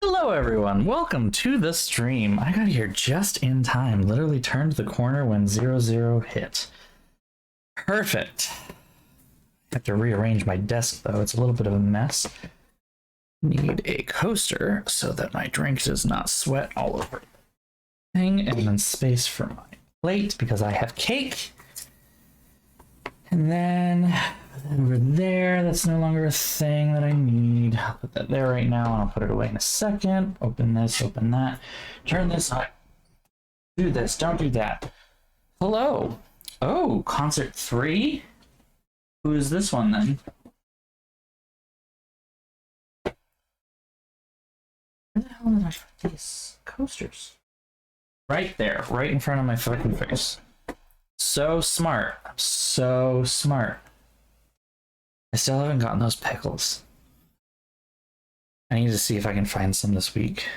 Hello everyone, welcome to the stream. I got here just in time, literally turned the corner when 0-0 hit. Perfect. I have to rearrange my desk though, it's a little bit of a mess. Need a coaster so that my drink does not sweat all over the thing, and then space for my plate because I have cake. And then over there, that's no longer a thing that I need. I'll put that there right now and I'll put it away in a second. Open this, open that. Turn this on. Do this, don't do that. Hello. Oh, concert 3? Who is this one then? Where the hell did I find these coasters? Right there, right in front of my fucking face. So smart. So smart. I still haven't gotten those pickles. I need to see if I can find some this week.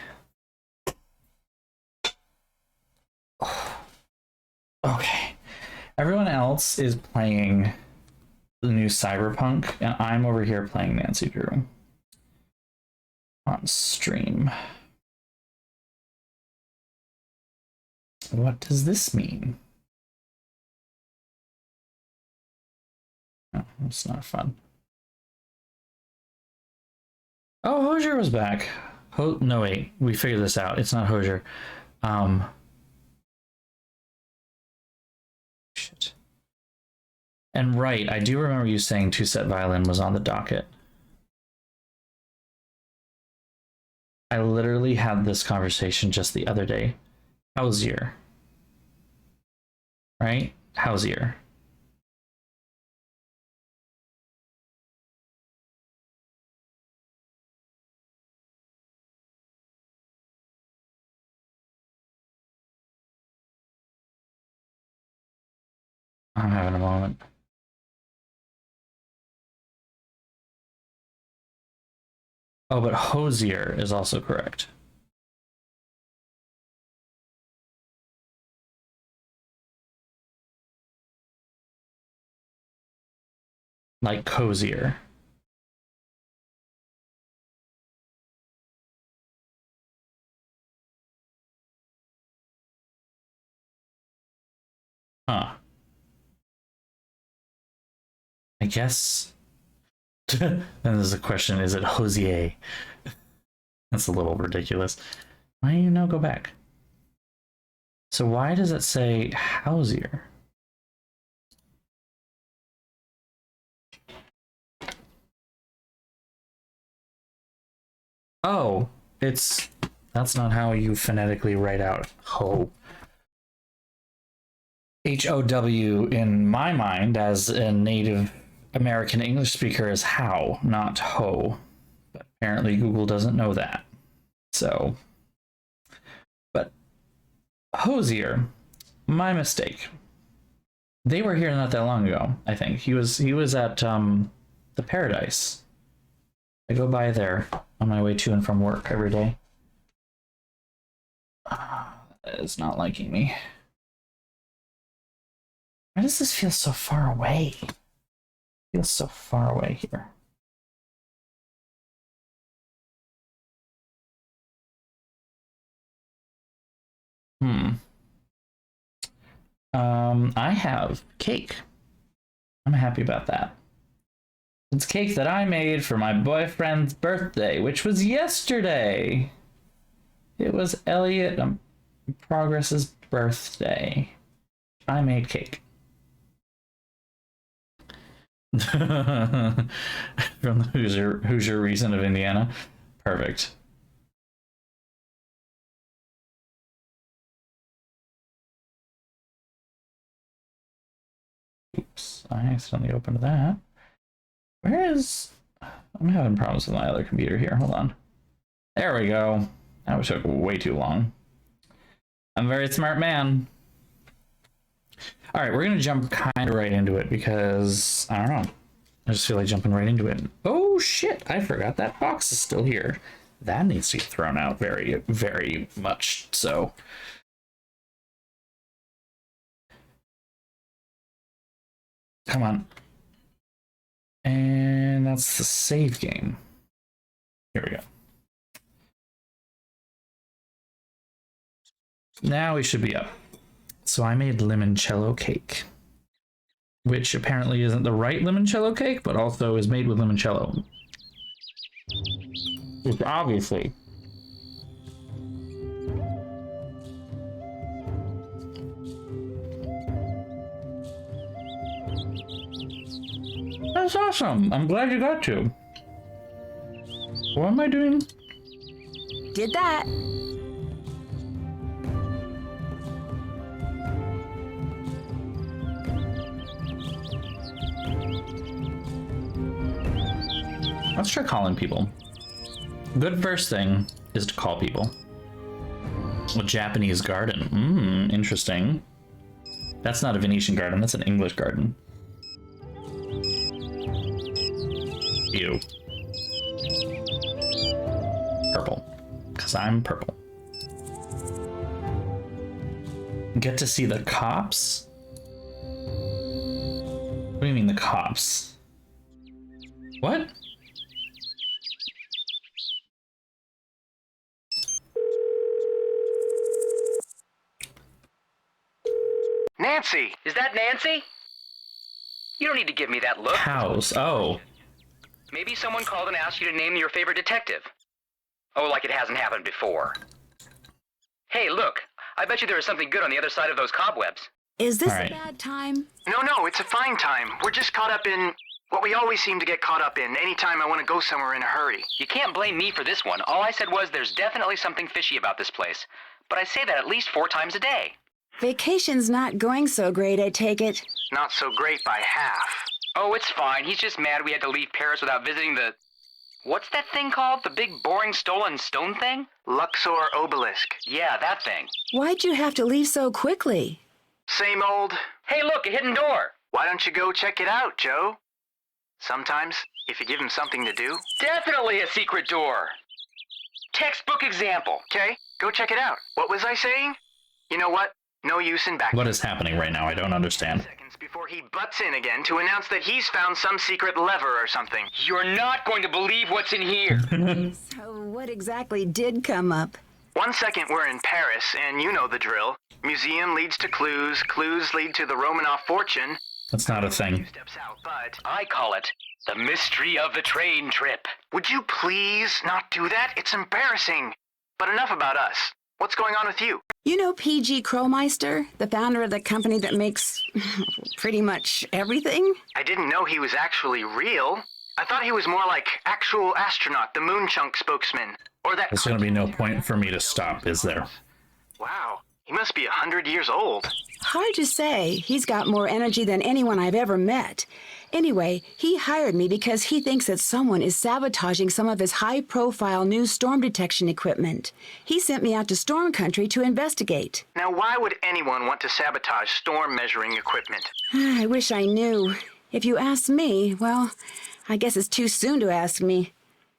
Oh. Okay. Everyone else is playing the new Cyberpunk, and I'm over here playing Nancy Drew on stream. What does this mean? Oh, it's not fun. Oh, Hosier was back. No, wait. We figured this out. It's not Hosier. Shit. And right, I do remember you saying two-set violin was on the docket. I literally had this conversation just the other day. Hosier. Right? Hosier. I'm having a moment. Oh, but Hosier is also correct. Like cozier. Huh. I guess. Then there's a question, is it Hosier? That's a little ridiculous. Why do you now go back? So why does it say Hosier? Oh, that's not how you phonetically write out ho. H-O-W in my mind as a native American English speaker is how, not ho. But apparently Google doesn't know that. So, but Hosier, my mistake. They were here not that long ago, I think. He was at the Paradise. I go by there on my way to and from work every day. It's not liking me. Why does this feel so far away? It feels so far away here. I have cake. I'm happy about that. It's cake that I made for my boyfriend's birthday, which was yesterday. It was Elliot Progress's birthday. I made cake. From the Hoosier Reason of Indiana. Perfect. Oops, I accidentally opened that. Where is... I'm having problems with my other computer here. Hold on. There we go. That took way too long. I'm a very smart man. All right, we're going to jump kind of right into it because, I don't know. I just feel like jumping right into it. Oh, shit. I forgot that box is still here. That needs to get thrown out very, very much so. Come on. And that's the save game. Here we go. Now we should be up. So I made limoncello cake, which apparently isn't the right limoncello cake, but also is made with limoncello. Which obviously. That's awesome. I'm glad you got to. What am I doing? Did that. Let's try calling people. Good first thing is to call people. A Japanese garden. Interesting. That's not a Venetian garden, that's an English garden. Ew. Purple. Because I'm purple. Get to see the cops? What do you mean the cops? What? Nancy! Is that Nancy? You don't need to give me that look. Cows. Oh. Maybe someone called and asked you to name your favorite detective. Oh, like it hasn't happened before. Hey, look. I bet you there is something good on the other side of those cobwebs. Is this Alright. a bad time? No, it's a fine time. We're just caught up in what we always seem to get caught up in anytime I want to go somewhere in a hurry. You can't blame me for this one. All I said was there's definitely something fishy about this place. But I say that at least 4 times a day. Vacation's not going so great, I take it. Not so great by half. Oh, it's fine. He's just mad we had to leave Paris without visiting the... What's that thing called? The big, boring, stolen stone thing? Luxor Obelisk. Yeah, that thing. Why'd you have to leave so quickly? Same old. Hey, look, a hidden door. Why don't you go check it out, Joe? Sometimes, if you give him something to do. Definitely a secret door. Textbook example. Okay, go check it out. What was I saying? You know what? No use in back. What is happening right now? I don't understand. Seconds before he butts in again to announce that he's found some secret lever or something. You're not going to believe what's in here. So what exactly did come up? 1 second we're in Paris, and you know the drill. Museum leads to clues, clues lead to the Romanov fortune. That's not a thing. Steps out, but I call it the mystery of the train trip. would you please not do that? It's embarrassing. But enough about us. What's going on with you? You know P.G. Crowmeister, the founder of the company that makes pretty much everything? I didn't know he was actually real. I thought he was more like actual astronaut, the Moonchunk spokesman. Or that... There's gonna be no point for me to stop, is there? Wow, he must be 100 years old. Hard to say. He's got more energy than anyone I've ever met. Anyway, he hired me because he thinks that someone is sabotaging some of his high-profile new storm detection equipment. He sent me out to Storm Country to investigate. Now, why would anyone want to sabotage storm measuring equipment? I wish I knew. If you ask me, well, I guess it's too soon to ask me.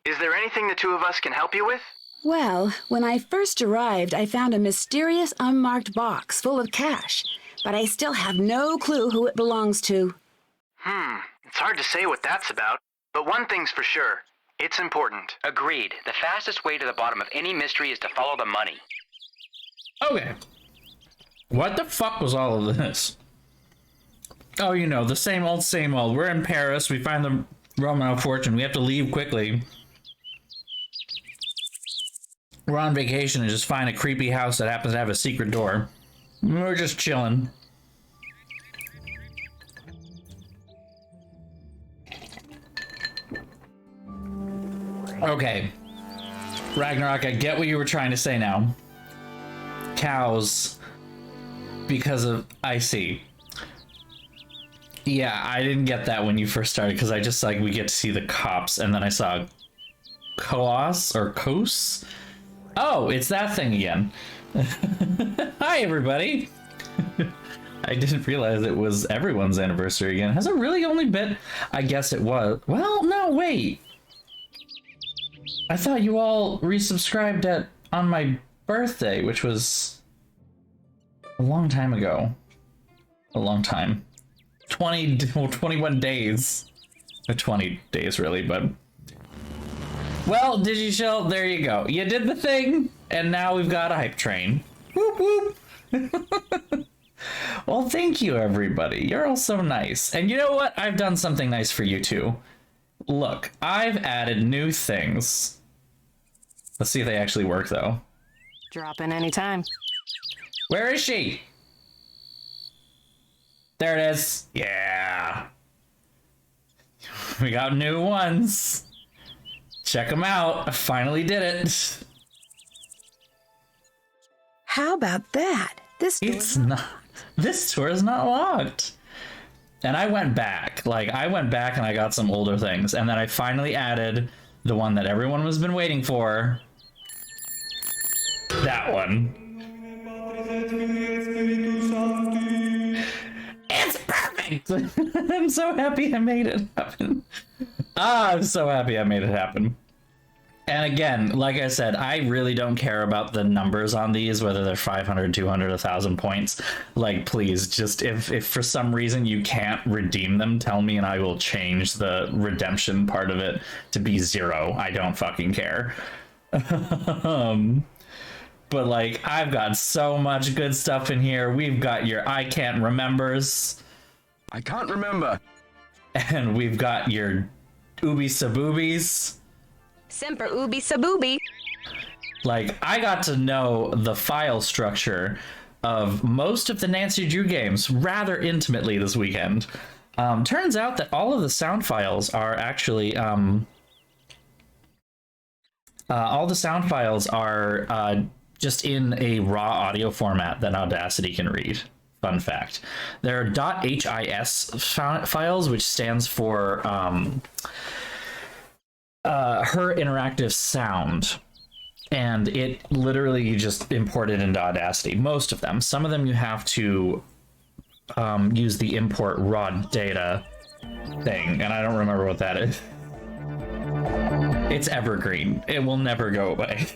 Is there anything the two of us can help you with? Well, when I first arrived, I found a mysterious unmarked box full of cash, but I still have no clue who it belongs to. It's hard to say what that's about, but one thing's for sure. It's important. Agreed. The fastest way to the bottom of any mystery is to follow the money. Okay. What the fuck was all of this? Oh, you know, the same old, same old. We're in Paris. We find the Romanov fortune. We have to leave quickly. We're on vacation and just find a creepy house that happens to have a secret door. We're just chilling. Okay. Ragnarok, I get what you were trying to say now. Cows. Because of Icy. Yeah, I didn't get that when you first started, because I just, like, we get to see the cops, and then I saw Koos or Kos. Oh, it's that thing again. Hi, everybody. I didn't realize it was everyone's anniversary again. Has it really only been... I guess it was. Well, no, wait. I thought you all resubscribed on my birthday, which was a long time ago. A long time. 21 days. Or 20 days, really, but... Well, DigiShell, there you go. You did the thing, and now we've got a hype train. Whoop. whoop, whoop. Well, thank you, everybody. You're all so nice. And you know what? I've done something nice for you, too. Look, I've added new things. Let's see if they actually work, though. Drop in anytime. Where is she? There it is. Yeah. We got new ones. Check them out. I finally did it. How about that? This tour is not locked. And I went back. I went back and I got some older things. And then I finally added the one that everyone has been waiting for. That one. It's perfect! I'm so happy I made it happen. I'm so happy I made it happen. And again, like I said, I really don't care about the numbers on these, whether they're 500, 200, 1,000 points. Please, just if for some reason you can't redeem them, tell me and I will change the redemption part of it to be 0. I don't fucking care. But I've got so much good stuff in here. We've got your I can't remembers. I can't remember. And we've got your Ooby Saboobies. Semper Ubi Sabooby. I got to know the file structure of most of the Nancy Drew games rather intimately this weekend. Turns out that all of the sound files are actually just in a raw audio format that Audacity can read. Fun fact. There are .his files, which stands for her interactive sound. And it literally just imported into Audacity. Most of them. Some of them you have to use the import raw data thing. And I don't remember what that is. It's evergreen. It will never go away.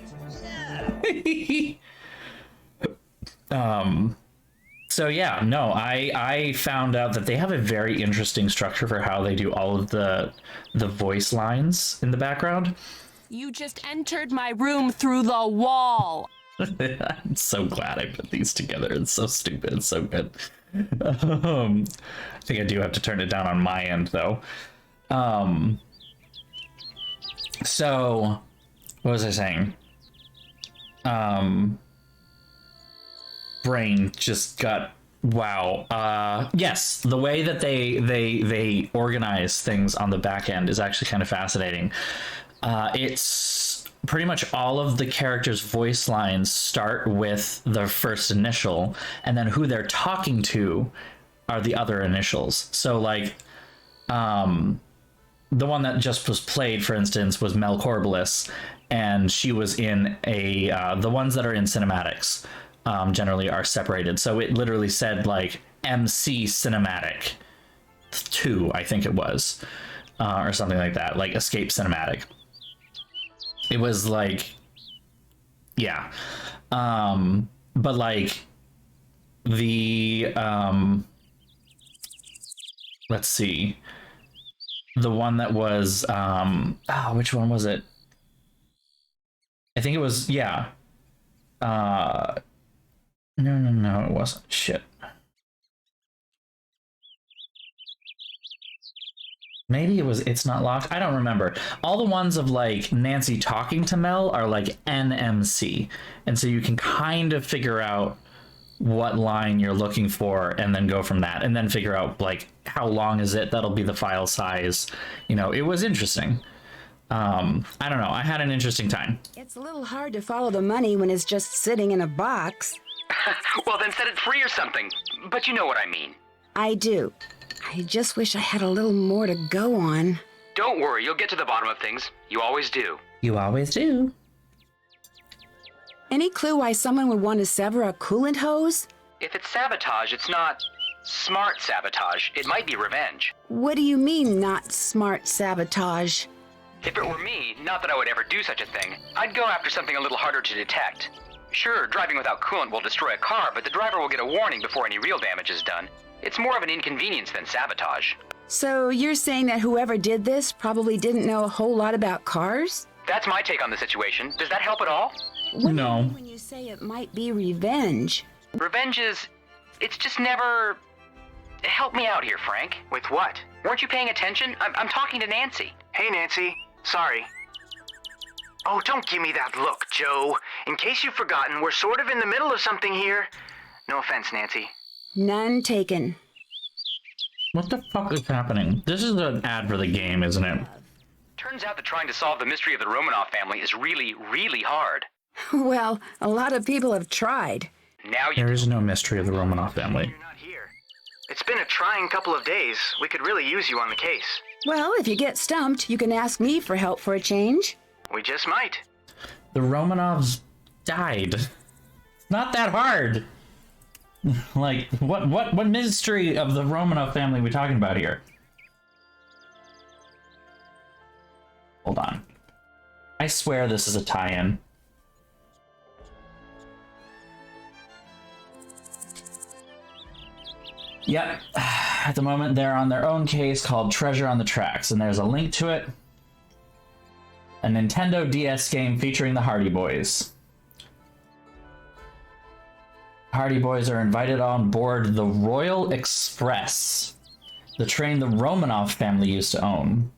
So yeah, no, I found out that they have a very interesting structure for how they do all of the voice lines in the background. You just entered my room through the wall. I'm so glad I put these together. It's so stupid. It's so good. I think I do have to turn it down on my end though. So what was I saying? Brain just got wow. Yes, the way that they organize things on the back end is actually kind of fascinating. It's pretty much all of the characters' voice lines start with the first initial, and then who they're talking to are the other initials. So the one that just was played, for instance, was Mel Corbelis, and she was in the ones that are in cinematics generally are separated. So it literally said MC Cinematic 2, I think it was, or something like that, Escape Cinematic. It was yeah. But the let's see. The one that was which one was it? I think it was, yeah. No, it wasn't. Shit. Maybe it was It's Not Locked. I don't remember. All the ones of Nancy talking to Mel are NMC. And so you can kind of figure out what line you're looking for and then go from that and then figure out how long is it. That'll be the file size. It was interesting. I don't know. I had an interesting time. It's a little hard to follow the money when it's just sitting in a box. Well, then set it free or something. But you know what I mean. I do. I just wish I had a little more to go on. Don't worry, you'll get to the bottom of things. You always do. You always do. Any clue why someone would want to sever a coolant hose? If it's sabotage, it's not smart sabotage. It might be revenge. What do you mean, not smart sabotage? If it were me, not that I would ever do such a thing, I'd go after something a little harder to detect. Sure, driving without coolant will destroy a car, but the driver will get a warning before any real damage is done. It's more of an inconvenience than sabotage. So you're saying that whoever did this probably didn't know a whole lot about cars? That's my take on the situation. Does that help at all? What do you No. mean when you say it might be revenge? Revenge is... It's just never... Help me out here, Frank. With what? Weren't you paying attention? I'm talking to Nancy. Hey, Nancy. Sorry. Oh, don't give me that look, Joe. In case you've forgotten, we're sort of in the middle of something here. No offense, Nancy. None taken. What the fuck is happening? This is an ad for the game, isn't it? Turns out that trying to solve the mystery of the Romanov family is really, really hard. Well, a lot of people have tried. Now you... There is no mystery of the Romanov family. You're not here. It's been a trying couple of days. We could really use you on the case. Well, if you get stumped, you can ask me for help for a change. We just might. The Romanovs died. Not that hard. Like, what mystery of the Romanov family are we talking about here? Hold on. I swear this is a tie-in. Yep. At the moment, they're on their own case called Treasure on the Tracks, and there's a link to it. A Nintendo DS game featuring the Hardy Boys. Hardy Boys are invited on board the Royal Express, the train the Romanov family used to own.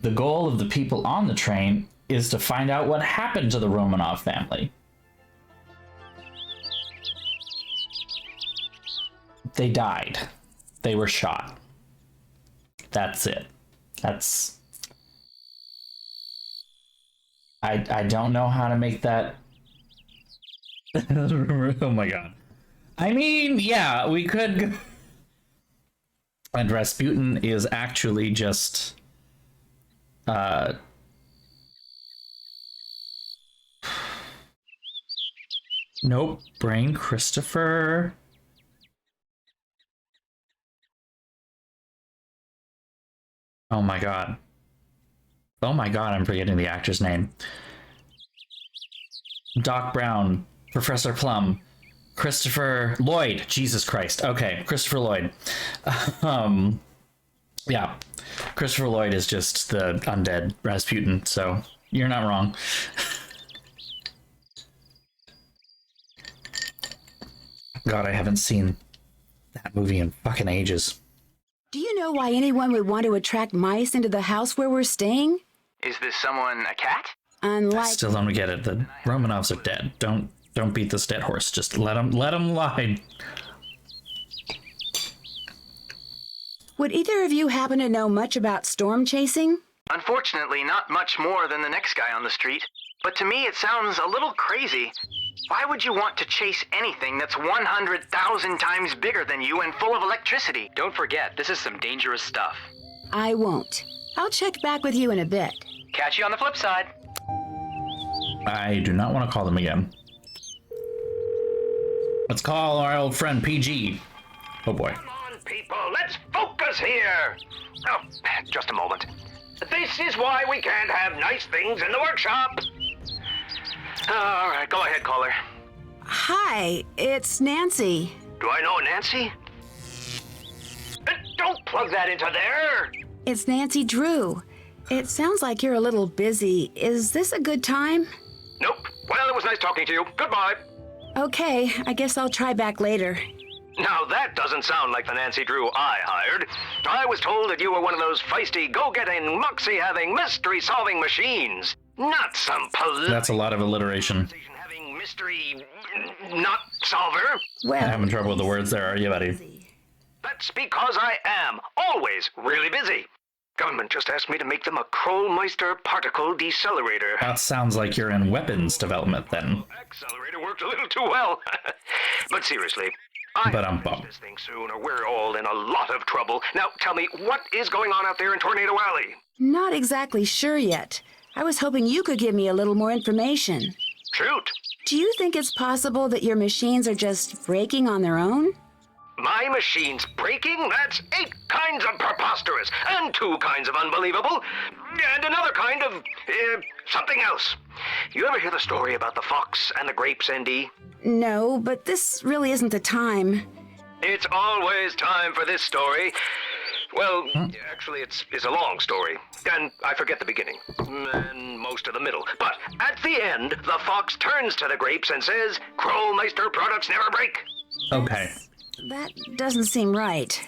The goal of the people on the train is to find out what happened to the Romanov family. They died. They were shot. That's it. That's... I don't know how to make that... Oh my god. I mean, yeah, we could... And Rasputin is actually just... Nope. Brain Christopher... Oh my god. Oh my god, I'm forgetting the actor's name. Doc Brown, Professor Plum, Christopher Lloyd. Jesus Christ. Okay, Christopher Lloyd. Yeah. Christopher Lloyd is just the undead Rasputin, so you're not wrong. God, I haven't seen that movie in fucking ages. Do you know why anyone would want to attract mice into the house where we're staying? Is this someone a cat? Unlike... Still don't get it. The Romanovs are dead. Don't beat this dead horse. Just let them lie. Would either of you happen to know much about storm chasing? Unfortunately, not much more than the next guy on the street. But to me, it sounds a little crazy. Why would you want to chase anything that's 100,000 times bigger than you and full of electricity? Don't forget, this is some dangerous stuff. I won't. I'll check back with you in a bit. Catch you on the flip side. I do not want to call them again. Let's call our old friend PG. Oh boy. Come on, people, let's focus here. Oh, just a moment. This is why we can't have nice things in the workshop. All right, go ahead, caller. Hi, it's Nancy. Do I know Nancy? Don't plug that into there. It's Nancy Drew. It sounds like you're a little busy. Is this a good time? Nope. Well, it was nice talking to you. Goodbye. Okay, I guess I'll try back later. Now that doesn't sound like the Nancy Drew I hired. I was told that you were one of those feisty, go-getting, moxie-having, mystery-solving machines. Not some polite... That's a lot of alliteration. ...having mystery... not solver. Well, I'm having trouble with the words there, are you, buddy? That's because I am always really busy. Government just asked me to make them a Krollmeister particle decelerator. That sounds like you're in weapons development then. Accelerator worked a little too well. But seriously, I But have to finish this thing soon or we're all in a lot of trouble. Now tell me, what is going on out there in Tornado Alley? not exactly sure yet. I was hoping you could give me a little more information. Shoot. Do you think it's possible that your machines are just breaking on their own? My machine's breaking? That's 8 kinds of preposterous, and 2 kinds of unbelievable, and another kind of, something else. You ever hear the story about the fox and the grapes, ND? No, but this really isn't the time. It's always time for this story. Well, actually, it's a long story, and I forget the beginning, and most of the middle. But at the end, the fox turns to the grapes and says, Krollmeister products never break. Okay. That doesn't seem right.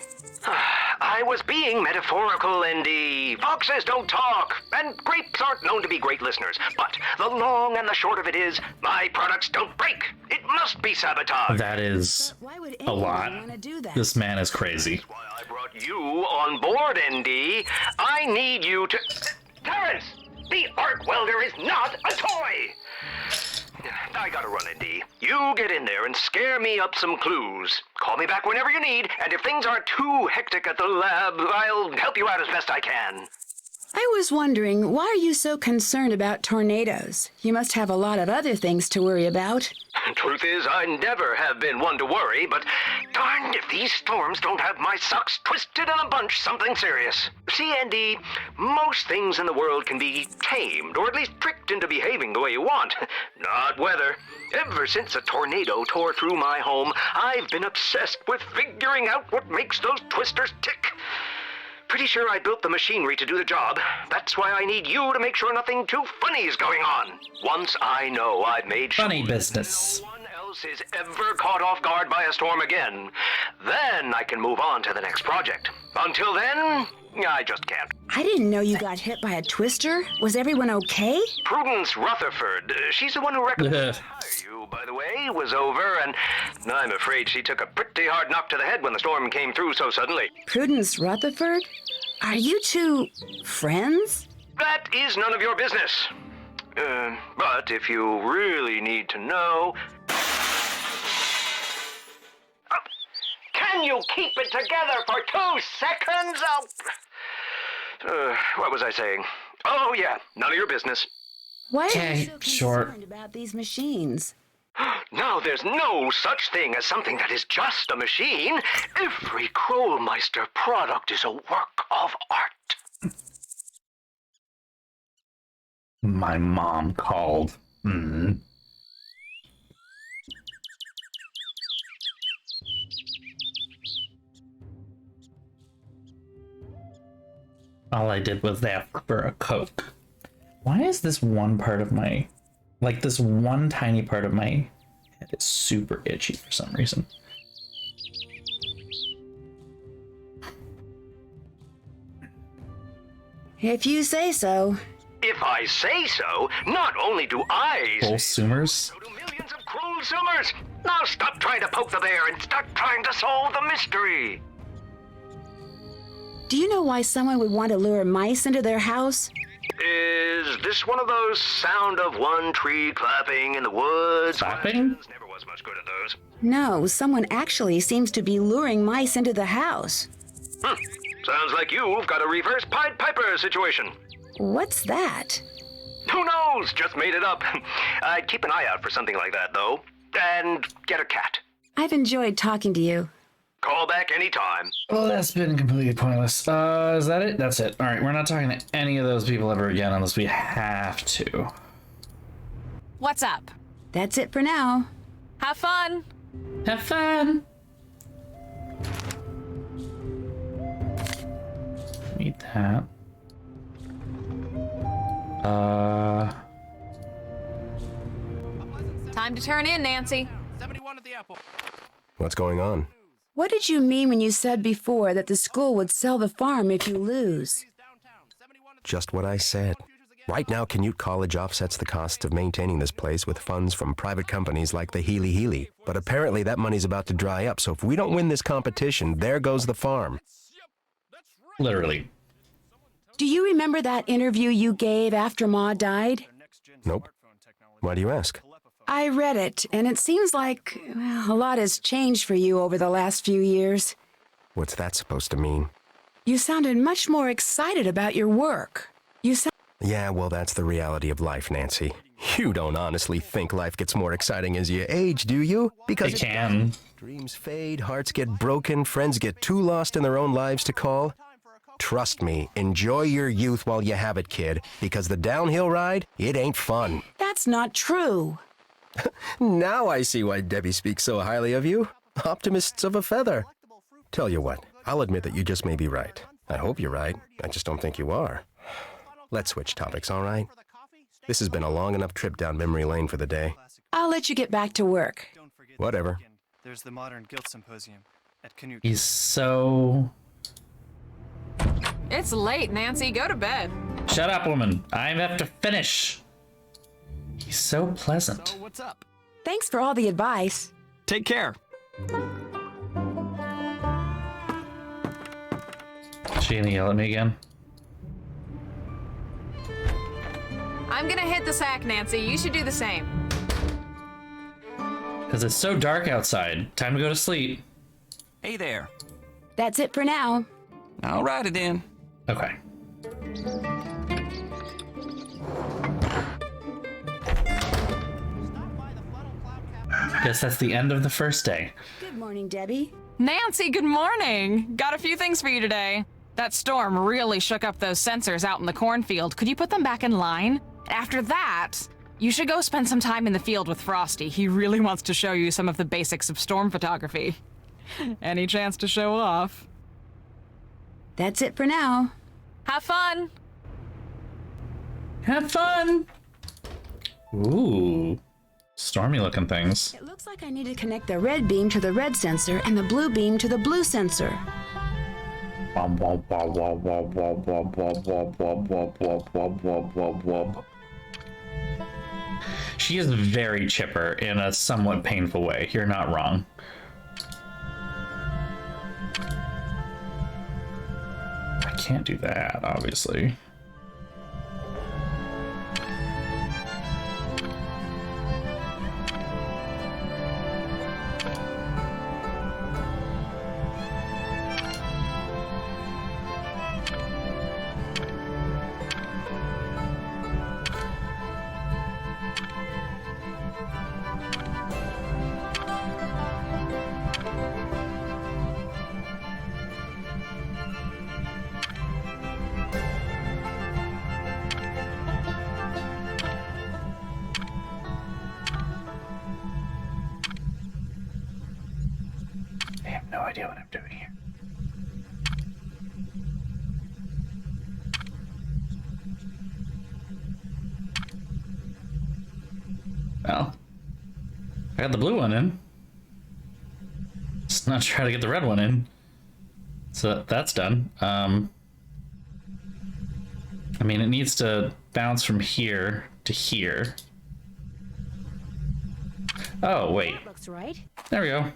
I was being metaphorical, ND. Foxes don't talk, and grapes aren't known to be great listeners. But the long and the short of it is, my products don't break. It must be sabotage. That is Why would a anyone lot. want to do that? This man is crazy. That's why I brought you on board, ND. I need you to... Terrence! The arc welder is not a toy! I gotta run, ND. You get in there and scare me up some clues. Call me back whenever you need, and if things aren't too hectic at the lab, I'll help you out as best I can. I was wondering, why are you so concerned about tornadoes? You must have a lot of other things to worry about. Truth is, I never have been one to worry, but darned if these storms don't have my socks twisted in a bunch something serious. See, Andy, most things in the world can be tamed, or at least tricked into behaving the way you want. Not weather. Ever since a tornado tore through my home, I've been obsessed with figuring out what makes those twisters tick. Pretty sure I built the machinery to do the job. That's why I need you to make sure nothing too funny is going on. Once I know I've made sure Funny business. no one else is ever caught off guard by a storm again, then I can move on to the next project. Until then, I just can't. I didn't know you got hit by a twister. Was everyone okay? Prudence Rutherford, she's the one who recommended I hire you, by the way, was over, and I'm afraid she took a pretty hard knock to the head when the storm came through so suddenly. Prudence Rutherford? Are you two friends? That is none of your business. But if you really need to know... Can you keep it together for 2 seconds? What was I saying? Oh, yeah, none of your business. Why are Okay, you so sure. concerned about these machines? Now, there's no such thing as something that is just a machine. Every Krollmeister product is a work of art. My mom called. All I did was ask for a Coke. Why is this one part of my... Like, this one tiny part of my head is super itchy for some reason. If you say so. If I say so, not only do I say Bolsumers? so do millions of Krollsumers. Now stop trying to poke the bear and start trying to solve the mystery. Do you know why someone would want to lure mice into their house? Is this one of those sound of one tree clapping in the woods? Clapping? questions? Never was much good at those. No, someone actually seems to be luring mice into the house. Sounds like you've got a reverse Pied Piper situation. What's that? Who knows? Just made it up. I'd keep an eye out for something like that, though. And get a cat. I've enjoyed talking to you. Call back anytime. Well, that's been completely pointless. Is that it? That's it. All right, we're not talking to any of those people ever again unless we have to. What's up? That's it for now. Have fun. Have fun. Need that. Time to turn in, Nancy. What's going on? What did you mean when you said before that the school would sell the farm if you lose? Just what I said. Right now, Canute College offsets the cost of maintaining this place with funds from private companies like the Healy Healy. But apparently that money's about to dry up, so if we don't win this competition, there goes the farm. Literally. Do you remember that interview you gave after Ma died? Nope. Why do you ask? I read it, and it seems like well, a lot has changed for you over the last few years. What's that supposed to mean? You sounded much more excited about your work. Yeah, well, that's the reality of life, Nancy. You don't honestly think life gets more exciting as you age, do you? Because It can. dreams fade, hearts get broken, friends get too lost in their own lives to call. Trust me, enjoy your youth while you have it, kid, because the downhill ride, it ain't fun. That's not true. Now I see why Debbie speaks so highly of you. Optimists of a feather. Tell you what, I'll admit that you just may be right. I hope you're right. I just don't think you are. Let's switch topics, all right? This has been a long enough trip down memory lane for the day. I'll let you get back to work. Whatever. There's the Modern Guild Symposium at Canute. He's so... It's late, Nancy. Go to bed. Shut up, woman. I have to finish. He's so pleasant. So what's up? Thanks for all the advice. Take care. She gonna yell at me again? I'm gonna hit the sack, Nancy. You should do the same. Because it's so dark outside. Time to go to sleep. Hey there. That's it for now. All righty then. Okay. Guess that's the end of the first day. Good morning, Debbie. Nancy, good morning. Got a few things for you today. That storm really shook up those sensors out in the cornfield. Could you put them back in line? After that, you should go spend some time in the field with Frosty. He really wants to show you some of the basics of storm photography. Any chance to show off? That's it for now. Have fun. Have fun! Ooh. Stormy looking things. It looks like I need to connect the red beam to the red sensor and the blue beam to the blue sensor. She is very chipper in a somewhat painful way. You're not wrong. I can't do that, obviously. I have no idea what I'm doing here. Well, I got the blue one in. Just not try to get the red one in. So that's done. I mean, it needs to bounce from here to here. Oh, wait. That looks right. There we go.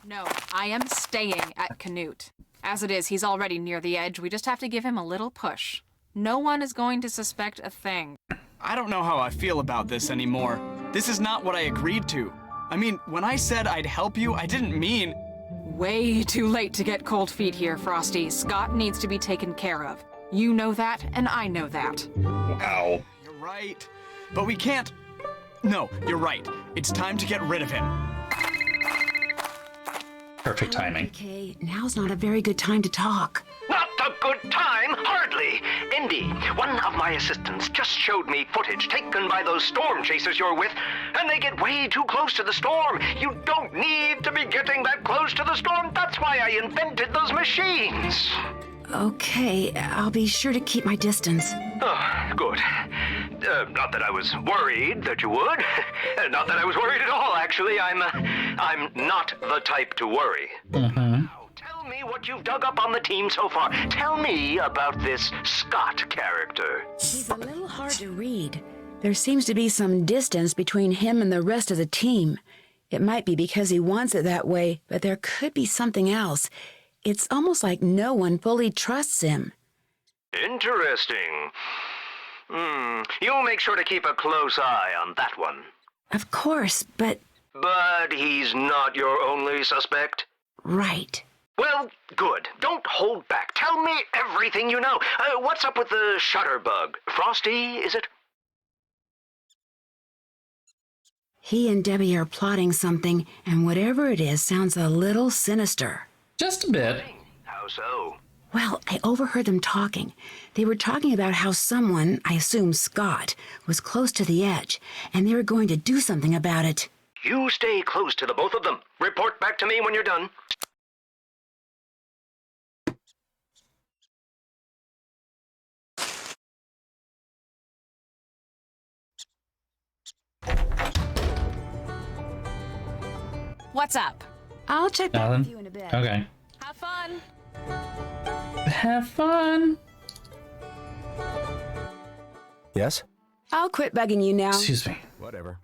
No, I am staying at Canute. As it is, he's already near the edge. We just have to give him a little push. No one is going to suspect a thing. I don't know how I feel about this anymore. This is not what I agreed to. I mean, when I said I'd help you, I didn't mean... Way too late to get cold feet here, Frosty. Scott needs to be taken care of. You know that, and I know that. Wow. You're right. But we can't... No, you're right. It's time to get rid of him. Perfect timing. Okay, now's not a very good time to talk. Not a good time, hardly. Indy, one of my assistants just showed me footage taken by those storm chasers you're with, and they get way too close to the storm. You don't need to be getting that close to the storm. That's why I invented those machines. Okay, I'll be sure to keep my distance. Oh, good. Not that I was worried that you would. Not that I was worried at all, actually. I'm not the type to worry. Now, tell me what you've dug up on the team so far. Tell me about this Scott character. He's a little hard to read. There seems to be some distance between him and the rest of the team. It might be because he wants it that way, but there could be something else. It's almost like no one fully trusts him. Interesting. You'll make sure to keep a close eye on that one. Of course, but... But he's not your only suspect? Right. Well, good. Don't hold back. Tell me everything you know. What's up with the shutterbug? Frosty, is it? He and Debbie are plotting something, and whatever it is sounds a little sinister. Just a bit. How so? Well, I overheard them talking. They were talking about how someone, I assume Scott, was close to the edge, and they were going to do something about it. You stay close to the both of them. Report back to me when you're done. What's up? I'll check back with you Nothing? in a bit. Okay. Have fun. Have fun. Yes? I'll quit bugging you now. Excuse me. Whatever.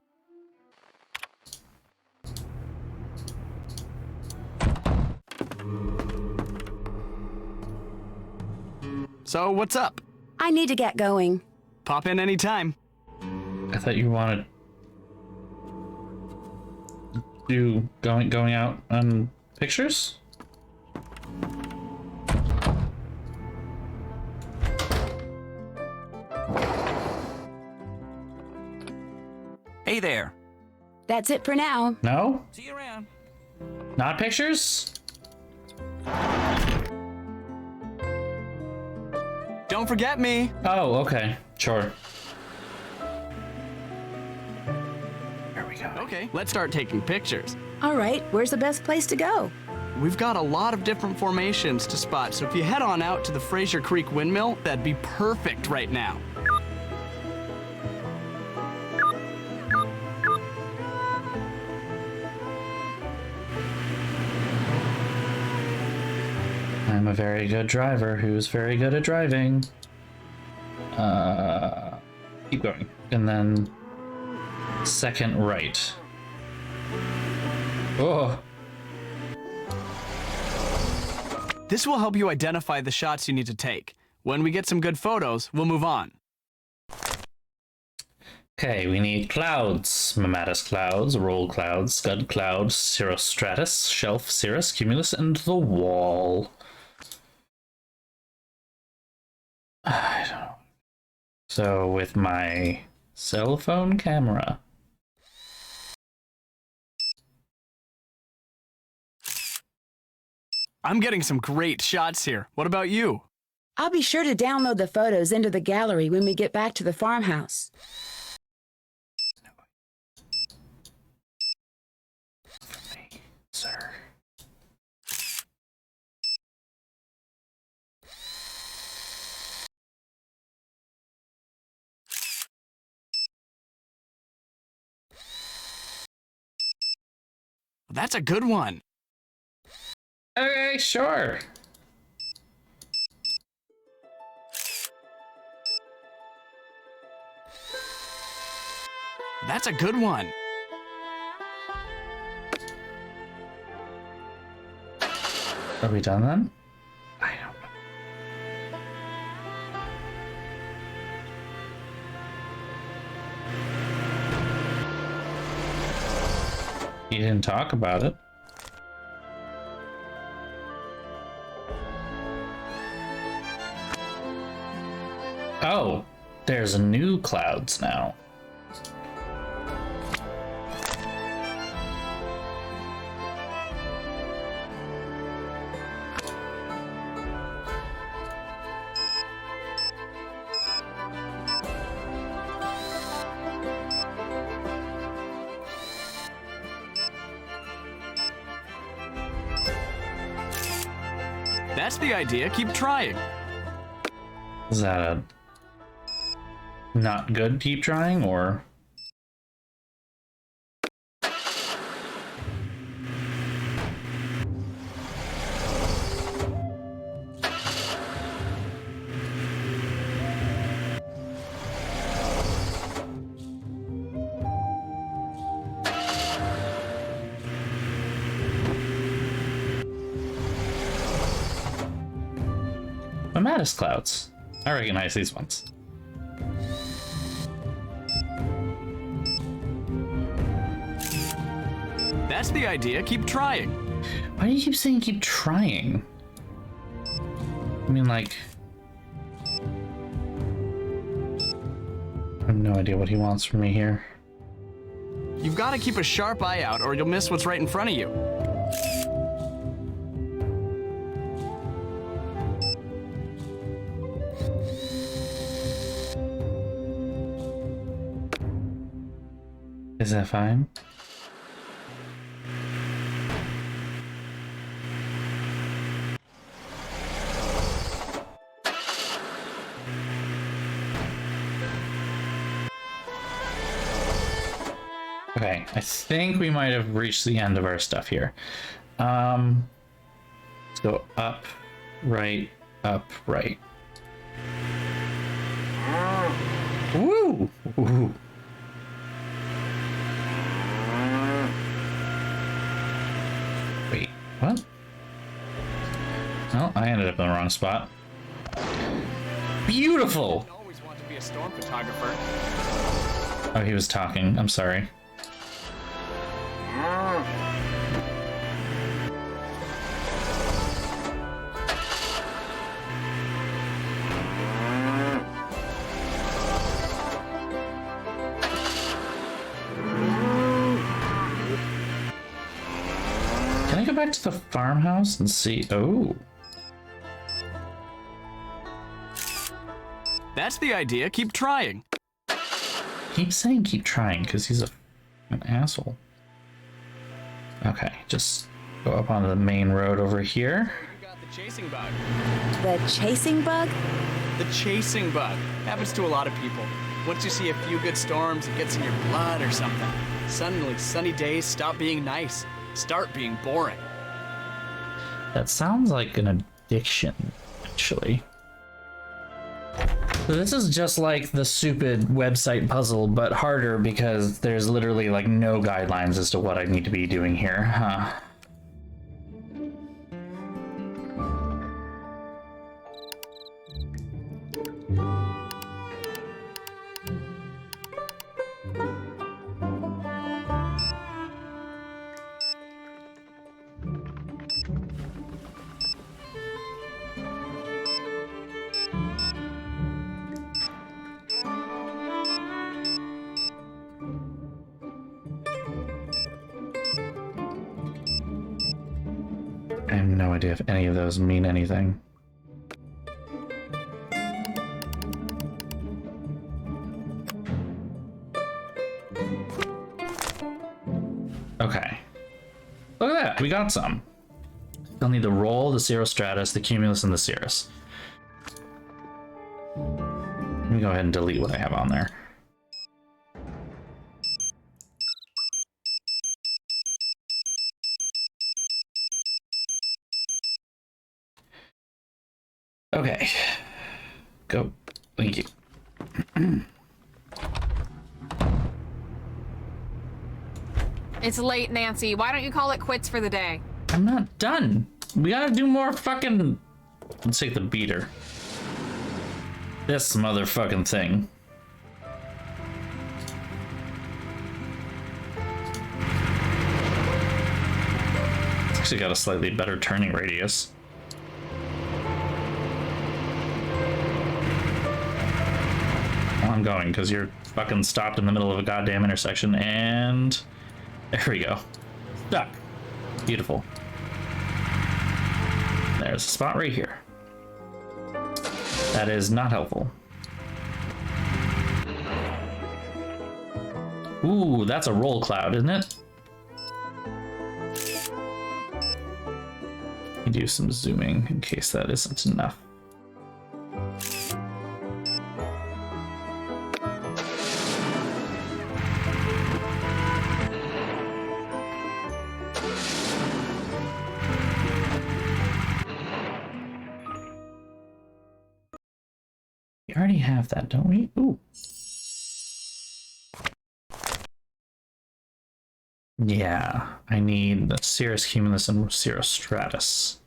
So, what's up? I need to get going. Pop in anytime. I thought you wanted you going out on pictures? Hey there. That's it for now. No? See you around. Not pictures? Don't forget me. Oh, okay. Sure. There we go. Okay, let's start taking pictures. All right, where's the best place to go? We've got a lot of different formations to spot, so if you head on out to the Fraser Creek Windmill, that'd be perfect right now. I'm a very good driver who's very good at driving. Keep going. And then second right. Oh, This will help you identify the shots you need to take. When we get some good photos, we'll move on. okay, we need clouds. Mammatus clouds, roll clouds, scud clouds, cirrostratus, shelf, cirrus, cumulus, and the wall. I don't know. So with my cell phone camera. I'm getting some great shots here. What about you? I'll be sure to download the photos into the gallery when we get back to the farmhouse. Sir. That's a good one. Okay, sure. That's a good one. Are we done then? I don't know. You didn't talk about it. Oh, there's new clouds now. That's the idea. Keep trying. Is that a not good keep trying, or? Mammatus clouds. I recognize these ones. That's the idea. Keep trying. Why do you keep saying keep trying? I mean, like, I have no idea what he wants from me here. You've got to keep a sharp eye out or you'll miss what's right in front of you. Is that fine? Okay, I think we might have reached the end of our stuff here. Let's go up, right, up, right. Woo! Woo! Wait, what? Oh, I ended up in the wrong spot. Beautiful! I always want to be a storm photographer. Oh, he was talking. I'm sorry. Can I go back to the farmhouse and see? Oh. That's the idea. Keep trying. Keep saying keep trying because he's an asshole. Okay, just go up onto the main road over here. We got the chasing bug. The chasing bug? The chasing bug. Happens to a lot of people. Once you see a few good storms, it gets in your blood or something. Suddenly, sunny days stop being nice, start being boring. That sounds like an addiction, actually. So this is just like the stupid website puzzle, but harder because there's literally like no guidelines as to what I need to be doing here, huh? I have no idea if any of those mean anything. Okay. Look at that, we got some. Still need the roll, the cirrostratus, the cumulus, and the cirrus. Let me go ahead and delete what I have on there. Okay. Go. Thank you. It's late, Nancy. Why don't you call it quits for the day? I'm not done. We gotta do more fucking... Let's take the beater. This motherfucking thing. It's actually got a slightly better turning radius. Well, I'm going because you're fucking stopped in the middle of a goddamn intersection, and there we go. Stuck. Beautiful. There's a spot right here. That is not helpful. Ooh, that's a roll cloud, isn't it? Let me do some zooming in case that isn't enough. We already have that, don't we? Ooh. Yeah, I need the cirrus cumulus and cirrostratus.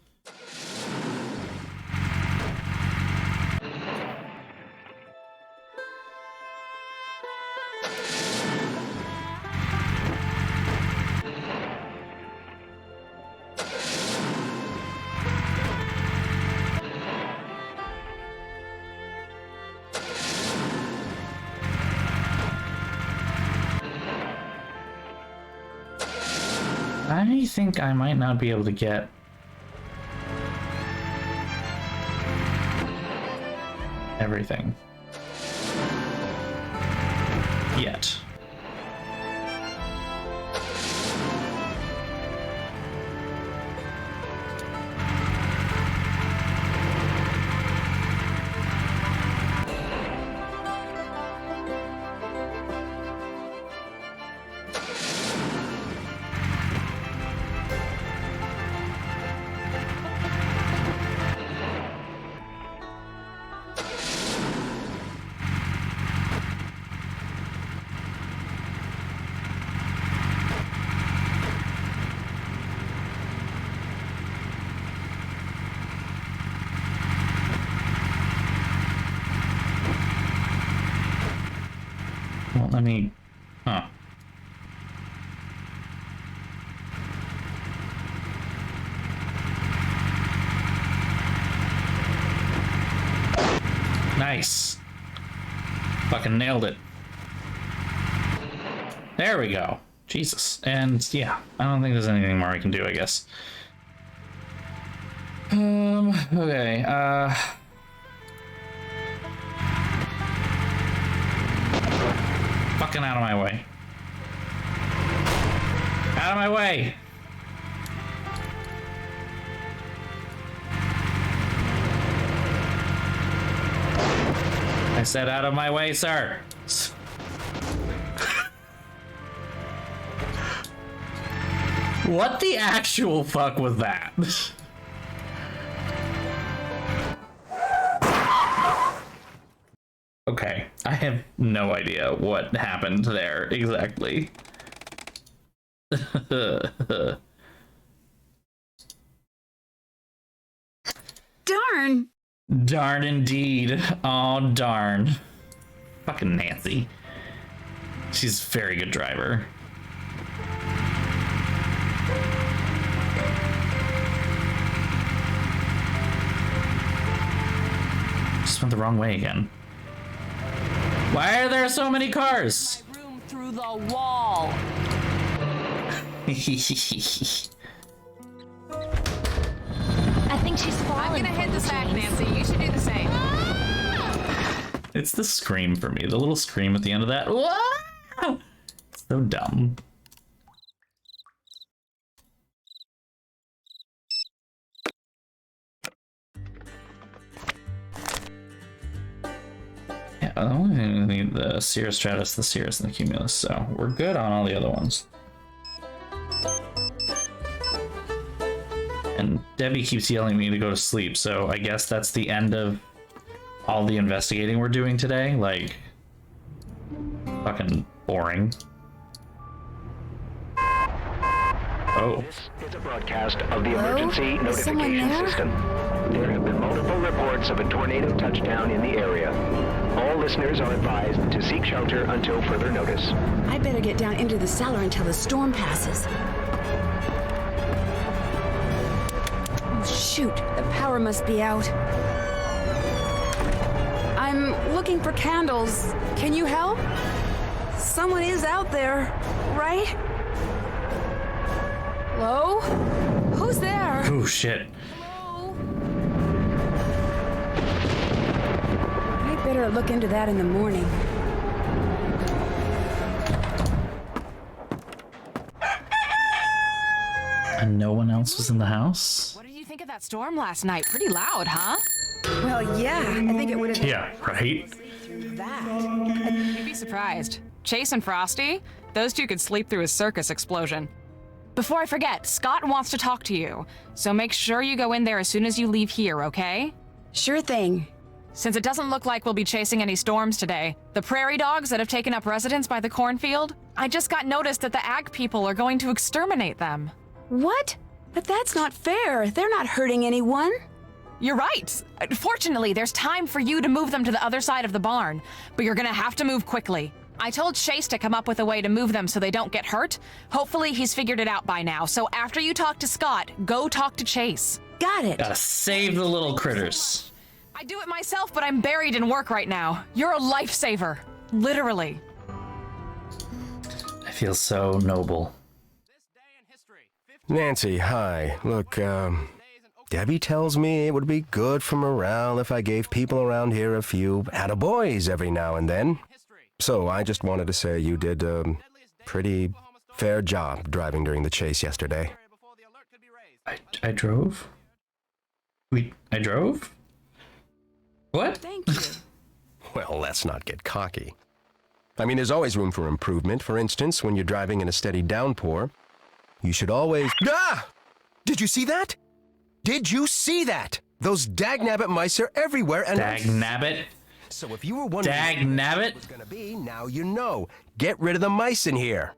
I think I might not be able to get everything yet. Won't let me... Huh. Nice. Fucking nailed it. There we go. Jesus. And yeah, I don't think there's anything more I can do, I guess. Okay, fucking out of my way. Out of my way! I said out of my way, sir. What the actual fuck was that? Okay, I have no idea what happened there exactly. Darn! Darn indeed. Oh, darn. Fucking Nancy. She's a very good driver. Just went the wrong way again. Why are there so many cars? My room through the wall. I think she's falling. I'm gonna hit the sack, Nancy. You should do the same. It's the scream for me. The little scream at the end of that. Whoa! So dumb. Yeah, I only need the Cirrus Stratus, the Cirrus, and the Cumulus, so we're good on all the other ones. And Debbie keeps yelling at me to go to sleep, so I guess that's the end of all the investigating we're doing today. Like, fucking boring. Oh. This is a broadcast of the Hello? emergency Is someone notification there? system. There have been multiple reports of a tornado touchdown in the area. All listeners are advised to seek shelter until further notice. I better get down into the cellar until the storm passes. Oh, shoot. The power must be out. I'm looking for candles. Can you help? Someone is out there, right? Hello? Who's there? Oh, shit. Hello? I better look into that in the morning. And no one else was in the house? What did you think of that storm last night? Pretty loud, huh? Well, yeah, I think it would have Yeah, right? that. You'd be surprised. Chase and Frosty, those two could sleep through a circus explosion. Before I forget, Scott wants to talk to you, so make sure you go in there as soon as you leave here, okay? Sure thing. Since it doesn't look like we'll be chasing any storms today, the prairie dogs that have taken up residence by the cornfield, I just got notice that the ag people are going to exterminate them. What? But that's not fair. They're not hurting anyone. You're right. Fortunately, there's time for you to move them to the other side of the barn, but you're gonna have to move quickly. I told Chase to come up with a way to move them so they don't get hurt. Hopefully he's figured it out by now, so after you talk to Scott, go talk to Chase. Got it. Gotta save the little critters. I do it myself, but I'm buried in work right now. You're a lifesaver. Literally. I feel so noble. Nancy, hi. Look, Debbie tells me it would be good for morale if I gave people around here a few attaboys every now and then. So I just wanted to say you did a pretty fair job driving during the chase yesterday. I drove? I drove? What? Thank you. Well, let's not get cocky. I mean, there's always room for improvement. For instance, when you're driving in a steady downpour, you should always... Ah! Did you see that? Did you see that? Those dagnabbit mice are everywhere and... Dagnabbit? So if you were wondering Dagnabbit? what it was gonna be, now you know. Get rid of the mice in here.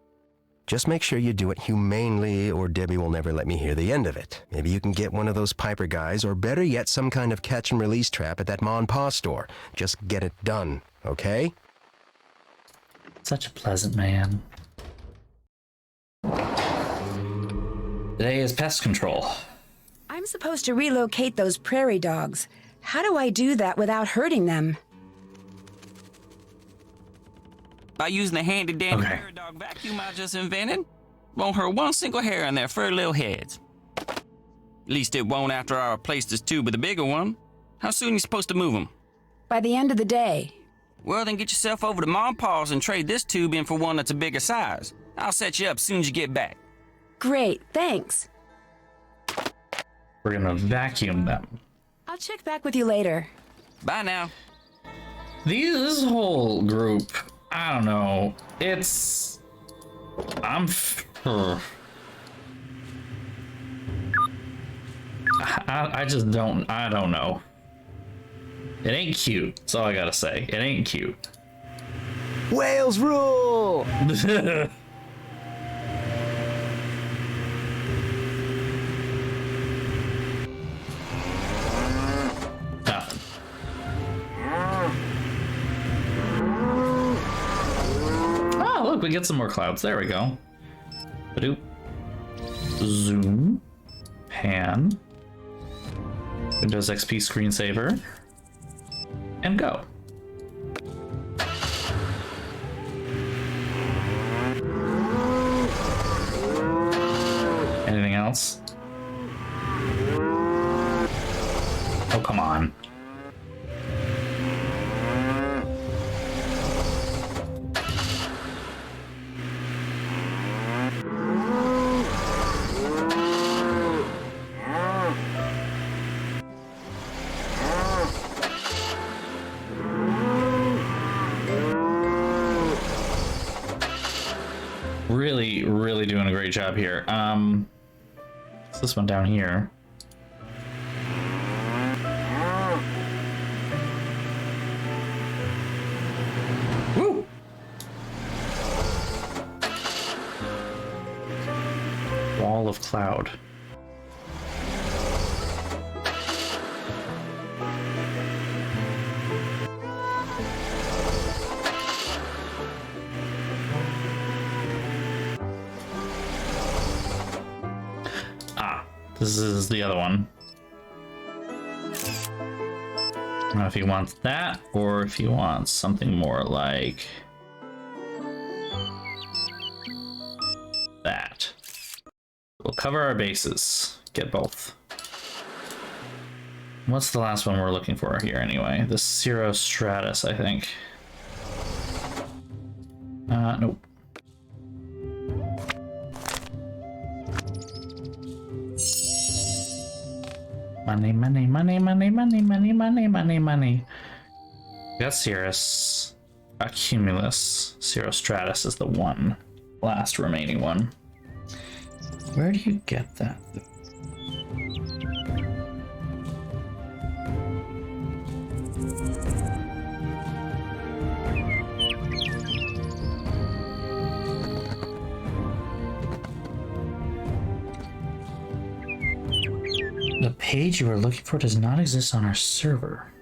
Just make sure you do it humanely, or Debbie will never let me hear the end of it. Maybe you can get one of those Piper guys, or better yet, some kind of catch and release trap at that Ma and Pa store. Just get it done, okay? Such a pleasant man. Today is pest control. I'm supposed to relocate those prairie dogs. How do I do that without hurting them? By using the handy-dandy prairie dog vacuum I just invented. Won't hurt one single hair on their furry little heads. At least it won't after I replace this tube with a bigger one. How soon are you supposed to move them? By the end of the day. Well, then get yourself over to Mom Paws and trade this tube in for one that's a bigger size. I'll set you up as soon as you get back. Great, thanks. We're gonna vacuum them. I'll check back with you later. Bye now. This whole group, I don't know. It's... I just don't... I don't know. It ain't cute. That's all I gotta say. It ain't cute. Whales rule! Nothing. Oh, look, we get some more clouds. There we go. Ba-doop. Zoom. Pan. Windows XP screensaver. And go. Anything else? Oh, come on. Really doing a great job here. It's this one down here. Woo! Wall of cloud. This is the other one. I don't know if he wants that or if he wants something more like that. We'll cover our bases. Get both. What's the last one we're looking for here anyway? The Cirrostratus, I think. Nope. Money, money, money, money, money, money, money, money, money. We got Cirrus. Accumulus. Cirrostratus is the one. Last remaining one. Where do you get that? The page you are looking for does not exist on our server.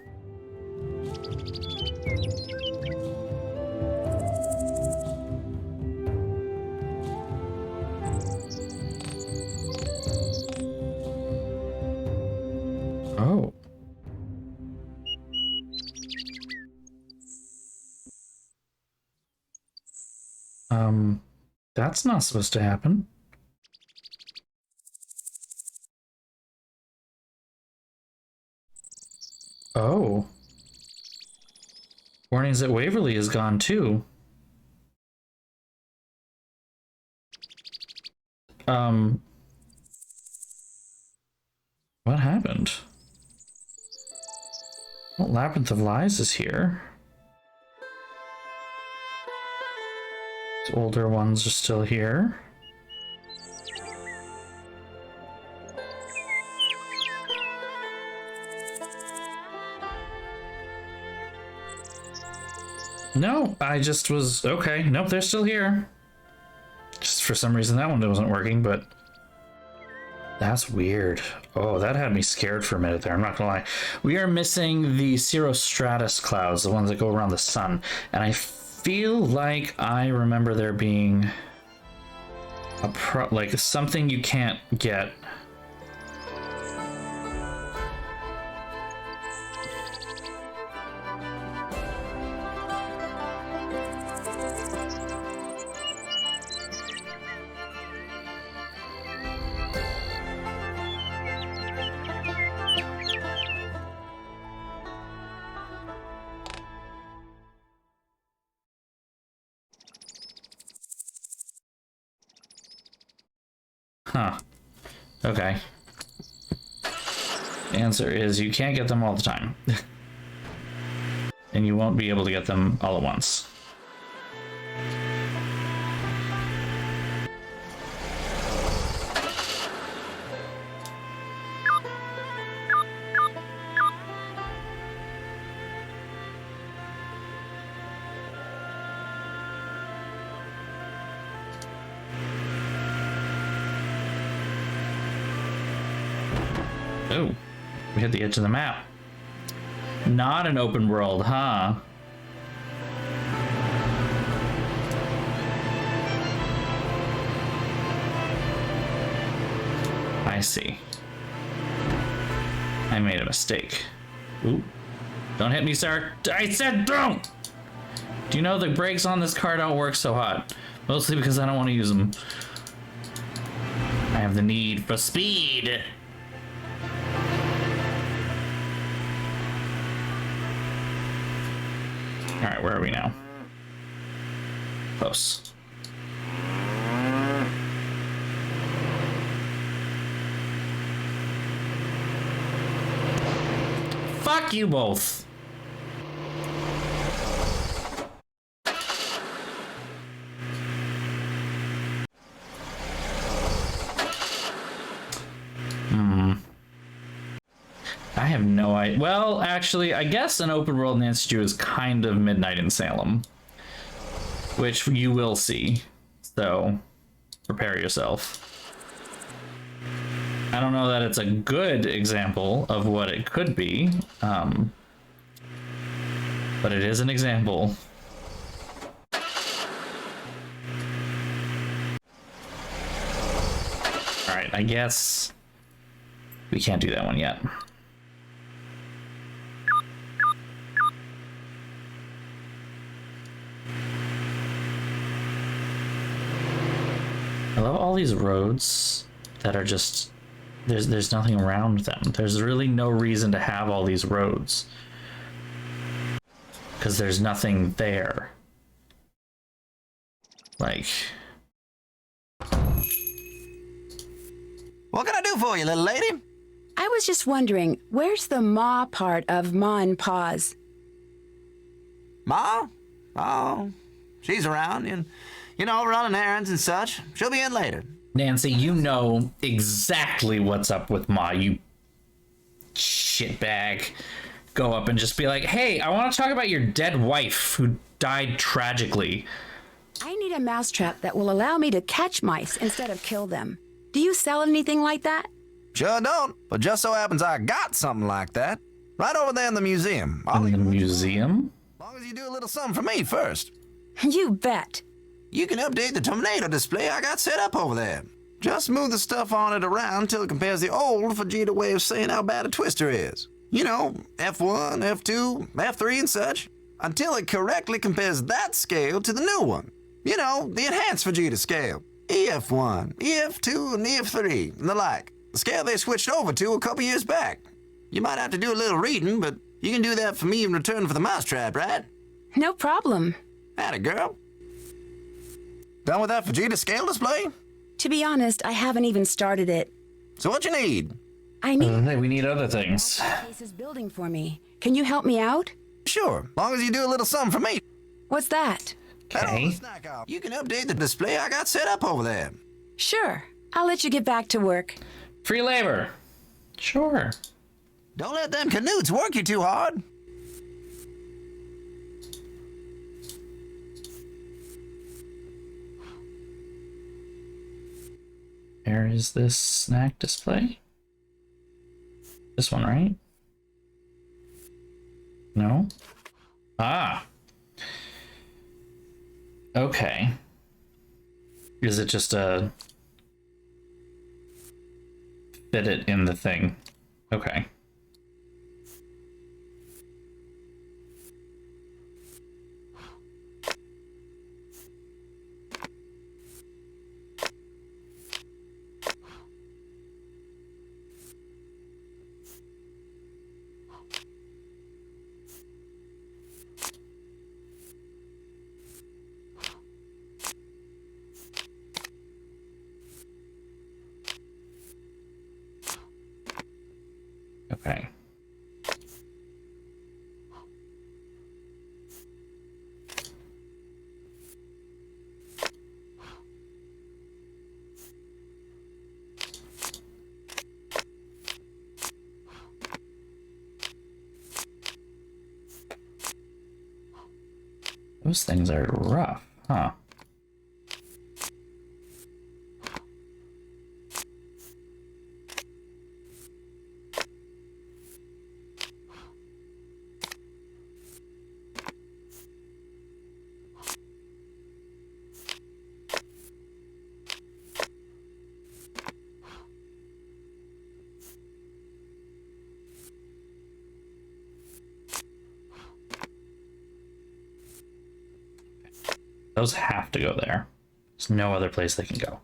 Oh. That's not supposed to happen. Oh. Warnings that Waverly is gone too. What happened? Well, Labyrinth of Lies is here. The older ones are still here. No, I just was okay. Nope, they're still here. Just for some reason that one wasn't working, but that's weird. Oh, that had me scared for a minute there. I'm not gonna lie. We are missing the Cirrostratus clouds, the ones that go around the sun, and I feel like I remember there being a like something you can't get. Huh. Okay. The answer is you can't get them all the time. And you won't be able to get them all at once. Oh, we hit the edge of the map. Not an open world, huh? I see. I made a mistake. Ooh. Don't hit me, sir. I said don't! Do you know the brakes on this car don't work so hot? Mostly because I don't want to use them. I have the need for speed. Alright, where are we now? Close. Fuck you both! I have no idea. Well, actually, I guess an open world Nancy Drew is kind of Midnight in Salem, which you will see. So, prepare yourself. I don't know that it's a good example of what it could be, but it is an example. All right, I guess we can't do that one yet. I love all these roads that are just there's nothing around them. There's really no reason to have all these roads because there's nothing there. Like, what can I do for you, little lady? I was just wondering, where's the Ma part of Ma and Pa's? Ma? Oh, she's around and, you know, running errands and such. She'll be in later. Nancy, you know exactly what's up with Ma, you shitbag. Go up and just be like, hey, I want to talk about your dead wife who died tragically. I need a mousetrap that will allow me to catch mice instead of kill them. Do you sell anything like that? Sure don't, but just so happens I got something like that. Right over there in the museum. In the museum? As long as you do a little something for me first. You bet. You can update the tornado display I got set up over there. Just move the stuff on it around till it compares the old Vegeta way of saying how bad a twister is. You know, F1, F2, F3 and such. Until it correctly compares that scale to the new one. You know, the enhanced Vegeta scale. EF1, EF2, and EF3, and the like. The scale they switched over to a couple years back. You might have to do a little reading, but you can do that for me in return for the mousetrap, right? No problem. Atta girl. Done with that Vegeta scale display? To be honest, I haven't even started it. So what you need? I need... Hey, we need other things. Case is building for me. Can you help me out? Sure, long as you do a little something for me. What's that? Okay. You can update the display I got set up over there. Sure. I'll let you get back to work. Free labor. Sure. Don't let them canutes work you too hard. Where is this snack display? This one, right? No? Ah. Okay. Is it just a fit it in the thing? Okay. Okay. Those things are rough, huh? Those have to go there. There's no other place they can go.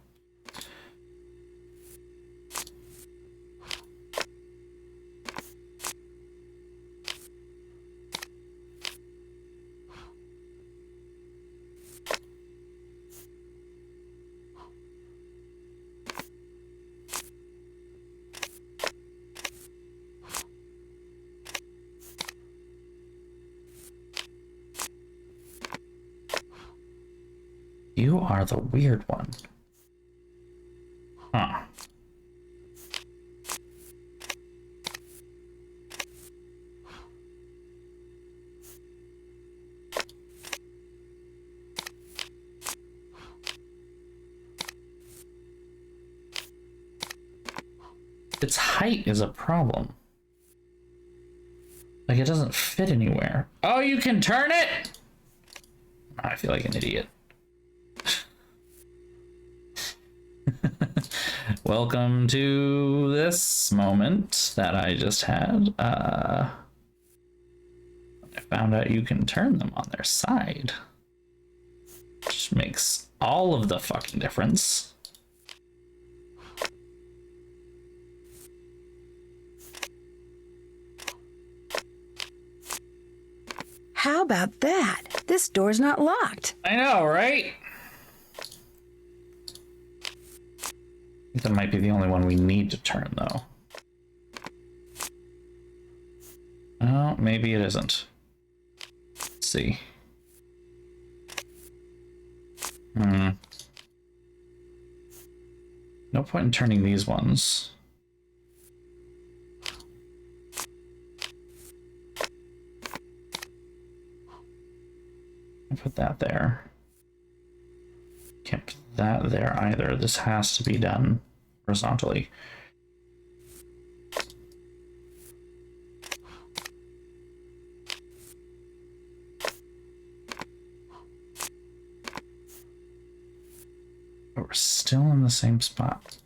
You are the weird one. Huh. Its height is a problem. Like, it doesn't fit anywhere. Oh, you can turn it? I feel like an idiot. Welcome to this moment that I just had. I found out you can turn them on their side. Which makes all of the fucking difference. How about that? This door's not locked. I know, right? I think that might be the only one we need to turn, though. Oh, maybe it isn't. Let's see. No point in turning these ones. I'll put that there. Can't put that there either. This has to be done horizontally. But we're still in the same spot.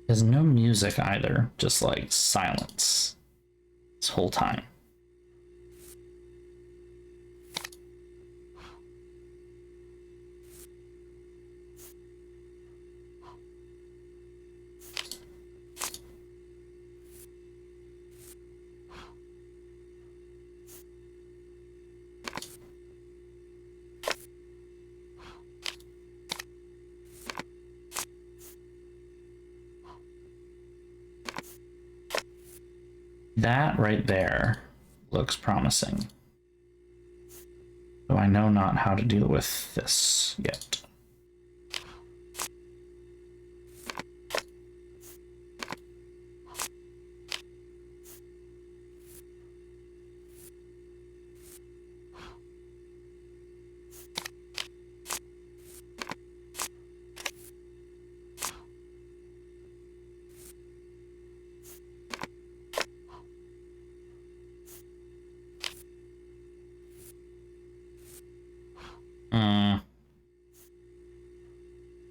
There's no music either, just like silence this whole time. That right there looks promising. Though I know not how to deal with this yet.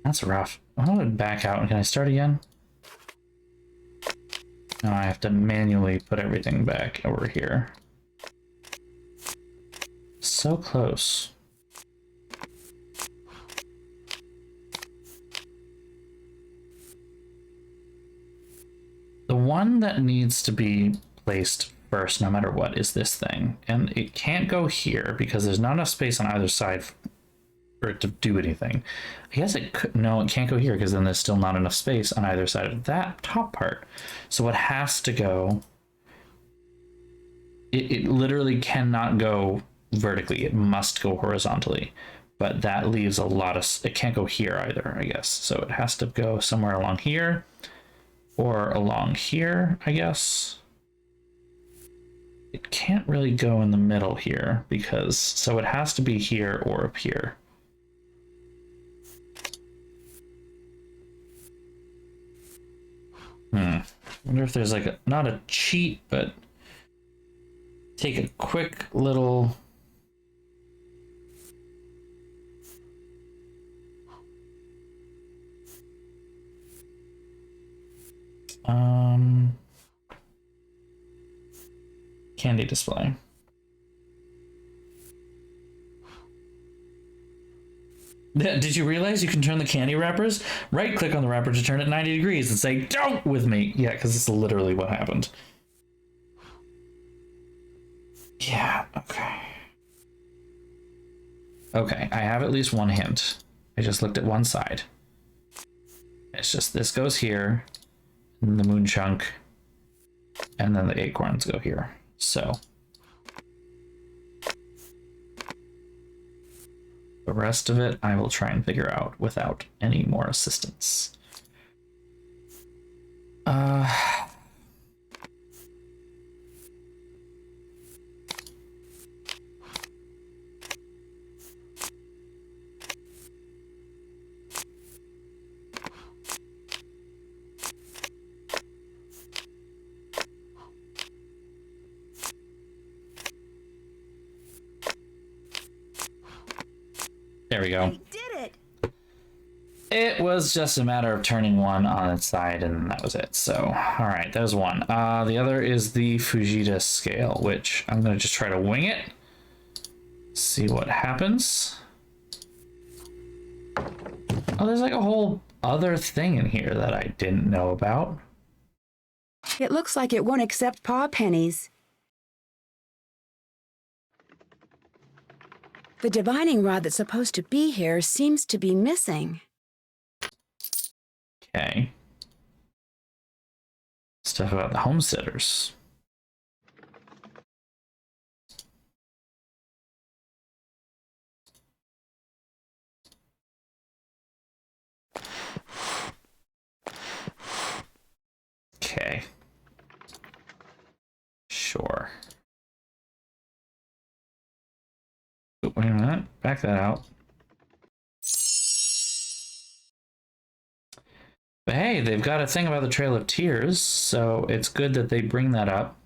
That's rough. I'm gonna back out. Can I start again? No, I have to manually put everything back over here. So close. The one that needs to be placed first, no matter what, is this thing. And it can't go here because there's not enough space on either side for it to do anything. I guess it could, no, it can't go here because then there's still not enough space on either side of that top part. So it has to go, it literally cannot go vertically. It must go horizontally, but that leaves a lot of, it can't go here either, I guess. So it has to go somewhere along here or along here, I guess. It can't really go in the middle here because, so it has to be here or up here. I wonder if there's like a, not a cheat, but take a quick little candy display. Did you realize you can turn the candy wrappers? Right click on the wrapper to turn it 90 degrees and say, "Don't with me." Yeah, because it's literally what happened. Yeah, okay. Okay, I have at least one hint. I just looked at one side. It's just this goes here, and the moon chunk, and then the acorns go here. So the rest of it I will try and figure out without any more assistance. There we go. I did it! It was just a matter of turning one on its side, and that was it. So, all right, that was one. The other is the Fujita scale, which I'm going to just try to wing it. See what happens. Oh, there's like a whole other thing in here that I didn't know about. It looks like it won't accept paw pennies. The divining rod that's supposed to be here seems to be missing. Okay. Stuff about the homesteaders. Okay. Sure. Oh, wait a minute. Back that out. But hey, they've got a thing about the Trail of Tears, so it's good that they bring that up.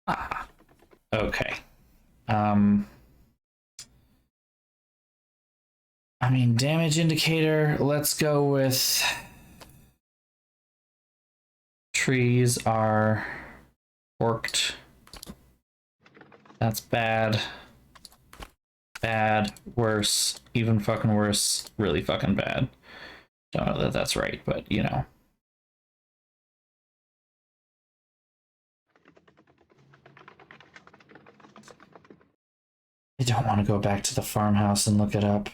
Ah, okay. I mean, damage indicator, let's go with trees are forked. That's bad. bad, worse, even fucking worse, really fucking bad. Don't know that that's right, but you know. I don't want to go back to the farmhouse and look it up.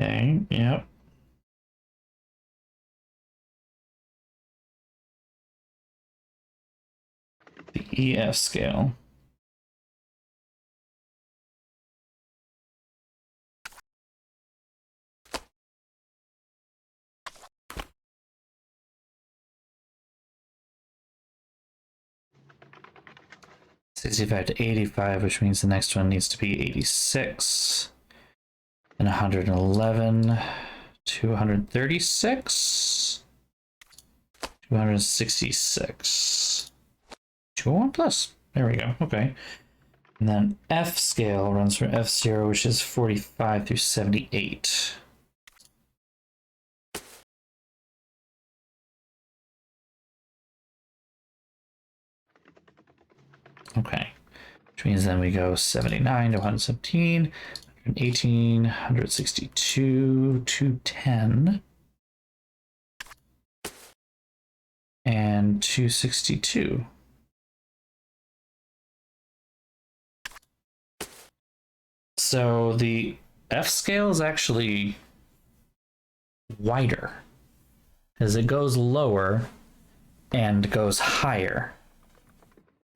Okay, yep. The EF scale. $65 to $85, which means the next one needs to be $86. And $111 to $136. $266. 201 plus. There we go. Okay. And then F scale runs from F0, which is 45 through 78. Okay. Which means then we go 79 to 117, 118, 162, 210, and 262. So the F scale is actually wider as it goes lower and goes higher.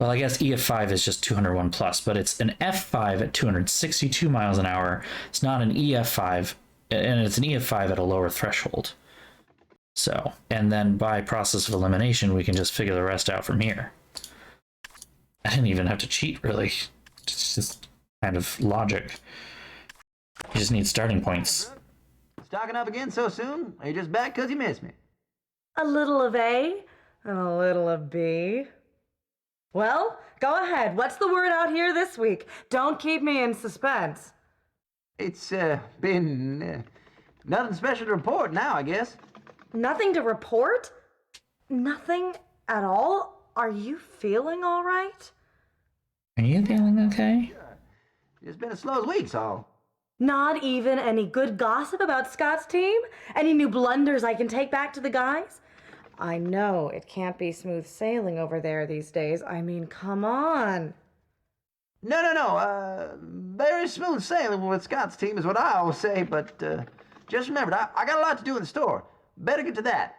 Well, I guess EF5 is just 201 plus, but it's an F5 at 262 miles an hour. It's not an EF5, and it's an EF5 at a lower threshold. So, and then by process of elimination, we can just figure the rest out from here. I didn't even have to cheat, really. It's just kind of logic. You just need starting points. Stocking up again so soon? Are you just back because you missed me? A little of A and a little of B. Well, go ahead. What's the word out here this week? Don't keep me in suspense. It's been nothing special to report now, I guess. Nothing to report? Nothing at all? Are you feeling all right? Are you feeling okay? Sure. It's been as slow as weeks, all. Not even any good gossip about Scott's team? Any new blunders I can take back to the guys? I know it can't be smooth sailing over there these days. I mean, come on. No. Very smooth sailing with Scott's team is what I always say, but just remembered, I got a lot to do in the store. Better get to that.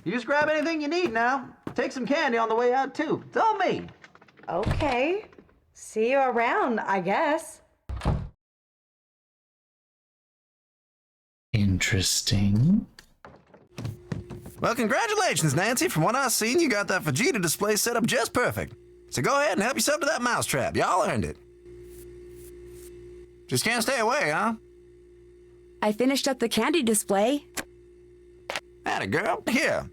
You just grab anything you need now. Take some candy on the way out, too. It's all me. Okay. See you around, I guess. Interesting. Well, congratulations, Nancy. From what I've seen, you got that Vegeta display set up just perfect. So go ahead and help yourself to that mousetrap. Y'all earned it. Just can't stay away, huh? I finished up the candy display. Atta girl. Here.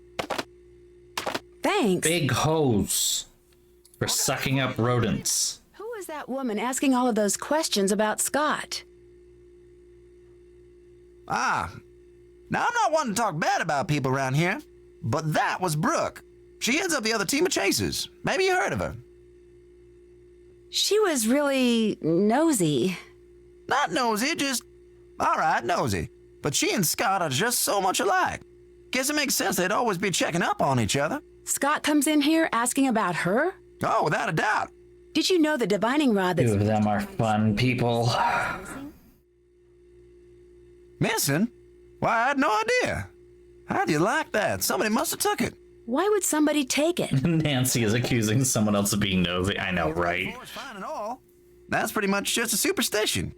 Thanks. Big hose for sucking up rodents. Who was that woman asking all of those questions about Scott? Now I'm not wanting to talk bad about people around here, but that was Brooke. She heads up the other team of chasers. Maybe you heard of her. She was really nosy. Not nosy, just, all right, nosy. But she and Scott are just so much alike. Guess it makes sense they'd always be checking up on each other. Scott comes in here asking about her? Oh, without a doubt. Did you know the divining rod that's... Two of them are fun people. Missing? Why, I had no idea. How do you like that? Somebody must have took it. Why would somebody take it? Nancy is accusing someone else of being nosy. I know, right? Fine and all. That's pretty much just a superstition.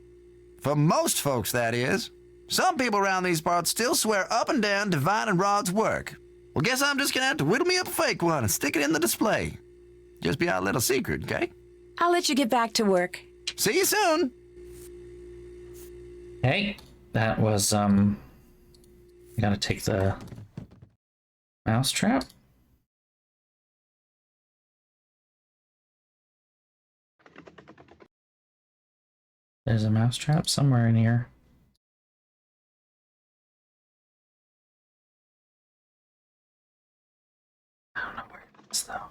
For most folks, that is. Some people around these parts still swear up and down Divine and Rod's work. Well, guess I'm just gonna have to whittle me up a fake one and stick it in the display. Just be our little secret, okay? I'll let you get back to work. See you soon. Hey, that was, I gotta take the mousetrap. There's a mousetrap somewhere in here. I don't know where it is, though.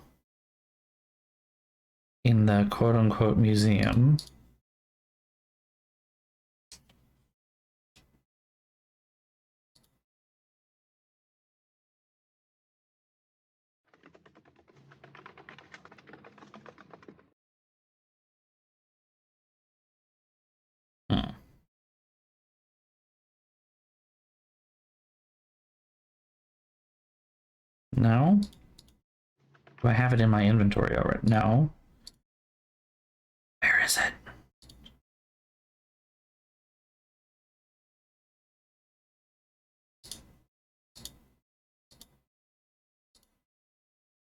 In the quote-unquote museum. No? Do I have it in my inventory already? No. Where is it?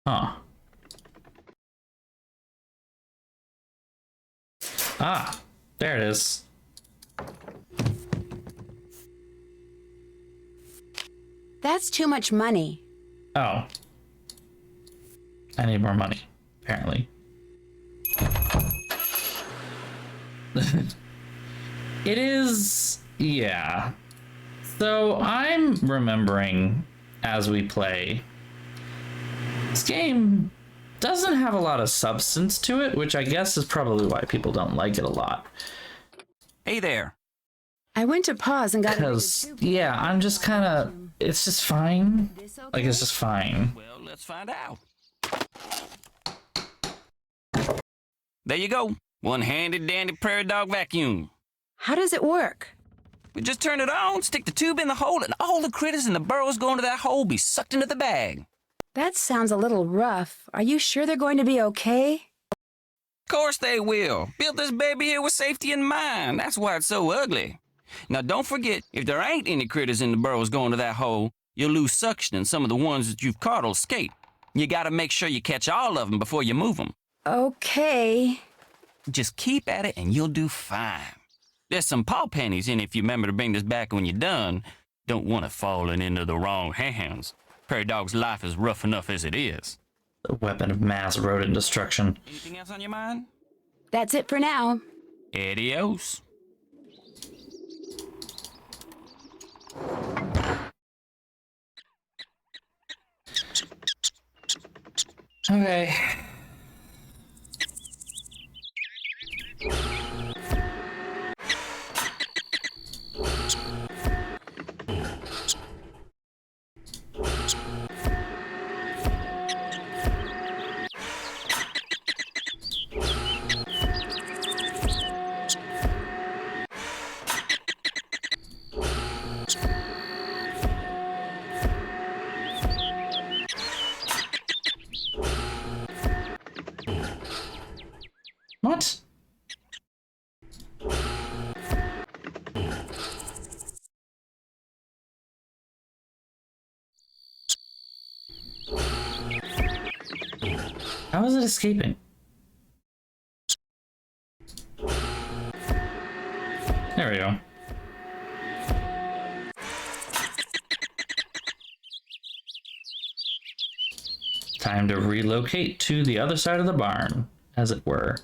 Huh. Ah, there it is. That's too much money. Oh. I need more money, apparently. It is... yeah. So I'm remembering as we play, this game doesn't have a lot of substance to it, which I guess is probably why people don't like it a lot. Hey there. I went to pause and got Because, yeah, I'm just kind of... it's just fine. Like, it's just fine. Well, let's find out. There you go. One-handed dandy prairie dog vacuum. How does it work? We just turn it on, stick the tube in the hole, and all the critters in the burrows going to that hole be sucked into the bag. That sounds a little rough. Are you sure they're going to be okay? Of course they will. Built this baby here with safety in mind. That's why it's so ugly. Now, don't forget, if there ain't any critters in the burrows going to that hole, you'll lose suction and some of the ones that you've caught will escape. You gotta make sure you catch all of them before you move them. Okay. Just keep at it and you'll do fine. There's some paw pennies in if you remember to bring this back when you're done. Don't want it falling into the wrong hands. Prairie dog's life is rough enough as it is. The weapon of mass rodent destruction. Anything else on your mind? That's it for now. Adios. Okay. What? How is it escaping? There we go. Time to relocate to the other side of the barn, as it were.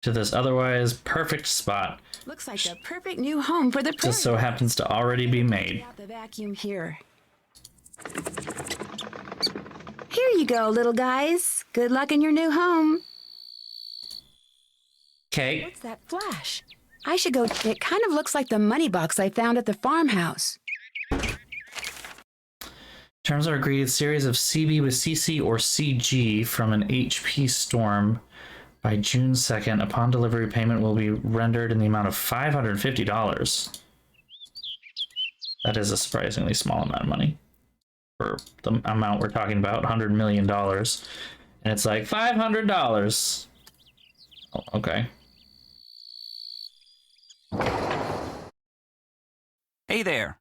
To this otherwise perfect spot. Looks like the perfect new home for the prairie. Just so happens to already be made. Out the vacuum here. Here you go, little guys. Good luck in your new home. Okay. What's that flash? I should go. It kind of looks like the money box I found at the farmhouse. Terms are agreed. Series of CB with CC or CG from an HP storm by June 2nd. Upon delivery, payment will be rendered in the amount of $550. That is a surprisingly small amount of money. for the amount we're talking about, $100 million. And it's like $500. Oh, okay. Hey there.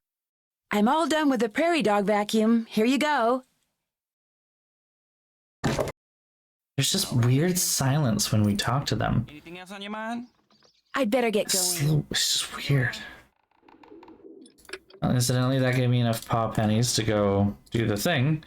I'm all done with the prairie dog vacuum. Here you go. There's just weird silence when we talk to them. Anything else on your mind? I'd better get going. It's just weird. Well, incidentally, that gave me enough paw pennies to go do the thing.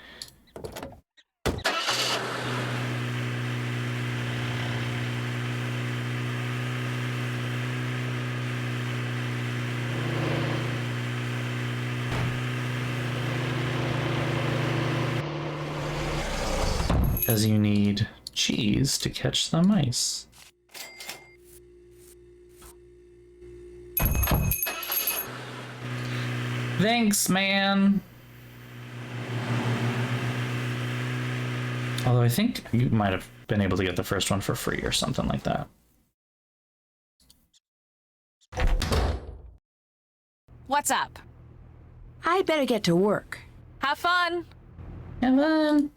Because you need cheese to catch the mice. Thanks, man. Although I think you might have been able to get the first one for free or something like that. What's up? I'd better get to work. Have fun. Have fun.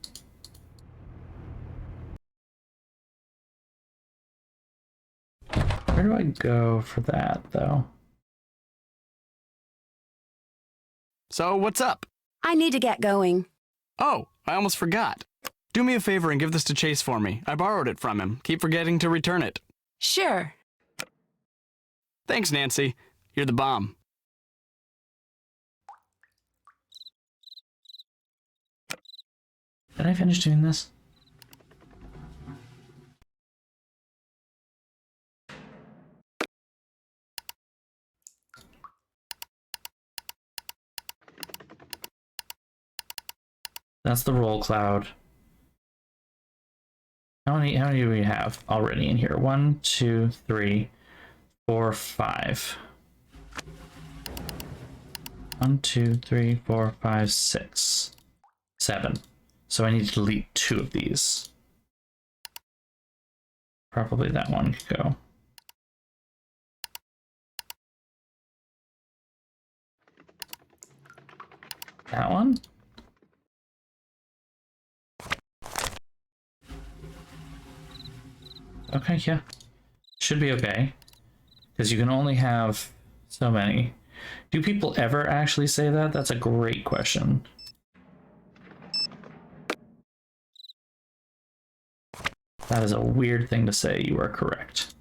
Where do I go for that, though? So, what's up? I need to get going. Oh, I almost forgot. Do me a favor and give this to Chase for me. I borrowed it from him. Keep forgetting to return it. Sure. Thanks, Nancy. You're the bomb. Did I finish doing this? That's the roll cloud. How many do we have already in here? 1, 2, 3, 4, 5. 1, 2, 3, 4, 5, 6, 7. So I need to delete 2 of these. Probably that one could go. That one? Okay, yeah. Should be okay. Because you can only have so many. Do people ever actually say that? That's a great question. That is a weird thing to say. You are correct.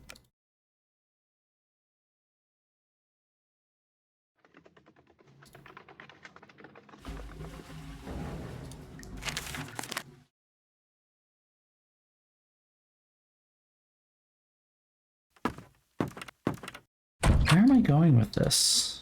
Where am I going with this?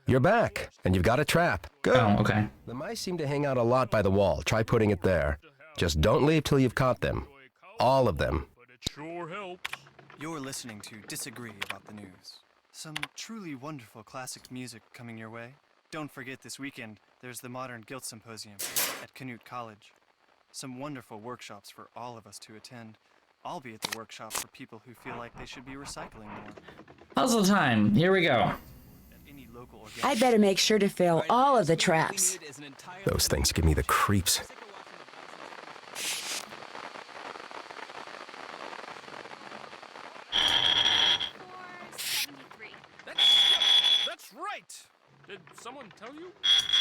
You're back, and you've got a trap. Good. Oh, okay. The mice seem to hang out a lot by the wall. Try putting it there. Just don't leave till you've caught them. All of them. Sure helps. You're listening to Disagree About the News. Some truly wonderful classic music coming your way. Don't forget this weekend, there's the Modern Guilt Symposium at Canute College. Some wonderful workshops for all of us to attend. I'll be at the workshop for people who feel like they should be recycling more. Puzzle time. Here we go. I'd better make sure to fill all of the traps. Those things give me the creeps. That's right! Did someone tell you?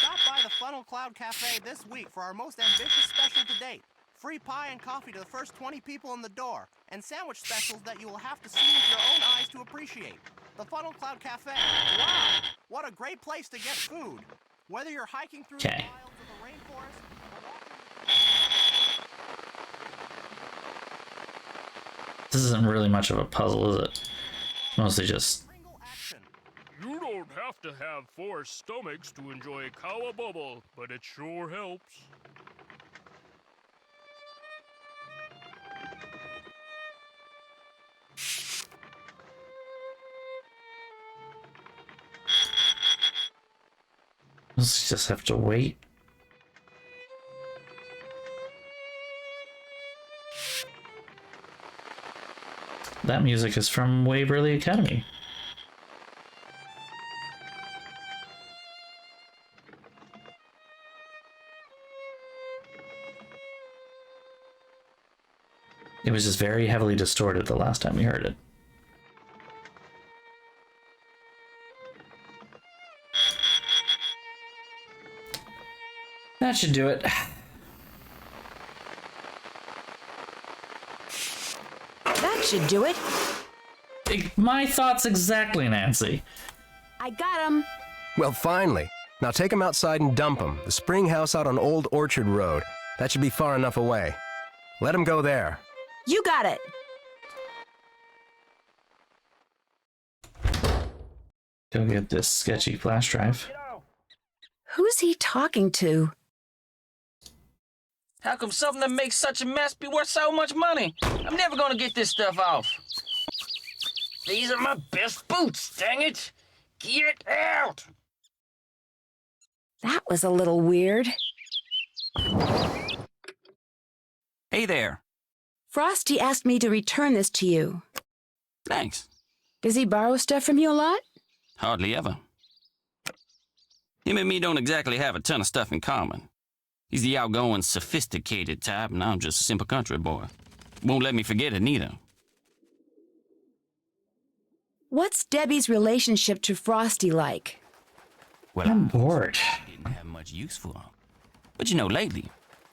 Stop by the Funnel Cloud Cafe this week for our most ambitious special to date. Free pie and coffee to the first 20 people in the door, and sandwich specials that you will have to see with your own eyes to appreciate. The Funnel Cloud Cafe. Wow! What a great place to get food. Whether you're hiking through the wilds of the rainforest or This isn't really much of a puzzle, is it? Mostly just... You don't have to have 4 stomachs to enjoy Kawabubble, but it sure helps. Let's just have to wait. that music is from Waverly Academy. It was just very heavily distorted the last time we heard it. That should do it. That should do it. My thoughts exactly, Nancy. I got him. Well, finally. Now take him outside and dump him. The spring house out on Old Orchard Road. That should be far enough away. Let him go there. You got it. Go get this sketchy flash drive. Who's he talking to? How come something that makes such a mess be worth so much money? I'm never gonna get this stuff off. These are my best boots, dang it! Get out! That was a little weird. Hey there. Frosty asked me to return this to you. Thanks. Does he borrow stuff from you a lot? Hardly ever. Him and me don't exactly have a ton of stuff in common. He's the outgoing, sophisticated type, and I'm just a simple country boy. Won't let me forget it neither. What's Debbie's relationship to Frosty like? Well, I'm bored. Didn't have much use for him. But you know, lately,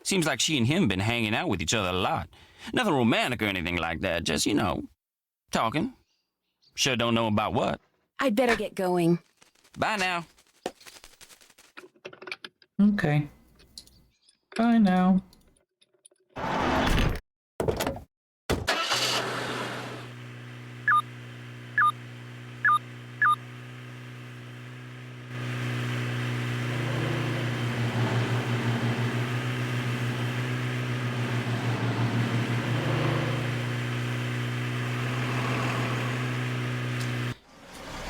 seems like she and him been hanging out with each other a lot. Nothing romantic or anything like that, just, you know, talking. Sure don't know about what. I'd better get going. Bye now. Okay. Bye now.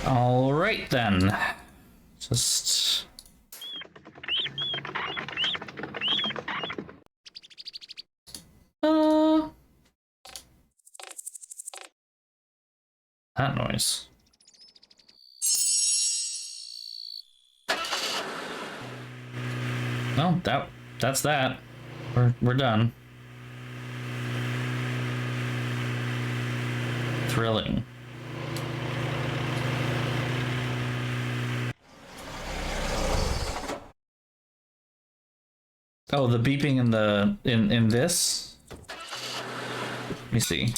All right then. Just that noise. No, that's that. We're done. Thrilling. Oh, the beeping in the in this? Let me see.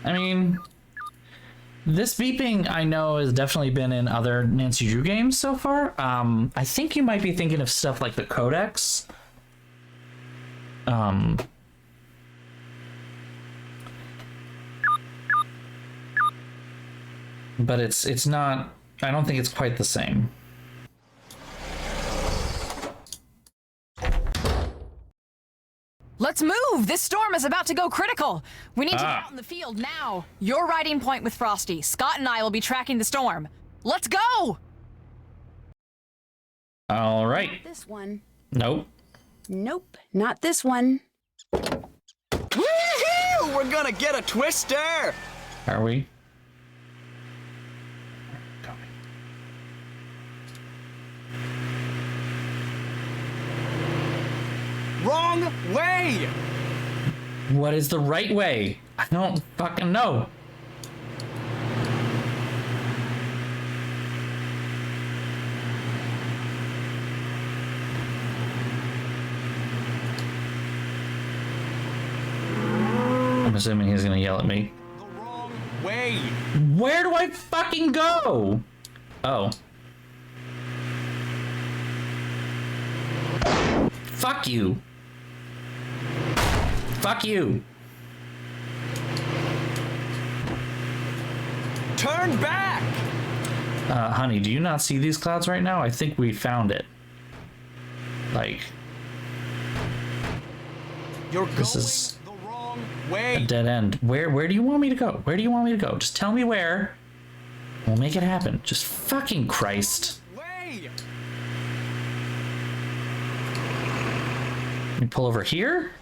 I mean, this beeping I know has definitely been in other Nancy Drew games so far. I think you might be thinking of stuff like the Codex. But it's not, I don't think it's quite the same. Let's move! This storm is about to go critical! We need to get out in the field now! You're riding point with Frosty. Scott and I will be tracking the storm. Let's go! All right. Not this one. Nope. Nope, not this one. Woohoo! We're gonna get a twister! Are we? Wrong way! What is the right way? I don't fucking know. I'm assuming he's gonna yell at me. The wrong way! Where do I fucking go? Oh. Fuck you. Fuck you. Turn back! Honey, do you not see these clouds right now? I think we found it. Like, You're this going is the wrong a way! dead end. Where do you want me to go? Where do you want me to go? Just tell me where. We'll make it happen. Just fucking Christ. Way! Let me pull over here?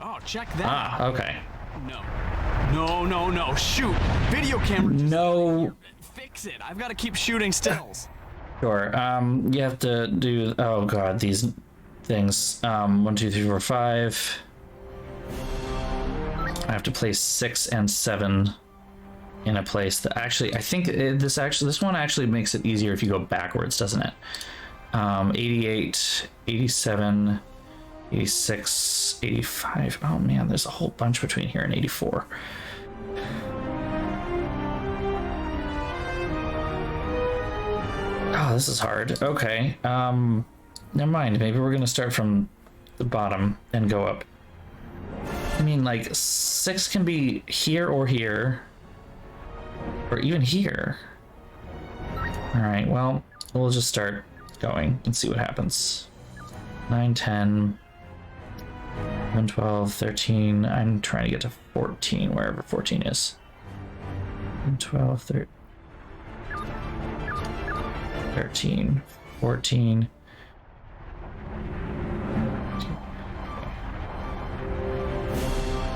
Oh, check that. Ah, okay. No. Shoot. Video camera. No. Fix it. I've got to keep shooting stills. Sure. You have to do. Oh god, these things. 1, 2, 3, 4, 5. I have to place 6 and 7 in a place that actually. I think this one actually makes it easier if you go backwards, doesn't it? 88, 87, 86, 85. Oh man, there's a whole bunch between here and 84. Oh, this is hard. Okay. Never mind. Maybe we're gonna start from the bottom and go up. I mean, like, 6 can be here or here. Or even here. Alright, well, we'll just start going and see what happens. 9, 10, 11, 12, 13. I'm trying to get to 14, wherever 14 is. 12, 13. 13, 14.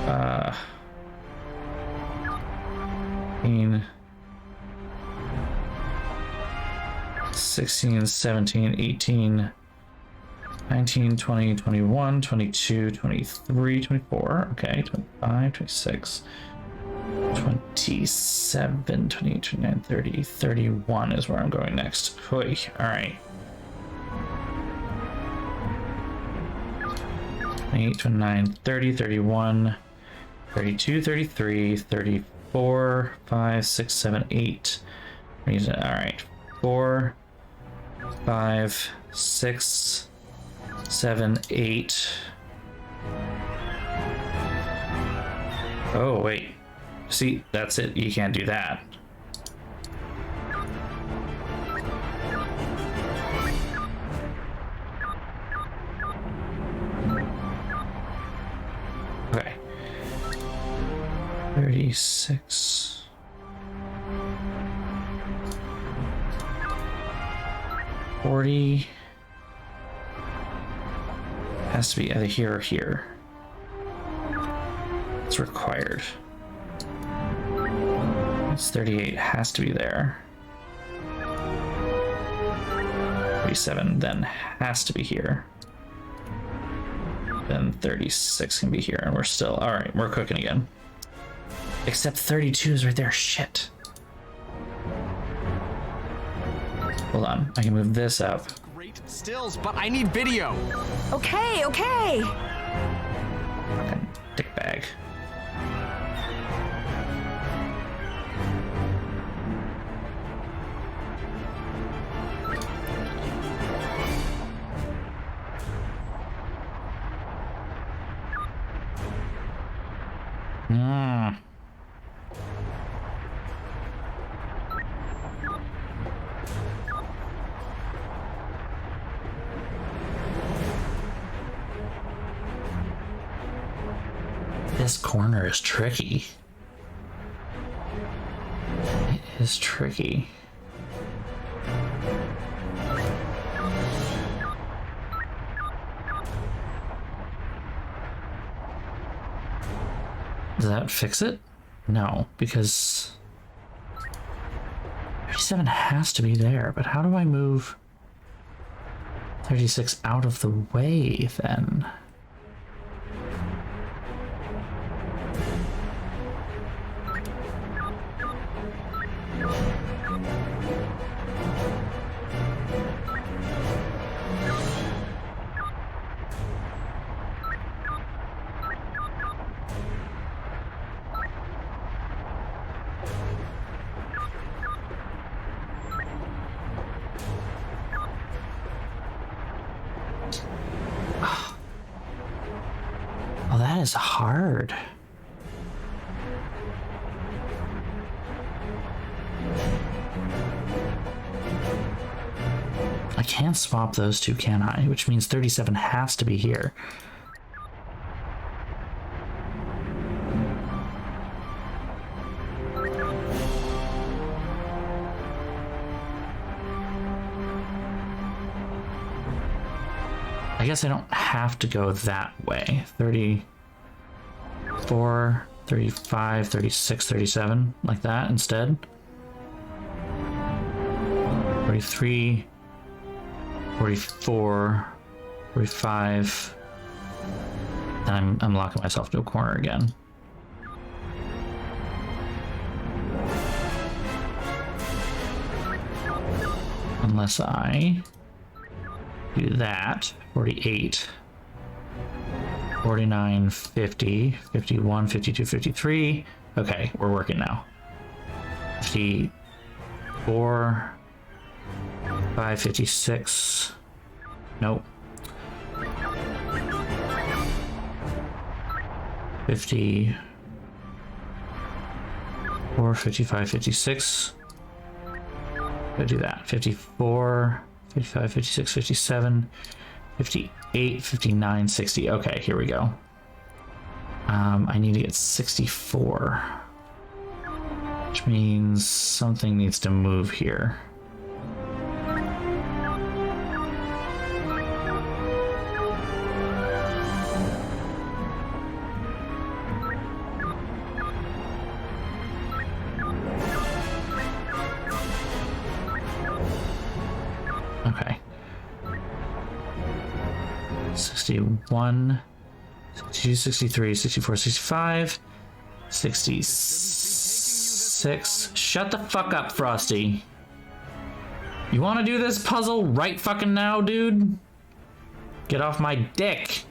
Uh, 16, 17, 18, 19, 20, 21, 22, 23, 24, okay, 25, 26, 27, 28, 29, 30, 31 is where I'm going next. Hoi, all right. 28, 29, 30, 31, 32, 33, 34, 5, 6, 7, 8. All right. 4, 5, 6, 7, 8. Oh, wait. See, that's it. You can't do that. Okay. 36. 40. Has to be either here or here. It's required. It's 38, has to be there. 37 then has to be here. Then 36 can be here, and we're still, all right, we're cooking again. Except 32 is right there, shit. Hold on, I can move this up. Great stills, but I need video. Okay. Fucking dick bag. This corner is tricky. It is tricky. Does that fix it? No, because 37 has to be there, but how do I move 36 out of the way then? Oh, that is hard. I can't swap those two, can I? Which means 37 has to be here. I guess I don't have to go that way. 34, 35, 36, 37, like that instead. 43, 44, 45. And I'm locking myself to a corner again. Unless I do that. 48, 49, 50, 51, 52, 53. Okay, we're working now. 54, 5, 56. Nope. 54, 55, 56. Go do that. 54, 55, 56, 57, 58, 59, 60. Okay, here we go. I need to get 64. Which means something needs to move here. Okay. 61, 62, 63, 64, 65, 66. Shut the fuck up, Frosty. You want to do this puzzle right fucking now, dude? Get off my dick.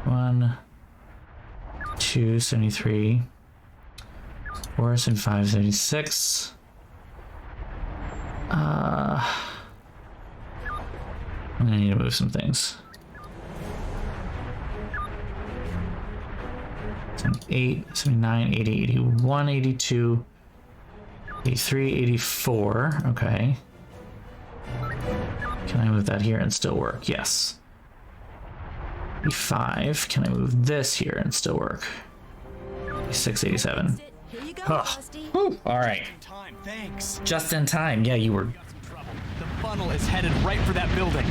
1, 2, 73. 4, 75, 76. I'm gonna need to move some things. 78, 79, 80, 81, 82, 83, 84. Okay. Can I move that here and still work? Yes. 85. Can I move this here and still work? 86, 87. All right. Thanks. Just in time. Yeah, you were. The funnel is headed right for that building.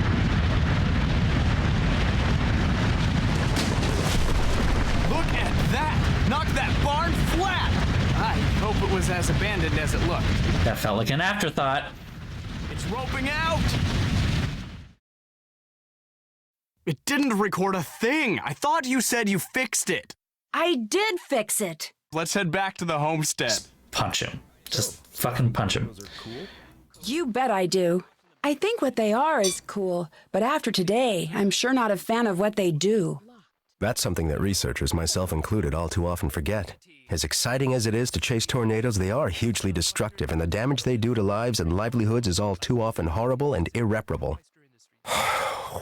Look at that! Knocked that barn flat! I hope it was as abandoned as it looked. That felt like an afterthought. It's roping out! It didn't record a thing! I thought you said you fixed it! I did fix it! Let's head back to the homestead. Just punch him. Just fucking punch him. You bet I do. I think what they are is cool, but after today, I'm sure not a fan of what they do. That's something that researchers, myself included, all too often forget. As exciting as it is to chase tornadoes, they are hugely destructive, and the damage they do to lives and livelihoods is all too often horrible and irreparable.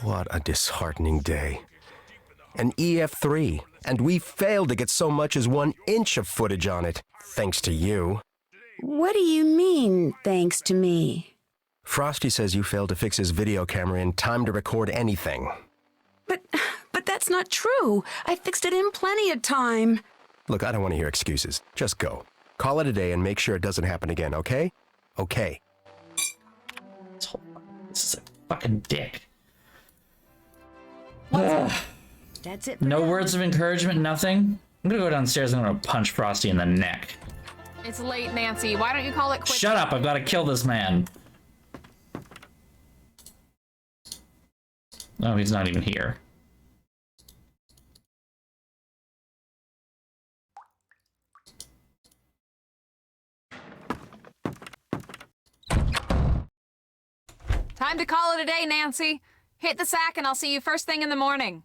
What a disheartening day. An EF3, and we failed to get so much as 1 inch of footage on it, thanks to you. What do you mean, thanks to me? Frosty says you failed to fix his video camera in time to record anything. But that's not true. I fixed it in plenty of time. Look, I don't want to hear excuses. Just go. Call it a day and make sure it doesn't happen again, okay? Okay. This is a fucking dick. That's it. No words of encouragement, nothing. I'm gonna go downstairs and I'm gonna punch Frosty in the neck. It's late, Nancy. Why don't you call it quits? Shut up, I've gotta kill this man. Oh, he's not even here. Time to call it a day, Nancy. Hit the sack and I'll see you first thing in the morning.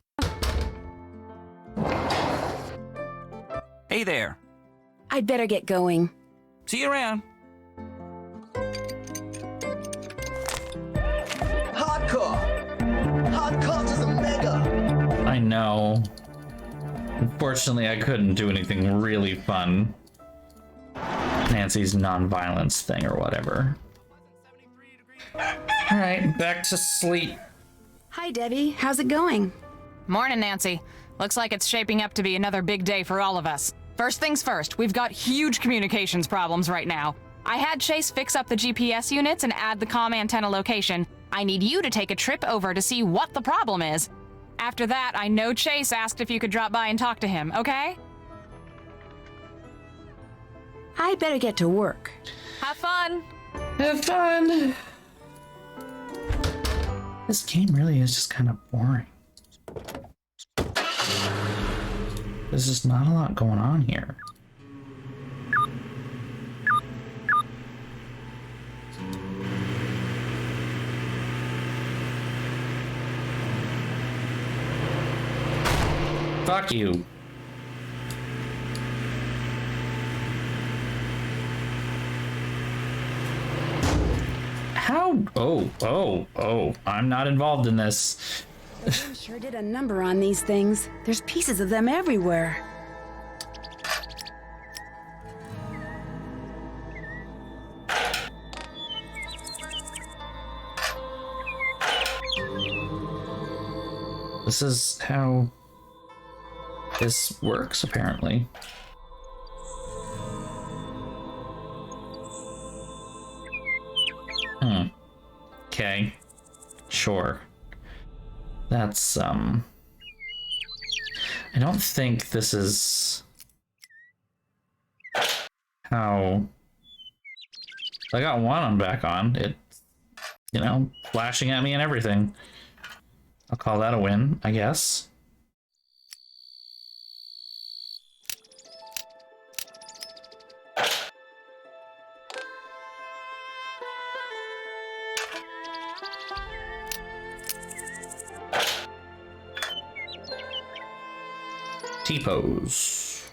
Hey there. I'd better get going. See you around. Hardcore is a mega. I know. Unfortunately, I couldn't do anything really fun. Nancy's non-violence thing or whatever. Alright, back to sleep. Hi, Debbie. How's it going? Morning, Nancy. Looks like it's shaping up to be another big day for all of us. First things first, we've got huge communications problems right now. I had Chase fix up the GPS units and add the comm antenna location. I need you to take a trip over to see what the problem is. After that, I know Chase asked if you could drop by and talk to him, okay? I'd better get to work. Have fun! Have fun! This game really is just kind of boring. There's just not a lot going on here. Fuck you. How? Oh, I'm not involved in this. I sure did a number on these things. There's pieces of them everywhere. This is how this works, apparently. Okay. Sure. That's, I don't think this is how... I got one on back on. It, you know, flashing at me and everything. I'll call that a win, I guess. T-pose.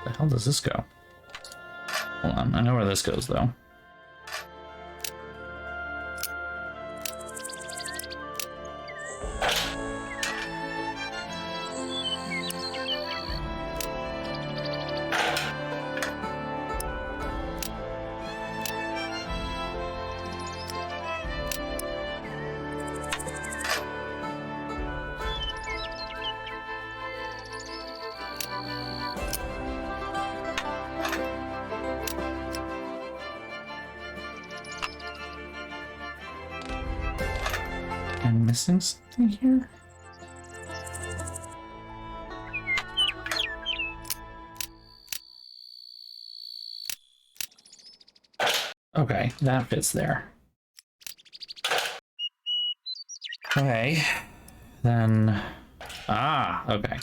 The hell does this go? Hold on, I know where this goes though. I'm missing something here? Okay, that fits there. Okay, then... Ah, okay.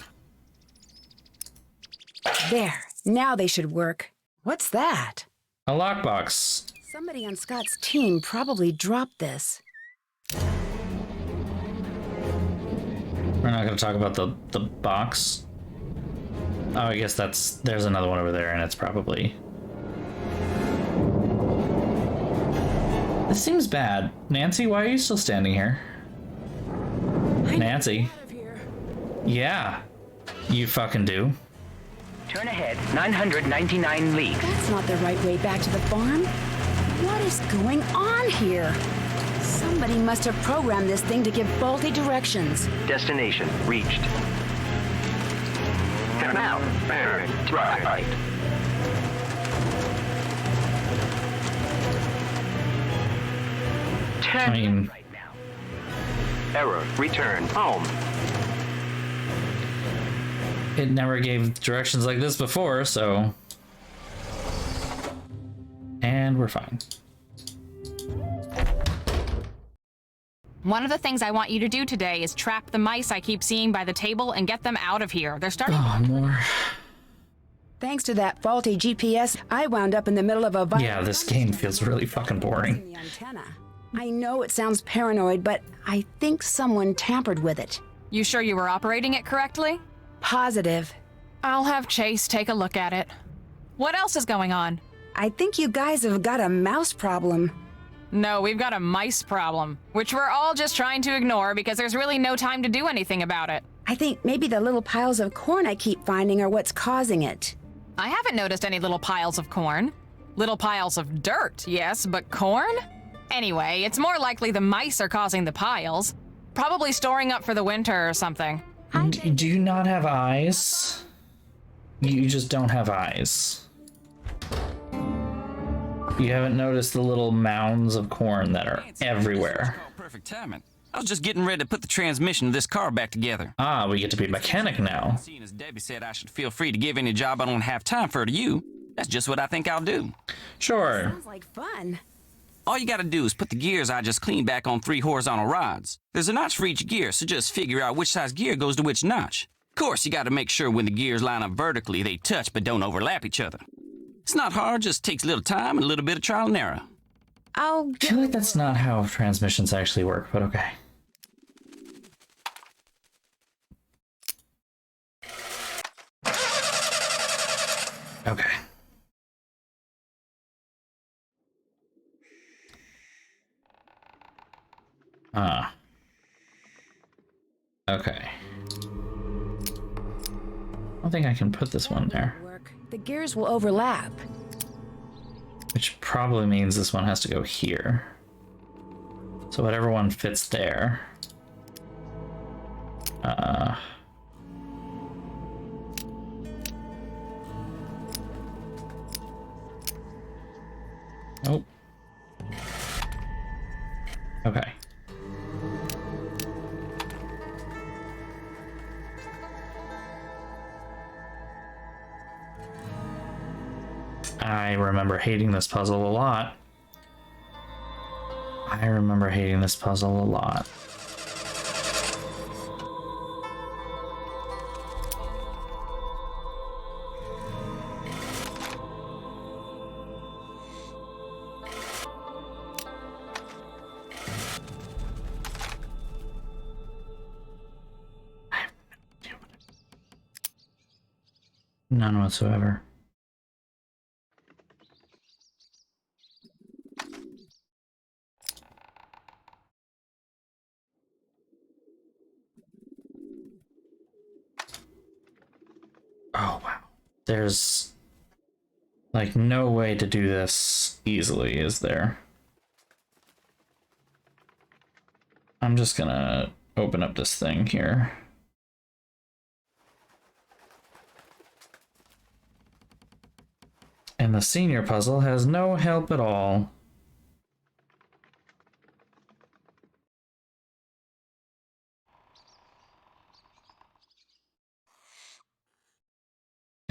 There, now they should work. What's that? A lockbox. Somebody on Scott's team probably dropped this. We're not going to talk about the box. Oh, I guess there's another one over there, and it's probably... This seems bad. Nancy, why are you still standing here? Nancy? Yeah, you fucking do. Turn ahead, 999 leagues. That's not the right way back to the farm. What is going on here? Somebody must have programmed this thing to give faulty directions. Destination reached. Turn out. Turn right. I mean... right now. Error. Return home. It never gave directions like this before, so... And we're fine. One of the things I want you to do today is trap the mice I keep seeing by the table and get them out of here. They're starting... Oh, more. Thanks to that faulty GPS, I wound up in the middle of a... Yeah, this game feels really fucking boring. The antenna. I know it sounds paranoid, but I think someone tampered with it. You sure you were operating it correctly? Positive. I'll have Chase take a look at it. What else is going on? I think you guys have got a mouse problem. No, we've got a mice problem, which we're all just trying to ignore because there's really no time to do anything about it. I think maybe the little piles of corn I keep finding are what's causing it. I haven't noticed any little piles of corn. Little piles of dirt, yes, but corn? Anyway, it's more likely the mice are causing the piles. Probably storing up for the winter or something. Do you not have eyes? You just don't have eyes. You haven't noticed the little mounds of corn that are everywhere. Perfect timing. I was just getting ready to put the transmission of this car back together. Ah, we get to be mechanic now. Seeing as Debbie said I should feel free to give any job I don't have time for to you, that's just what I think I'll do. Sure. Sounds like fun. All you gotta do is put the gears I just cleaned back on 3 horizontal rods. There's a notch for each gear, so just figure out which size gear goes to which notch. Of course, you gotta make sure when the gears line up vertically, they touch but don't overlap each other. It's not hard, just takes a little time and a little bit of trial and error. I feel like that's not how transmissions actually work, but okay. Okay. Okay. I don't think I can put this one there. The gears will overlap. Which probably means this one has to go here. So whatever one fits there. Nope. Okay. I remember hating this puzzle a lot. I remember hating this puzzle a lot. None whatsoever. Oh, wow. There's, like, no way to do this easily, is there? I'm just gonna open up this thing here. And the senior puzzle has no help at all.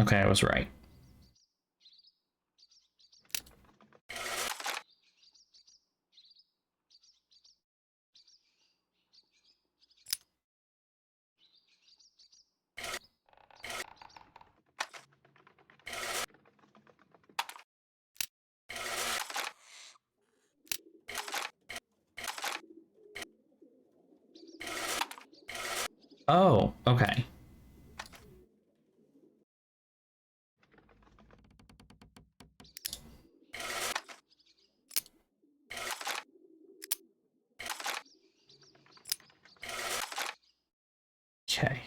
Okay, I was right. Oh, okay. Okay.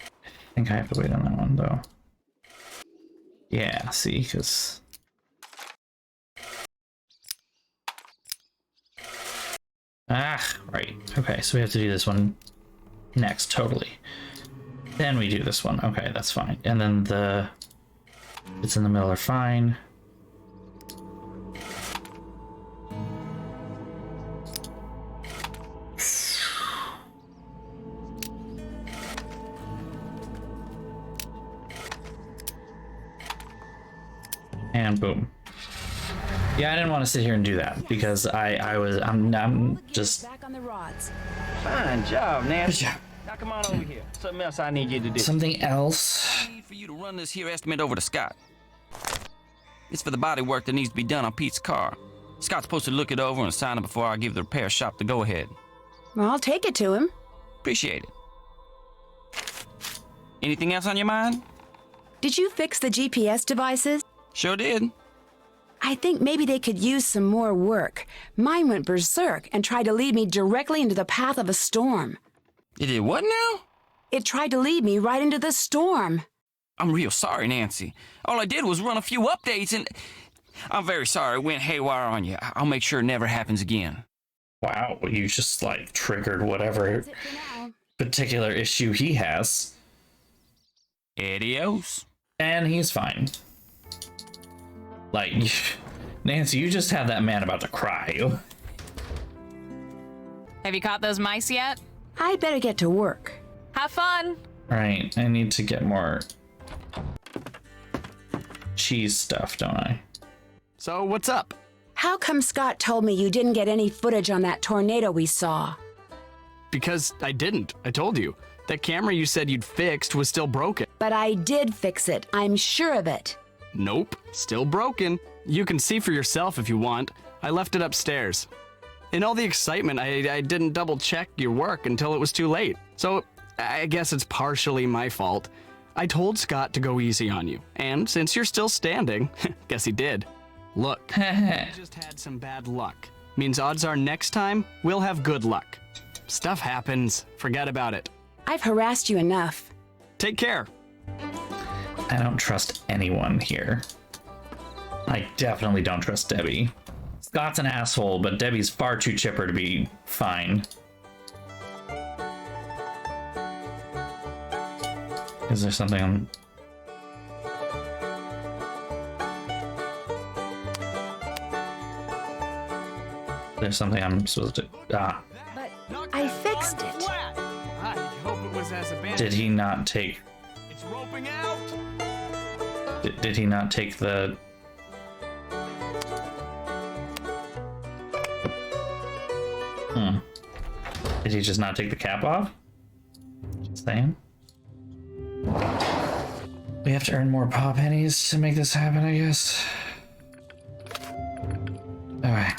I think I have to wait on that one, though. Yeah, see, because... Ah, right. Okay, so we have to do this one next, totally. Then we do this one. Okay, that's fine. And then the... It's in the middle are fine. And boom. Yeah, I didn't want to sit here and do that because I'm just Back on the rods. Fine job, Nancy. Now come on over here. Something else I need you to do. Something else? I need for you to run this here estimate over to Scott. It's for the body work that needs to be done on Pete's car. Scott's supposed to look it over and sign it before I give the repair shop the go-ahead. Well, I'll take it to him. Appreciate it. Anything else on your mind? Did you fix the GPS devices? Sure did. I think maybe they could use some more work. Mine went berserk and tried to lead me directly into the path of a storm. It did what now? It tried to lead me right into the storm. I'm real sorry, Nancy. All I did was run a few updates and... I'm very sorry it went haywire on you. I'll make sure it never happens again. Wow, you just like triggered whatever particular issue he has. Adios. And he's fine. Like, Nancy, you just had that man about to cry. Have you caught those mice yet? I better get to work. Have fun. Right, I need to get more cheese stuff, don't I? So, what's up? How come Scott told me you didn't get any footage on that tornado we saw? Because I didn't. I told you. That camera you said you'd fixed was still broken. But I did fix it. I'm sure of it. Nope, still broken. You can see for yourself if you want. I left it upstairs. In all the excitement, I didn't double check your work until it was too late. So I guess it's partially my fault. I told Scott to go easy on you. And since you're still standing, guess he did. Look, I just had some bad luck. Means odds are next time, we'll have good luck. Stuff happens. Forget about it. I've harassed you enough. Take care. I don't trust anyone here. I definitely don't trust Debbie. Scott's an asshole, but Debbie's far too chipper to be fine. Is there something on... There's something I'm supposed to... Ah. But I fixed it. I hope it was as abandoned. Did he not take... It's roping out. Did he not take the... Did he just not take the cap off? Just saying. We have to earn more paw pennies to make this happen, I guess. Alright.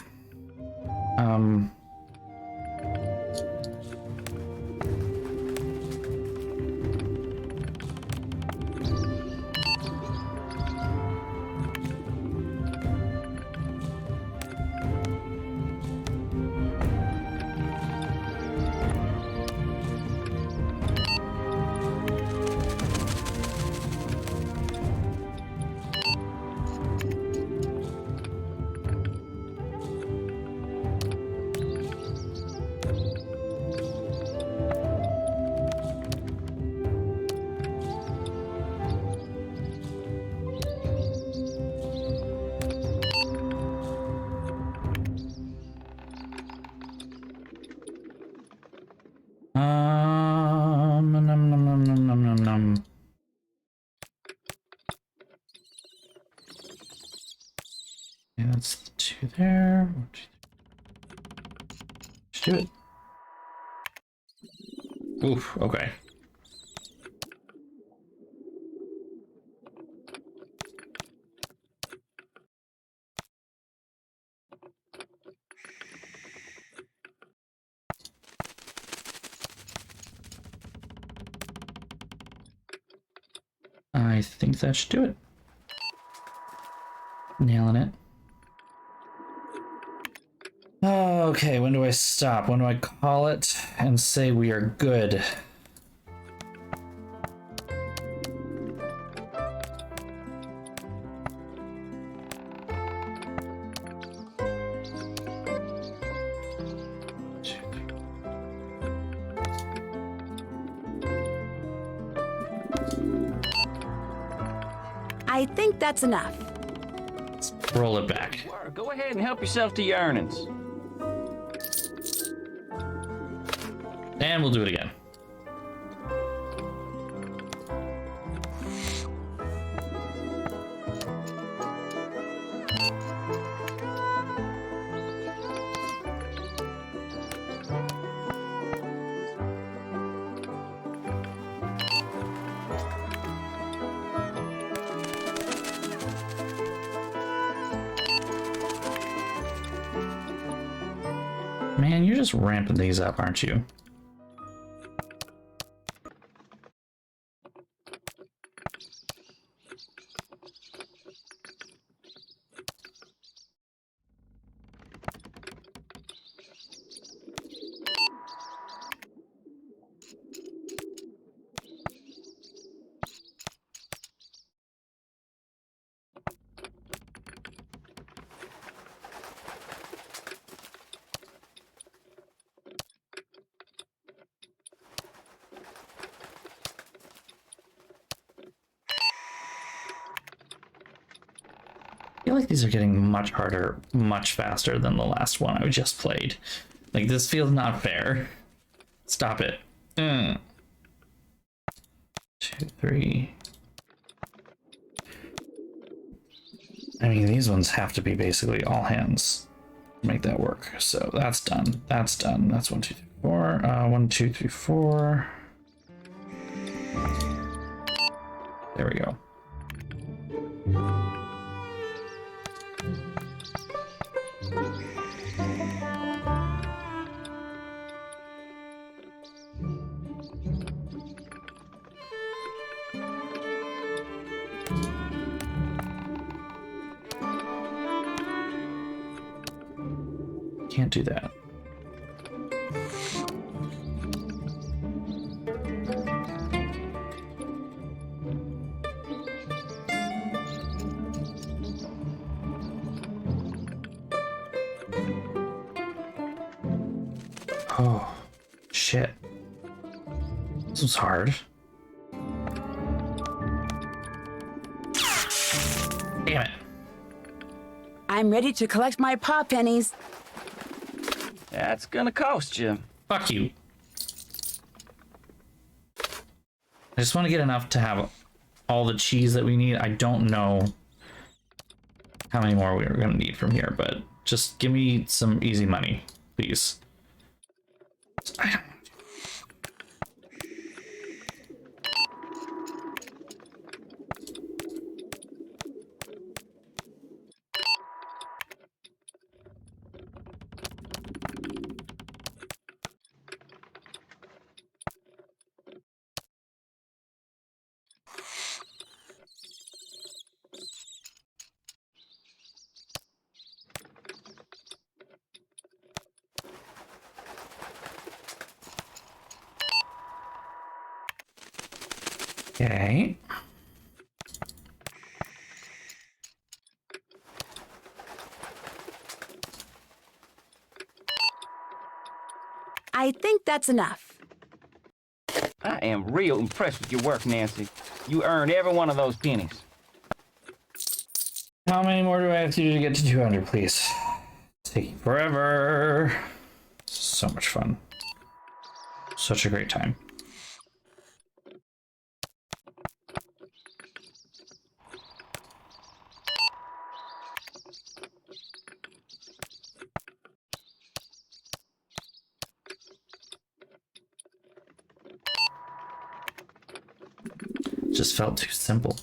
Nom. Yeah, that's the two there. Let's do it. Oof, okay. I think that should do it. Nailing it. Okay, when do I stop? When do I call it and say we are good? I think that's enough. Let's roll it back. Go ahead and help yourself to your earnings. And we'll do it again. Man, you're just ramping these up, aren't you? like these are getting much harder, much faster than the last one I just played. Like, this feels not fair. Stop it. 2, 3. I mean, these ones have to be basically all hands to make that work. So that's done. That's done. That's 1, 2, 3, 4. 1, 2, 3, 4. There we go. Can't do that. Oh, shit. This was hard. Damn it. I'm ready to collect my paw pennies. That's gonna cost you. Fuck you. I just want to get enough to have all the cheese that we need. I don't know how many more we're going to need from here, but just give me some easy money, please. I don't. Okay. I think that's enough. I am real impressed with your work, Nancy. You earned every one of those pennies. How many more do I have to do to get to 200, please? It's taking forever. So much fun. Such a great time. Just felt too simple.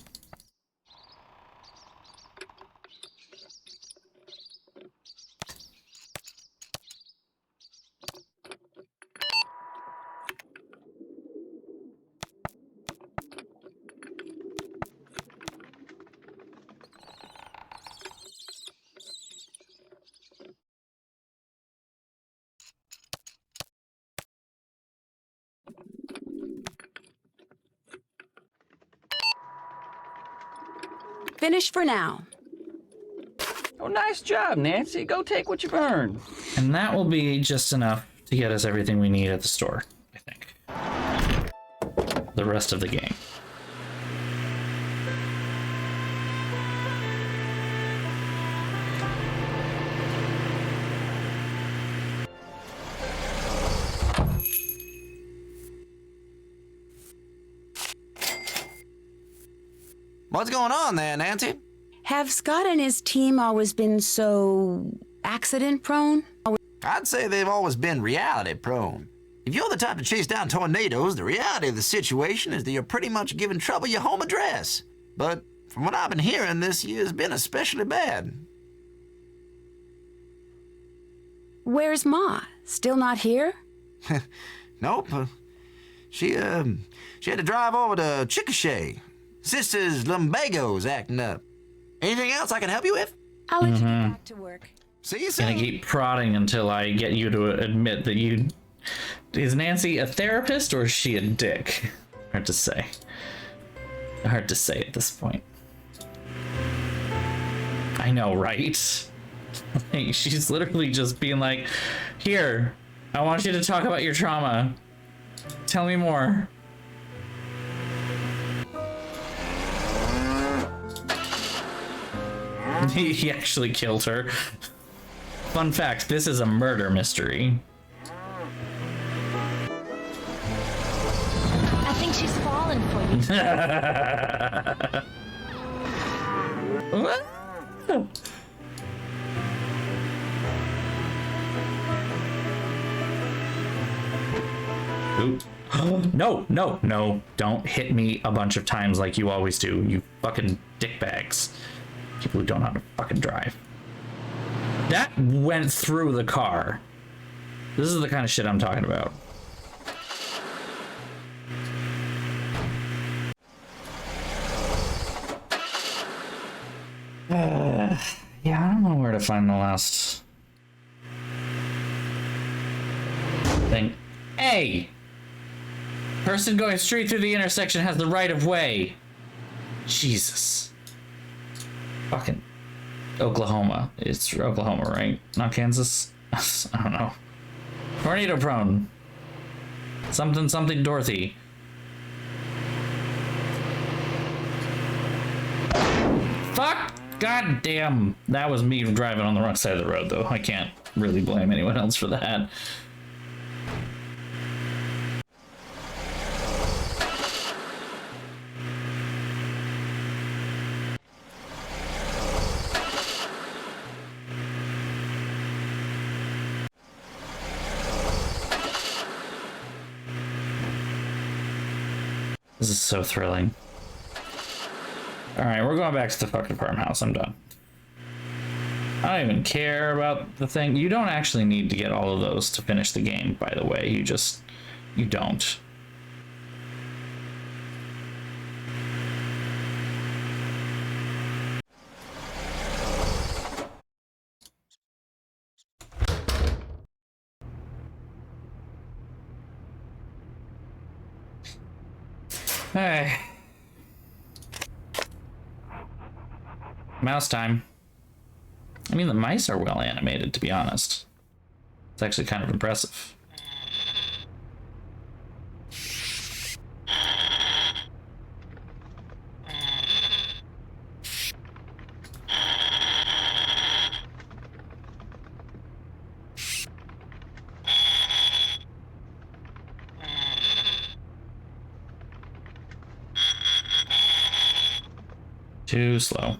Finished for now. Oh, nice job, Nancy. Go take what you've earned. And that will be just enough to get us everything we need at the store, I think. The rest of the game. What's going on there, Nancy? Have Scott and his team always been so accident prone? I'd say they've always been reality prone. If you're the type to chase down tornadoes, the reality of the situation is that you're pretty much giving trouble your home address. But from what I've been hearing, this year's been especially bad. Where's Ma? Still not here? Nope. She had to drive over to Chickasha. Sister's lumbago's acting up. Anything else I can help you with? I'll let you get back to work. See you soon. Gonna keep prodding until I get you to admit that you... Is Nancy a therapist or is she a dick? Hard to say. Hard to say at this point. I know, right? Like, she's literally just being like, here, I want you to talk about your trauma. Tell me more. He actually killed her. Fun fact, this is a murder mystery. I think she's fallen for you. What? Oop. No, no, no. Don't hit me a bunch of times like you always do, you fucking dickbags. People who don't know how to fucking drive. That went through the car. This is the kind of shit I'm talking about. Yeah, I don't know where to find the last thing. Hey! Person going straight through the intersection has the right of way. Jesus. Fucking Oklahoma. It's Oklahoma, right? Not Kansas? I don't know. Tornado prone. Something, something Dorothy. Fuck! God damn. That was me driving on the wrong side of the road, though. I can't really blame anyone else for that. This is so thrilling. Alright, we're going back to the fucking farmhouse. I'm done. I don't even care about the thing. You don't actually need to get all of those to finish the game, by the way. You don't. Hey. Mouse time. I mean, the mice are well animated, to be honest. It's actually kind of impressive. Too slow.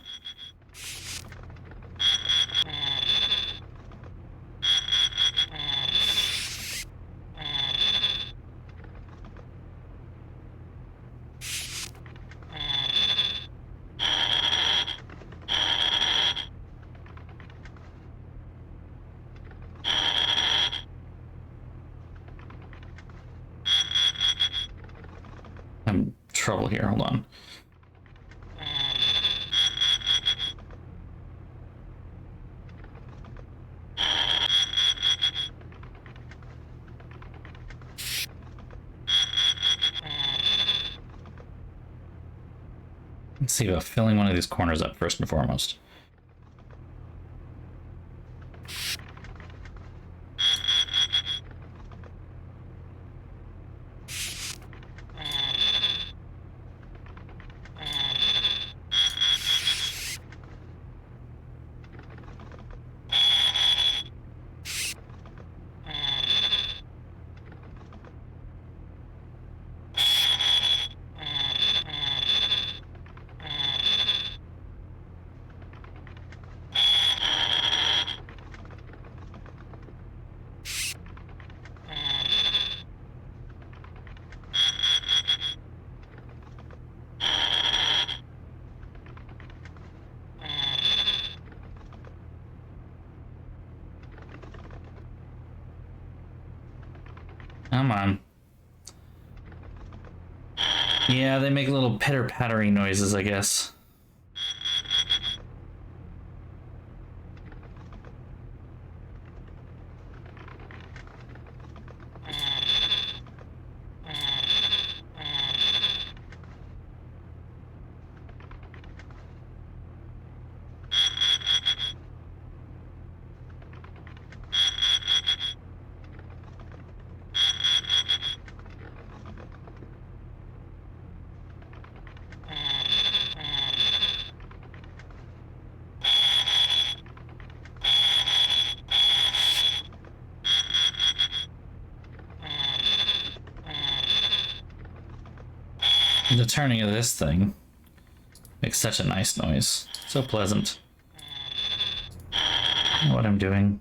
I'm in trouble here, hold on. Let's see about filling one of these corners up first and foremost. Come on. Yeah, they make little pitter-pattering noises, I guess. The turning of this thing makes such a nice noise. So pleasant. I don't know what I'm doing.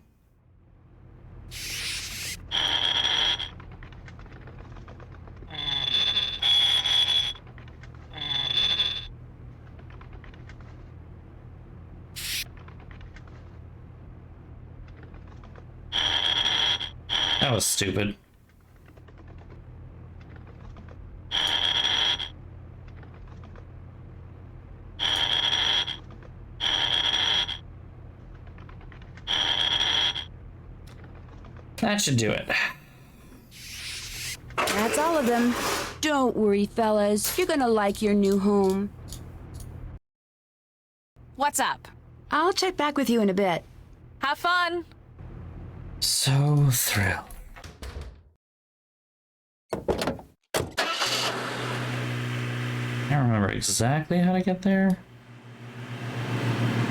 That was stupid. That should do it. That's all of them. Don't worry, fellas. You're gonna like your new home. What's up? I'll check back with you in a bit. Have fun. So thrilled. I don't remember exactly how to get there.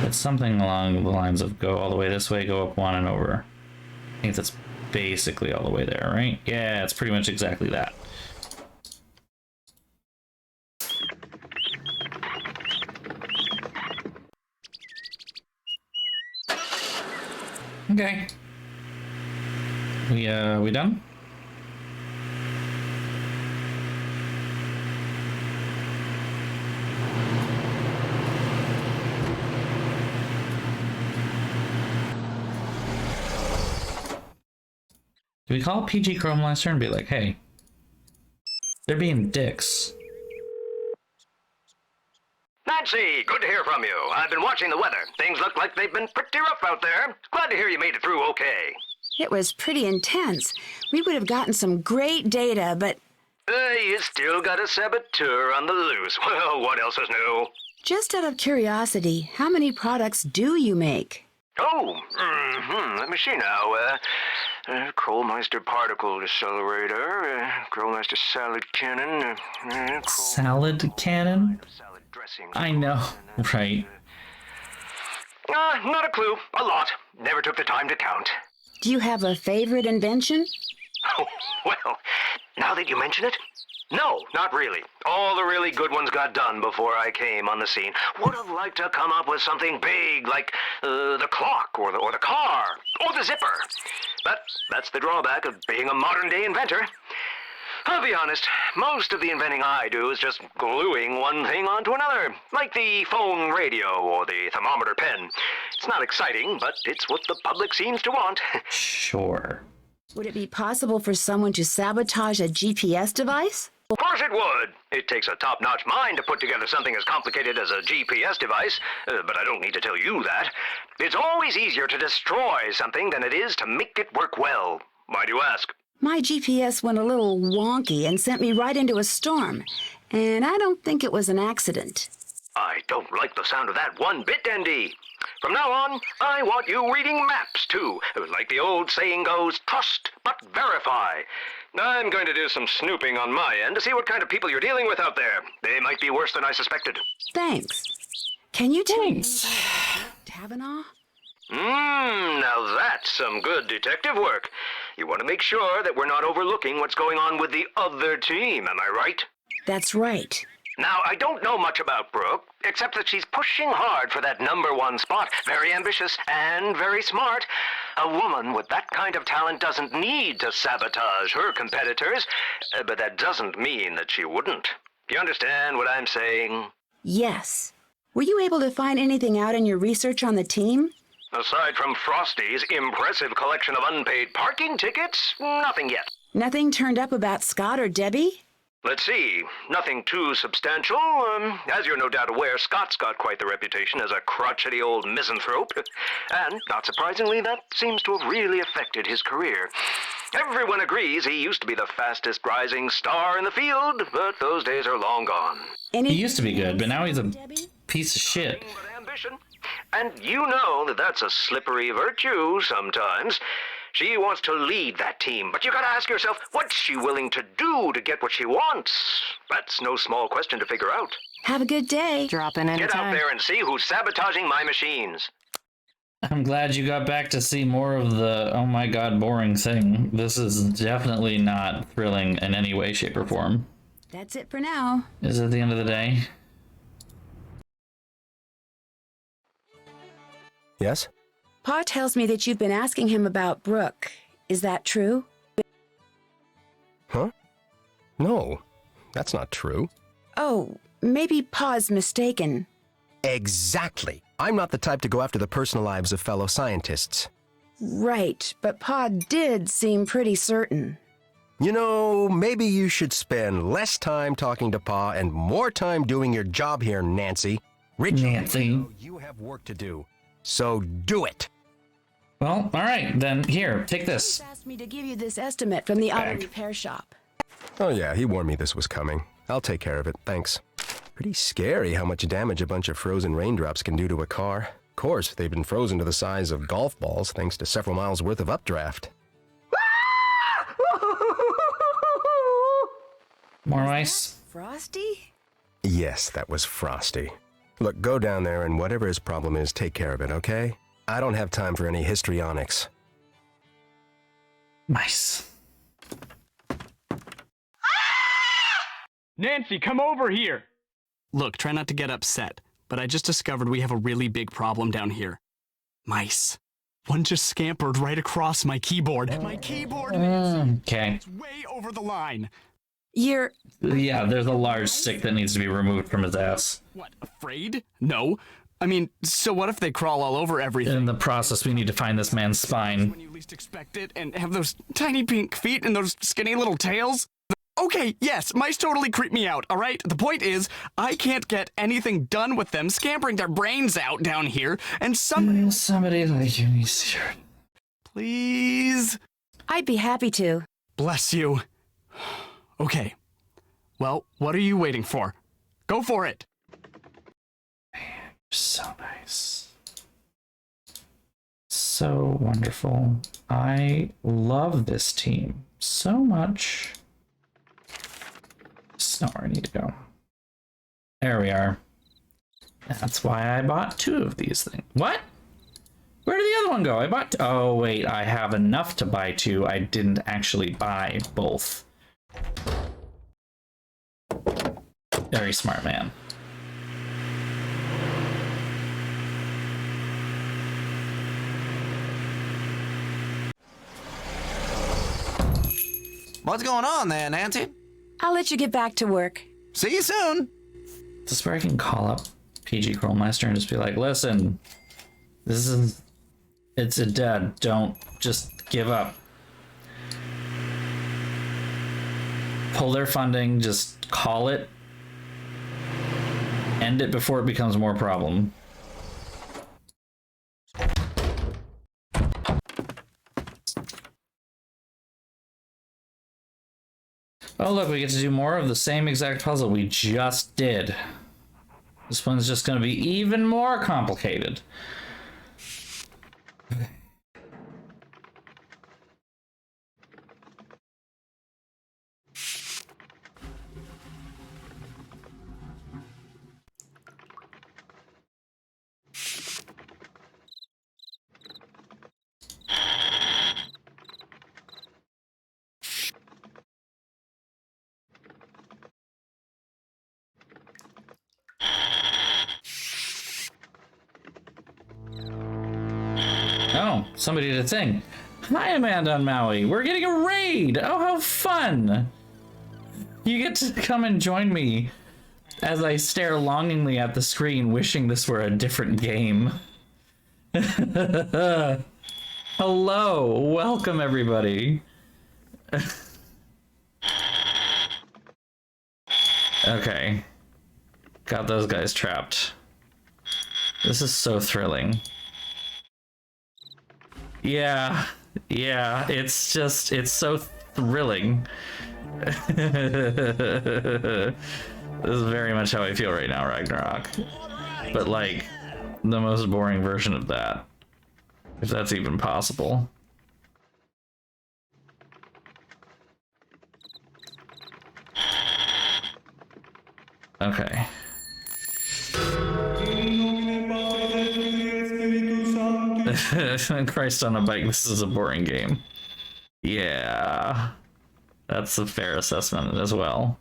It's something along the lines of go all the way this way, go up one and over. I think that's basically all the way there, right? Yeah, it's pretty much exactly that. Okay. We done? Do we call PG Chrome Lester and be like, hey, they're being dicks? Nancy, good to hear from you. I've been watching the weather. Things look like they've been pretty rough out there. Glad to hear you made it through okay. It was pretty intense. We would have gotten some great data, but... You still got a saboteur on the loose. Well, what else is new? Just out of curiosity, how many products do you make? Oh, let me see now. Krollmeister Particle Accelerator, Krollmeister Salad Cannon, Salad Cannon? I know, right. Not a clue. A lot. Never took the time to count. Do you have a favorite invention? Oh, well, now that you mention it, no, not really. All the really good ones got done before I came on the scene. Would have liked to come up with something big like the clock or the car or the zipper. But that's the drawback of being a modern-day inventor. I'll be honest, most of the inventing I do is just gluing one thing onto another, like the phone radio or the thermometer pen. It's not exciting, but it's what the public seems to want. Sure. Would it be possible for someone to sabotage a GPS device? Of course it would. It takes a top-notch mind to put together something as complicated as a GPS device, but I don't need to tell you that. It's always easier to destroy something than it is to make it work well. Why do you ask? My GPS went a little wonky and sent me right into a storm, and I don't think it was an accident. I don't like the sound of that one bit, Andy. From now on, I want you reading maps, too. Like the old saying goes, trust but verify. I'm going to do some snooping on my end to see what kind of people you're dealing with out there. They might be worse than I suspected. Thanks. Can you tell me Kavanaugh? Now that's some good detective work. You want to make sure that we're not overlooking what's going on with the other team, am I right? That's right. Now, I don't know much about Brooke, except that she's pushing hard for that #1 spot. Very ambitious and very smart. A woman with that kind of talent doesn't need to sabotage her competitors, but that doesn't mean that she wouldn't. You understand what I'm saying? Yes. Were you able to find anything out in your research on the team? Aside from Frosty's impressive collection of unpaid parking tickets, nothing yet. Nothing turned up about Scott or Debbie? Let's see. Nothing too substantial. As you're no doubt aware, Scott's got quite the reputation as a crotchety old misanthrope. And, not surprisingly, that seems to have really affected his career. Everyone agrees he used to be the fastest rising star in the field, but those days are long gone. He used to be good, but now he's a piece of shit. And you know that that's a slippery virtue sometimes. She wants to lead that team, but you gotta ask yourself, what's she willing to do to get what she wants? That's no small question to figure out. Have a good day. Drop in anytime. Get out there and see who's sabotaging my machines. I'm glad you got back to see more of the, oh my god, boring thing. This is definitely not thrilling in any way, shape, or form. That's it for now. Is it the end of the day? Yes? Pa tells me that you've been asking him about Brooke. Is that true? Huh? No, that's not true. Oh, maybe Pa's mistaken. Exactly. I'm not the type to go after the personal lives of fellow scientists. Right, but Pa did seem pretty certain. You know, maybe you should spend less time talking to Pa and more time doing your job here, Nancy. Nancy. You have work to do, so do it. Well, all right, then here, take this. He asked me to give you this estimate from the auto repair shop. Oh yeah, he warned me this was coming. I'll take care of it, thanks. Pretty scary how much damage a bunch of frozen raindrops can do to a car. Of course, they've been frozen to the size of golf balls thanks to several miles worth of updraft. More ice? Frosty? Yes, that was Frosty. Look, go down there and whatever his problem is, take care of it, okay? I don't have time for any histrionics. Nice. Nancy, come over here! Look, try not to get upset, but I just discovered we have a really big problem down here. Mice. One just scampered right across my keyboard. My keyboard, Nancy! Okay. It's way over the line. You're... Yeah, there's a large stick that needs to be removed from his ass. What, afraid? No. I mean, so what if they crawl all over everything? In the process, we need to find this man's spine. When you least expect it, and have those tiny pink feet and those skinny little tails? Okay, yes, mice totally creep me out, alright? The point is, I can't get anything done with them scampering their brains out down here, and somebody like you needs to... Please? I'd be happy to. Bless you. Okay. Well, what are you waiting for? Go for it! So nice. So wonderful. I love this team so much. This is not where I need to go. There we are. That's why I bought 2 of these things. What? Where did the other one go? I bought... Oh, wait. I have enough to buy 2. I didn't actually buy both. Very smart man. What's going on there, Nancy? I'll let you get back to work. See you soon. Is this where I can call up PG Curlmeister and just be like, listen, this is... It's a dead. Don't just give up. Pull their funding, just call it. End it before it becomes more problem. Oh look, we get to do more of the same exact puzzle we just did. This one's just going to be even more complicated. Oh, somebody did a thing. Hi, Amanda on Maui. We're getting a raid. Oh, how fun. You get to come and join me as I stare longingly at the screen, wishing this were a different game. Hello. Welcome, everybody. Okay. Got those guys trapped. This is so thrilling. Yeah, it's so thrilling. This is very much how I feel right now, Ragnarok. But like, the most boring version of that. If that's even possible. Okay. Christ on a bike, this is a boring game. Yeah. That's a fair assessment as well.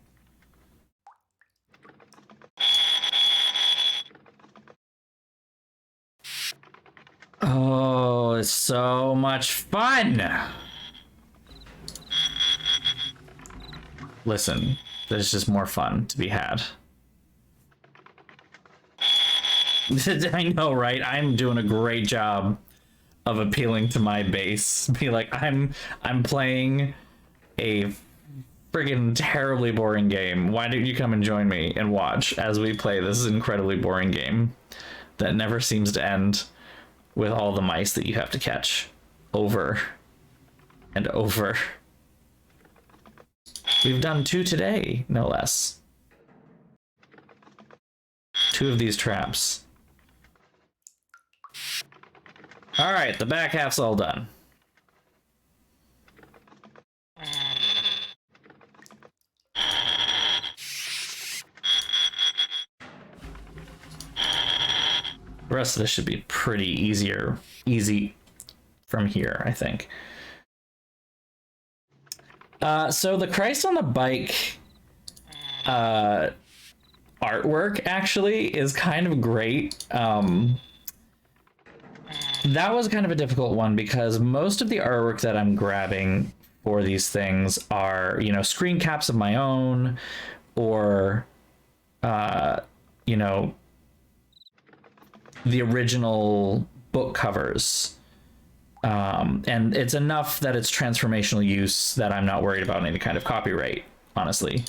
was so much fun. Listen, there's just more fun to be had. I know, right? I'm doing a great job of appealing to my base. Be like, I'm playing a friggin' terribly boring game. Why don't you come and join me and watch as we play this incredibly boring game that never seems to end with all the mice that you have to catch over and over. We've done 2 today, no less. 2 of these traps. All right, the back half's all done. The rest of this should be pretty easy from here, I think. So the Christ on the Bike artwork actually is kind of great. That was kind of a difficult one because most of the artwork that I'm grabbing for these things are, you know, screen caps of my own or, you know, the original book covers. And it's enough that it's transformational use that I'm not worried about any kind of copyright, honestly.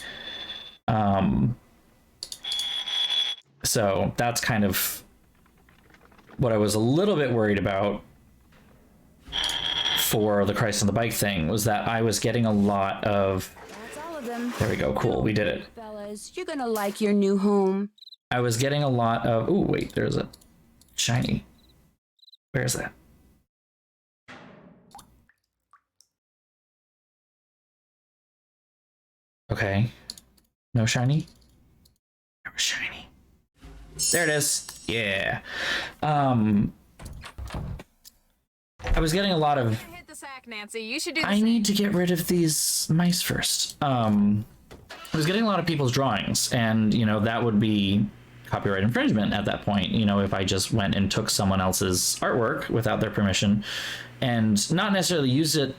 So that's kind of what I was a little bit worried about for the Christ on the Bike thing, was that I was getting a lot of... That's all of them. There we go, cool, we did it. Fellas, you're gonna like your new home. I was getting a lot of... Ooh, wait, there's a shiny. Where is that? Okay. No shiny? Never shiny. There it is. Yeah. I was getting a lot of... Hit the sack, Nancy. You should do the I same. need to get rid of these mice first. I was getting a lot of people's drawings, and, you know, that would be copyright infringement at that point, you know, if I just went and took someone else's artwork without their permission and not necessarily used it.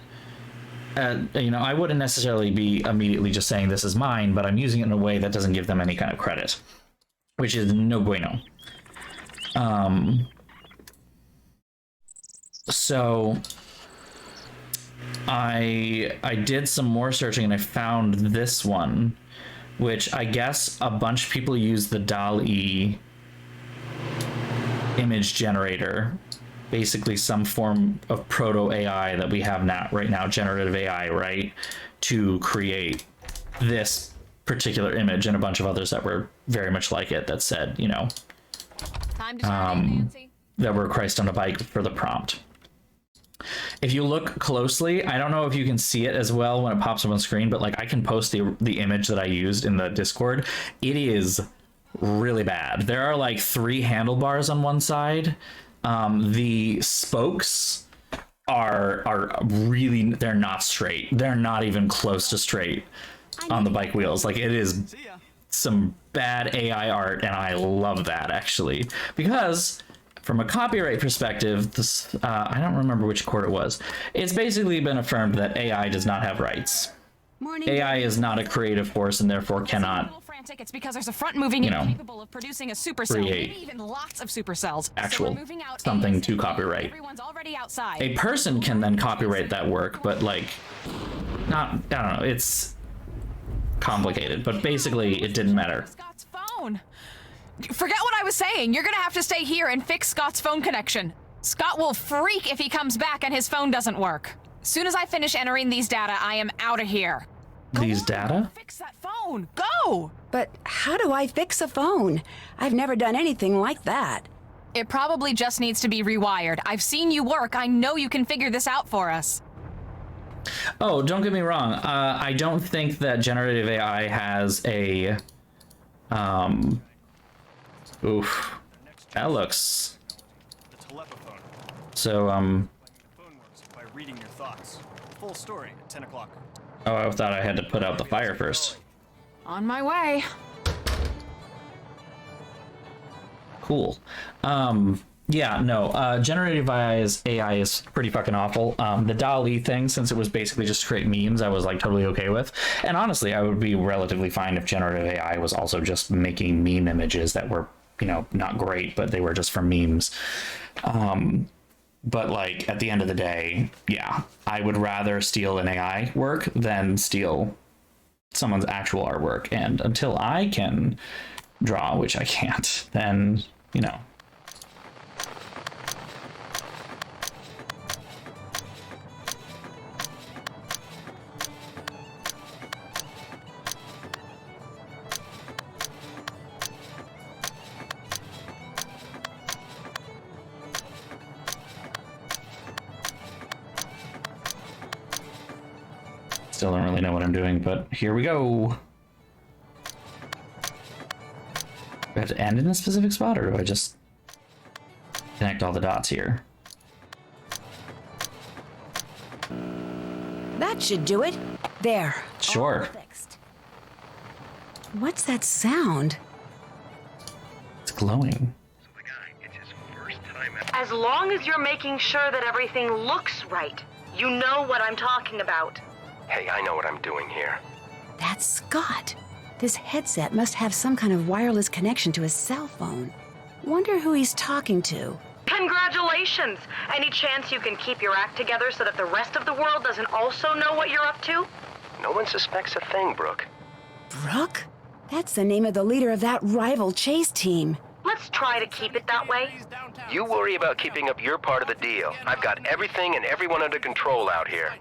You know, I wouldn't necessarily be immediately just saying this is mine, but I'm using it in a way that doesn't give them any kind of credit, which is no bueno. So I did some more searching and I found this one, which I guess a bunch of people use the DALL-E image generator, basically some form of proto AI that we have now, right now, generative AI, right, to create this particular image and a bunch of others that were very much like it that said, you know, Time to turn in, Nancy. that were Christ on a Bike for the prompt. If you look closely, I don't know if you can see it as well when it pops up on screen, but like I can post the image that I used in the Discord. It is really bad. There are like 3 handlebars on one side. The spokes are really, they're not straight. They're not even close to straight on the bike wheels. Like, it is some bad AI art, and I love that actually, because from a copyright perspective, this I don't remember which court it was. It's basically been affirmed that AI does not have rights. AI is not a creative force and therefore cannot, It's because there's a front moving you know, capable of producing a supercell, create maybe even lots of supercells. actual something to copyright. Everyone's already outside. A person can then copyright that work, but like, not, I don't know, it's complicated, but basically it didn't matter. Scott's phone. Forget what I was saying. You're gonna have to stay here and fix Scott's phone connection. Scott will freak if he comes back and his phone doesn't work. Soon as I finish entering these data, I am out of here. These data? Fix that phone. Go! But how do I fix a phone? I've never done anything like that. It probably just needs to be rewired. I've seen you work. I know you can figure this out for us. Oh, don't get me wrong. I don't think that generative AI has a, oof, that looks, so, Phone works by reading your thoughts. Full story at 10 o'clock. oh, I thought I had to put out the fire first. On my way. Cool. Yeah, no, generative AI is pretty fucking awful. The DALL-E thing, since it was basically just to create memes, I was like totally okay with. And honestly, I would be relatively fine if generative AI was also just making meme images that were, you know, not great, but they were just for memes. But like at the end of the day, yeah, I would rather steal an AI work than steal someone's actual artwork. And until I can draw, which I can't, then, you know. Still don't really know what I'm doing, but here we go. Do I have to end in a specific spot, or do I just connect all the dots here? That should do it. There. Sure. All fixed. What's that sound? It's glowing. As long as you're making sure that everything looks right, you know what I'm talking about. Hey, I know what I'm doing here. That's Scott. This headset must have some kind of wireless connection to his cell phone. Wonder who he's talking to. Congratulations! Any chance you can keep your act together so that the rest of the world doesn't also know what you're up to? No one suspects a thing, Brooke. Brooke? That's the name of the leader of that rival chase team. Let's try to keep it that way. You worry about keeping up your part of the deal. I've got everything and everyone under control out here.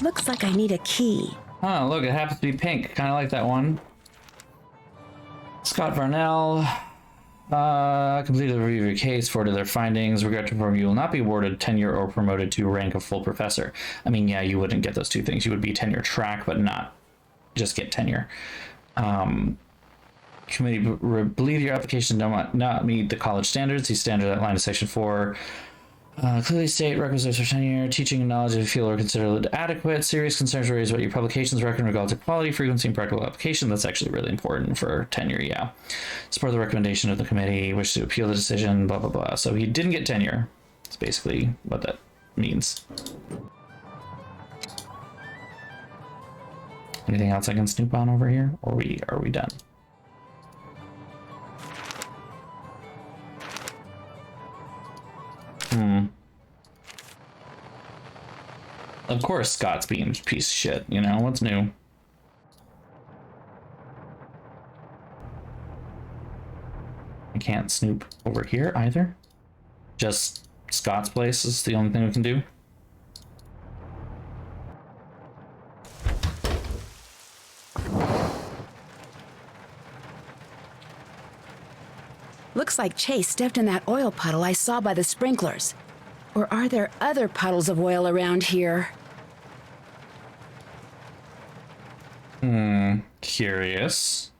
Looks like I need a key. Oh, look, it happens to be pink. Kind of like that one. Scott Varnell completed the review of your case, forwarded their findings. Regret to inform you will not be awarded tenure or promoted to rank of full professor. I mean, yeah, you wouldn't get those two things. You would be tenure track, but not just get tenure. Committee believe your application does not meet the college standards. These standards outlined in Section 4 clearly state requisites for tenure, teaching and knowledge if you feel are considered adequate. Serious concerns raised about your publications record in regards to quality, frequency, and practical application. That's actually really important for tenure, yeah. Support the recommendation of the committee, wish to appeal the decision, blah, blah, blah. So he didn't get tenure. That's basically what that means. Anything else I can snoop on over here? Or are we done? Of course Scott's being a piece of shit, you know? What's new? I can't snoop over here either. Just Scott's place is the only thing we can do. Looks like Chase stepped in that oil puddle I saw by the sprinklers. Or are there other puddles of oil around here? Curious.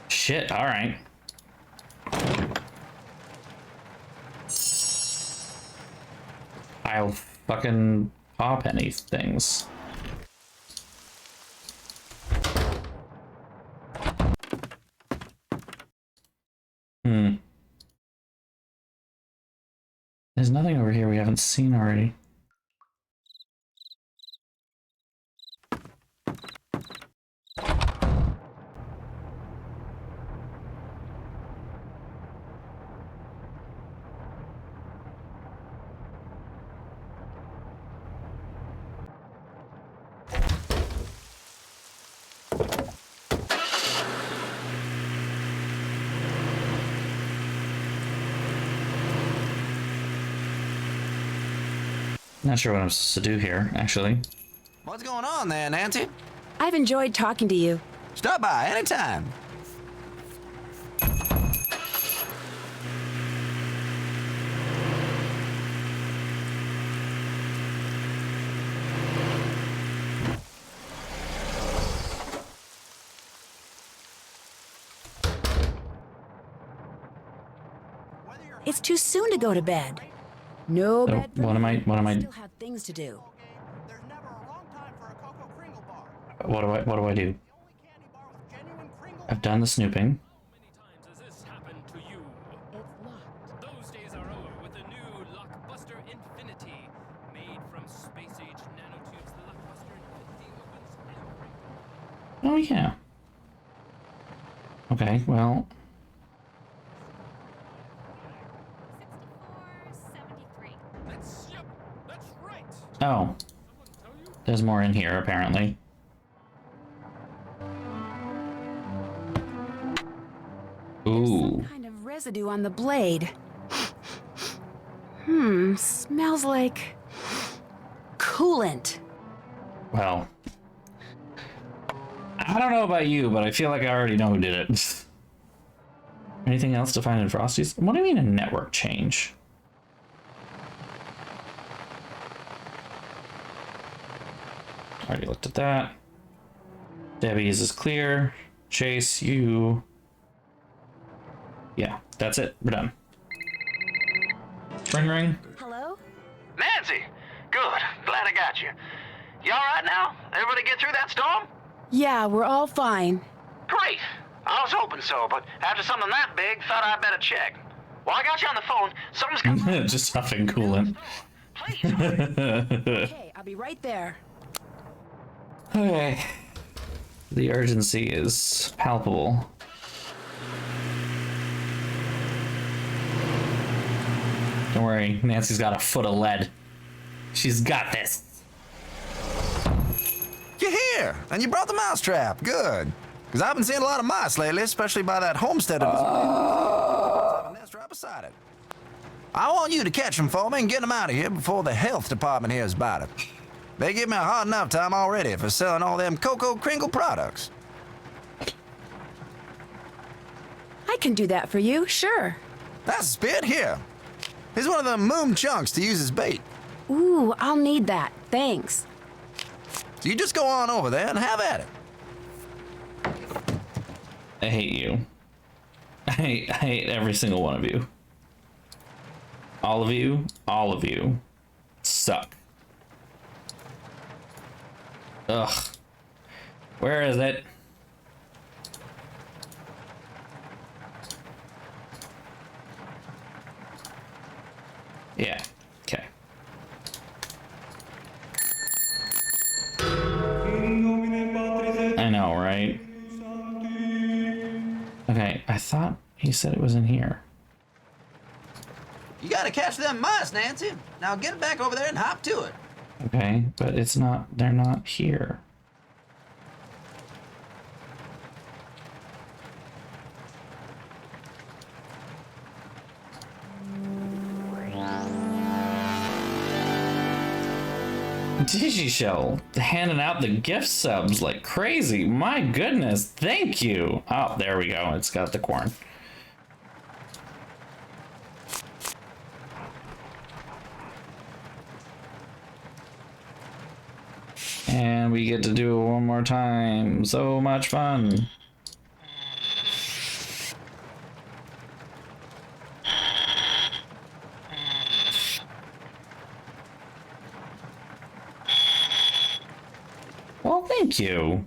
Shit, alright. I'll fucking pop any things. There's nothing over here we haven't seen already. Not sure what I'm supposed to do here, actually. What's going on there, Nancy? I've enjoyed talking to you. Stop by anytime. It's too soon to go to bed. No So bed for what am I? me. Still have things to do. What do I do? I've done the snooping. Oh, yeah. Okay, well. Oh. There's more in here, apparently. Ooh. Some kind of residue on the blade. Smells like coolant. Well, I don't know about you, but I feel like I already know who did it. Anything else to find in Frosty's? What do you mean a network change? Already looked at that. Debbie's is clear. Chase, you. Yeah, that's it. We're done. Ring ring. Hello? Nancy! Good. Glad I got you. You alright now? Everybody get through that storm? Yeah, we're all fine. Great. I was hoping so, but after something that big, thought I'd better check. While I got you on the phone, something's got... Just huffing coolant. Okay, I'll be right there. Okay. The urgency is palpable. Don't worry, Nancy's got a foot of lead. She's got this. You're here, and you brought the mousetrap. Good. Because I've been seeing a lot of mice lately, especially by that homestead of a nest right beside it. I want you to catch them for me and get them out of here before the health department hears about it. They give me a hard enough time already for selling all them Cocoa Kringle products. I can do that for you, sure. That's a spit here. Here's one of them moon chunks to use as bait. Ooh, I'll need that. Thanks. So you just go on over there and have at it. I hate you. I hate every single one of you. All of you suck. Ugh. Where is it? Yeah, okay. I know, right? Okay, I thought he said it was in here. You gotta catch them mice, Nancy. Now get back over there and hop to it. Okay, but it's not, they're not here. Digishell handing out the gift subs like crazy. My goodness, thank you. Oh, there we go. It's got the corn. And we get to do it one more time. So much fun. Well, thank you.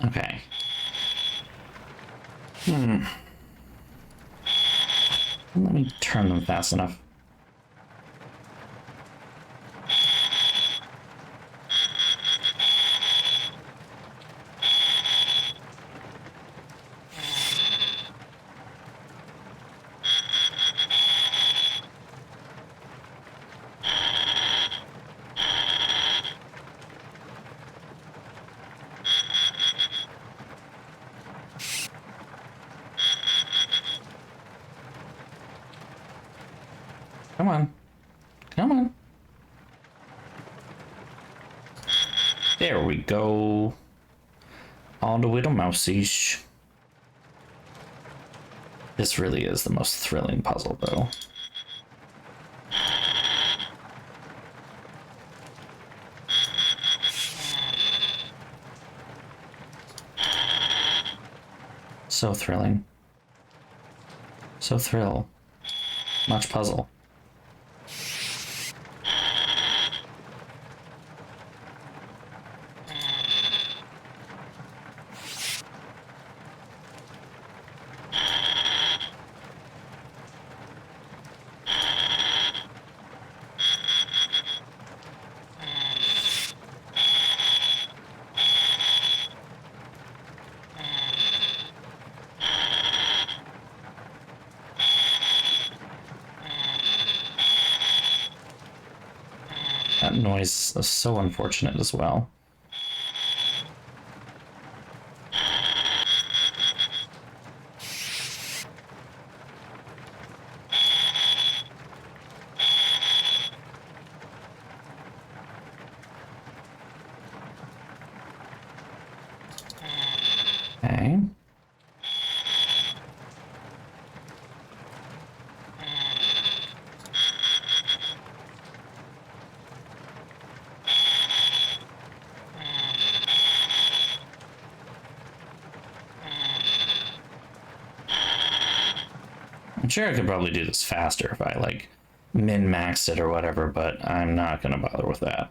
Okay. Let me turn them fast enough. Come on. Come on. There we go. On the little mouseish. This really is the most thrilling puzzle, though. So thrilling. So thrill. Much puzzle. That noise is so unfortunate as well. Okay. I'm sure I could probably do this faster if I, like, min-maxed it or whatever, but I'm not gonna bother with that.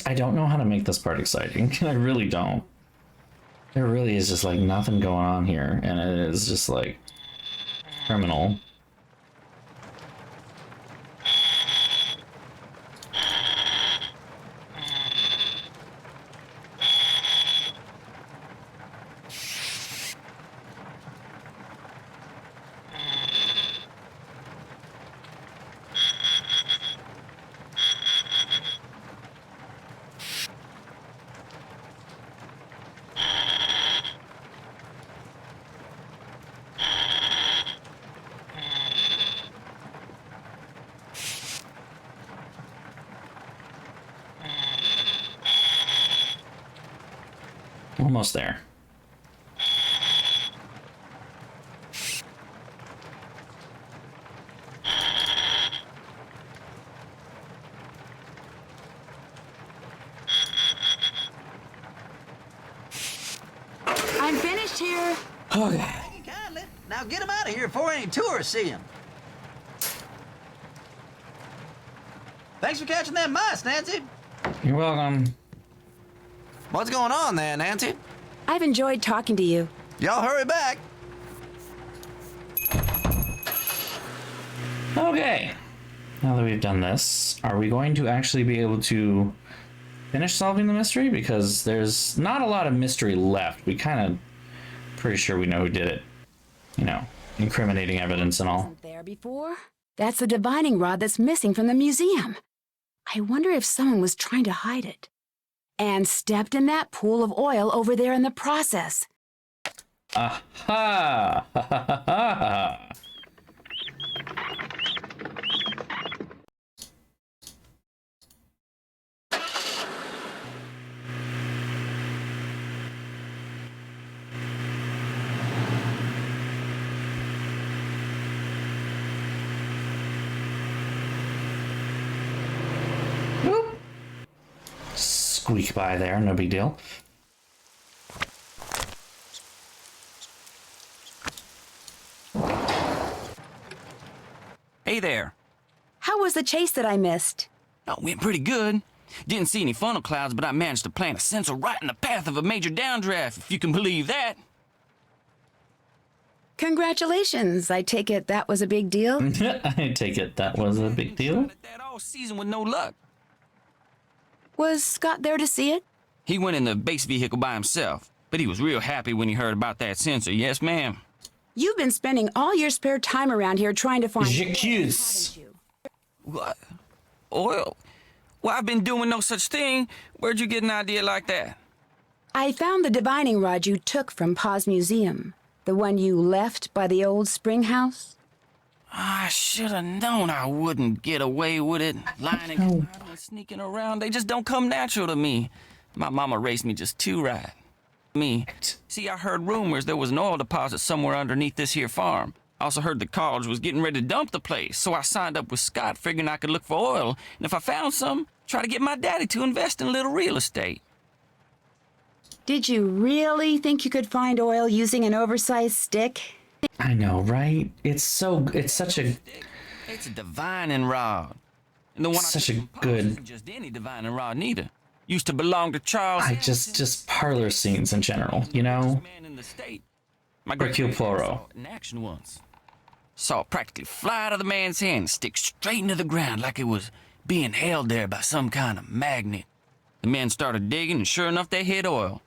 I don't know how to make this part exciting. I really don't. There really is just, like, nothing going on here, and it is just, like, criminal. Almost there. I'm finished here. Okay. Thank you kindly. Now get him out of here before any tourists see him. Thanks for catching that mice, Nancy. You're welcome. What's going on there, Nancy? I've enjoyed talking to you. Y'all hurry back. Okay. Now that we've done this, are we going to actually be able to finish solving the mystery? Because there's not a lot of mystery left. We kind of pretty sure we know who did it. You know, incriminating evidence and all. Wasn't there before? That's the divining rod that's missing from the museum. I wonder if someone was trying to hide it and stepped in that pool of oil over there in the process. Aha! Ha ha ha ha! Squeak by there, no big deal. Hey there. How was the chase that I missed? Oh, went pretty good. Didn't see any funnel clouds, but I managed to plant a sensor right in the path of a major downdraft, if you can believe that. Congratulations. I take it that was a big deal? I take it that was a big deal. That all season with no luck. Was Scott there to see it? He went in the base vehicle by himself, but he was real happy when he heard about that sensor. Yes, ma'am. You've been spending all your spare time around here trying to find oil, J'accuse. haven't you? What? Oil? Well, I've been doing no such thing. Where'd you get an idea like that? I found the divining rod you took from Pa's museum. The one you left by the old spring house. I should have known I wouldn't get away with it. Lying and sneaking around, they just don't come natural to me. My mama raised me just too right. Me. See, I heard rumors there was an oil deposit somewhere underneath this here farm. I also heard the college was getting ready to dump the place, so I signed up with Scott figuring I could look for oil, and if I found some, try to get my daddy to invest in a little real estate. Did you really think you could find oil using an oversized stick? I know, right? It's such a... It's a divining rod. And the one such I a good... isn't just any divining rod, neither. Used to belong to Charles... just parlor scenes in general, you know? My Hercule Poirot. in action once. Saw it practically fly out of the man's hand and stick straight into the ground like it was being held there by some kind of magnet. The men started digging, and sure enough, they hit oil.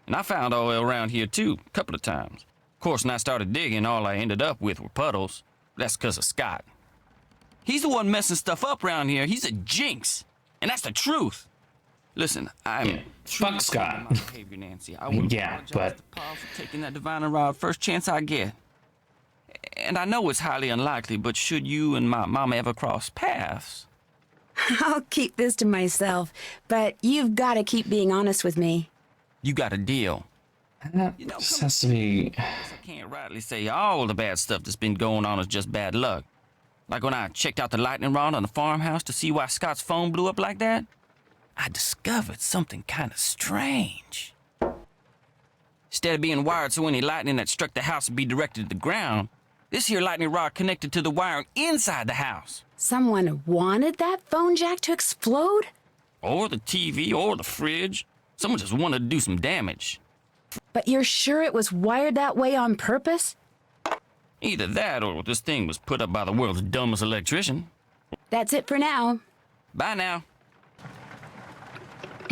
And I found oil around here, too, a couple of times. Of course, when I started digging, all I ended up with were puddles. That's because of Scott. He's the one messing stuff up around here. He's a jinx. And that's the truth. Listen, I'm... Fuck Scott. Behavior, Nancy. I would apologize to Paul for taking that divining rod first chance I get. And I know it's highly unlikely, but should you and my mama ever cross paths... I'll keep this to myself, but you've got to keep being honest with me. You got a deal. That just has to be... I can't rightly say all the bad stuff that's been going on is just bad luck. Like when I checked out the lightning rod on the farmhouse to see why Scott's phone blew up like that, I discovered something kind of strange. Instead of being wired so any lightning that struck the house would be directed to the ground, this here lightning rod connected to the wiring inside the house. Someone wanted that phone jack to explode? Or the TV, or the fridge. Someone just wanted to do some damage. But you're sure it was wired that way on purpose? Either that, or this thing was put up by the world's dumbest electrician. That's it for now. Bye now.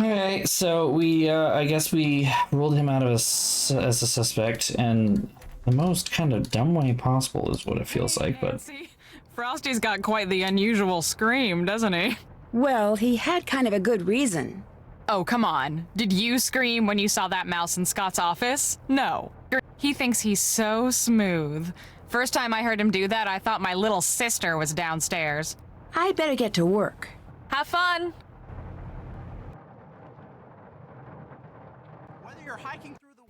Okay, so we, I guess we ruled him out of as a suspect, and the most kind of dumb way possible is what it feels like, but... Frosty's got quite the unusual scream, doesn't he? Well, he had kind of a good reason. Oh, come on. Did you scream when you saw that mouse in Scott's office? No. He thinks he's so smooth. First time I heard him do that, I thought my little sister was downstairs. I better get to work. Have fun!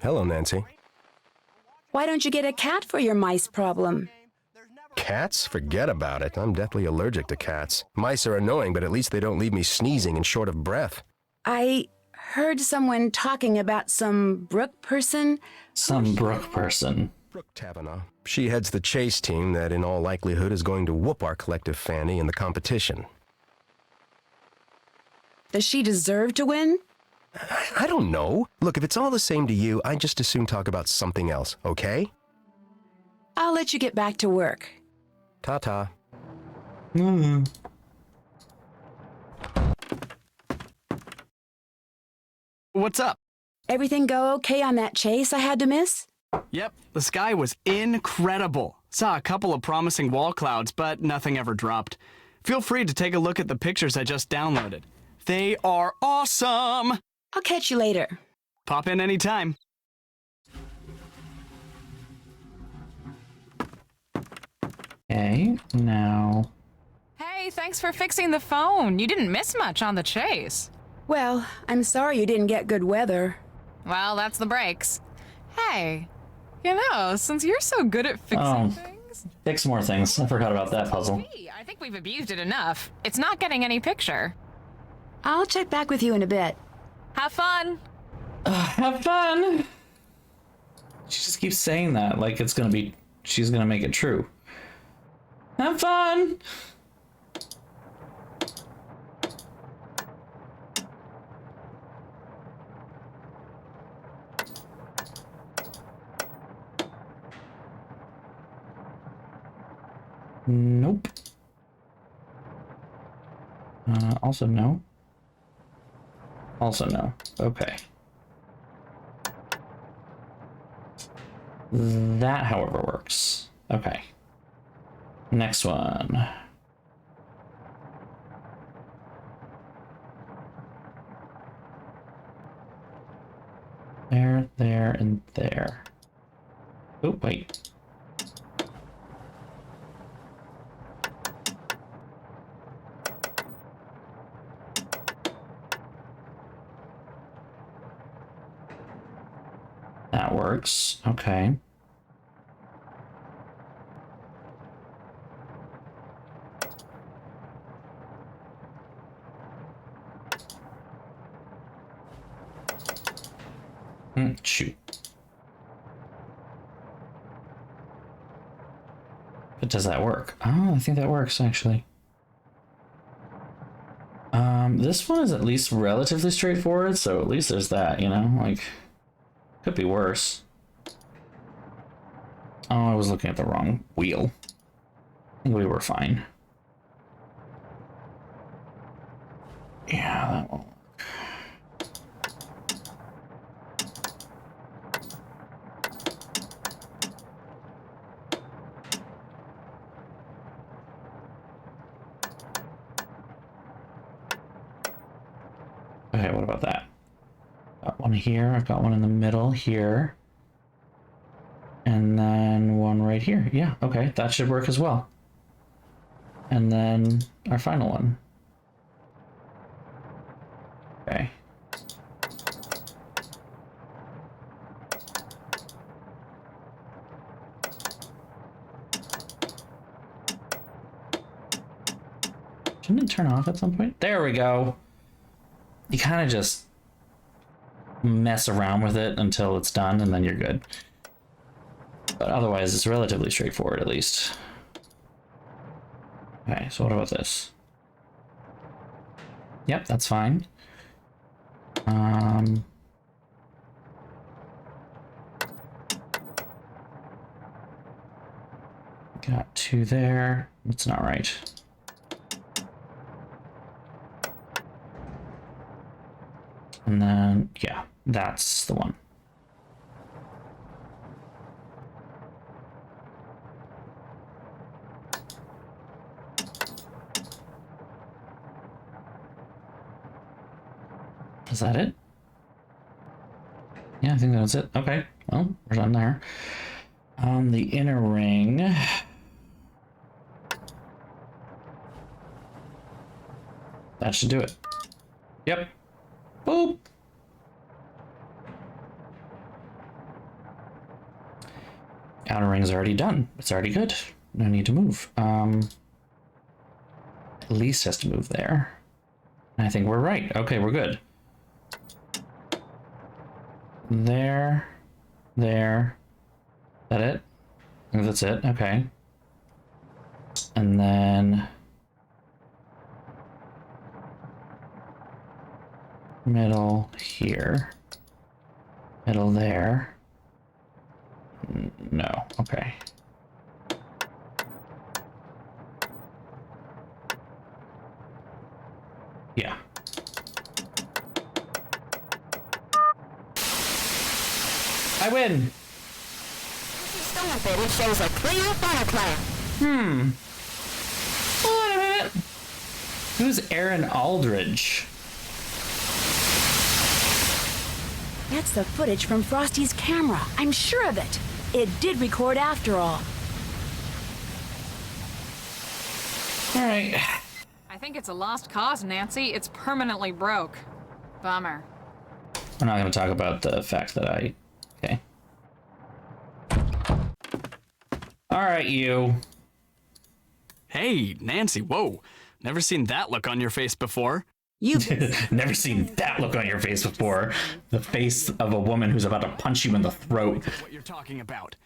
Hello, Nancy. Why don't you get a cat for your mice problem? Cats? Forget about it. I'm deathly allergic to cats. Mice are annoying, but at least they don't leave me sneezing and short of breath. I heard someone talking about some Brooke person. Some Brooke person. Brooke Taverna. She heads the chase team that in all likelihood is going to whoop our collective Fanny in the competition. Does she deserve to win? I don't know. Look, if it's all the same to you, I'd just as soon talk about something else, okay? I'll let you get back to work. Ta-ta. What's up? Everything go okay on that chase I had to miss? Yep, the sky was incredible. Saw a couple of promising wall clouds, but nothing ever dropped. Feel free to take a look at the pictures I just downloaded. They are awesome! I'll catch you later. Pop in anytime. Okay, now... Hey, thanks for fixing the phone. You didn't miss much on the chase. Well, I'm sorry you didn't get good weather. Well, that's the breaks. Hey, you know, since you're so good at fixing things... Fix more things. I forgot about that puzzle. I think we've abused it enough. It's not getting any picture. I'll check back with you in a bit. Have fun! Have fun! She just keeps saying that like it's gonna be... She's gonna make it true. Have fun! Nope. Also no. Also no. Okay. That, however, works. Okay. Next one. There, and there. Oh, wait. works. Okay. Shoot. But does that work? Oh, I think that works, actually. This one is at least relatively straightforward, so at least there's that, you know? Like, could be worse. Oh, I was looking at the wrong wheel. I think we were fine. Yeah, that won't work. Okay, what about that? Got one here, I've got one in the middle here. And then one right here. Yeah, okay, that should work as well. And then our final one. Okay. Shouldn't it turn off at some point? There we go. You kind of just mess around with it until it's done, and then you're good. But otherwise, it's relatively straightforward, at least. Okay, so what about this? Yep, that's fine. Got two there. That's not right. And then, yeah, that's the one. Is that it? Yeah, I think that's it. Okay, well, we're done there. The inner ring. That should do it. Yep. Boop. Outer ring's already done. It's already good. No need to move. At least has to move there. And I think we're right. Okay, we're good. There. There. Is that it? I think that's it. Okay. And then middle here. Middle there. No. Okay. Yeah. I win. It shows a clear fire plan. Hold on a minute. Who's Aaron Aldridge? That's the footage from Frosty's camera. I'm sure of it. It did record after all. All right. I think it's a lost cause, Nancy. It's permanently broke. Bummer. We're not going to talk about the fact that I... Okay. All right, you. Hey, Nancy, whoa. Never seen that look on your face before. You've never seen that look on your face before. The face of a woman who's about to punch you in the throat. What you're talking about.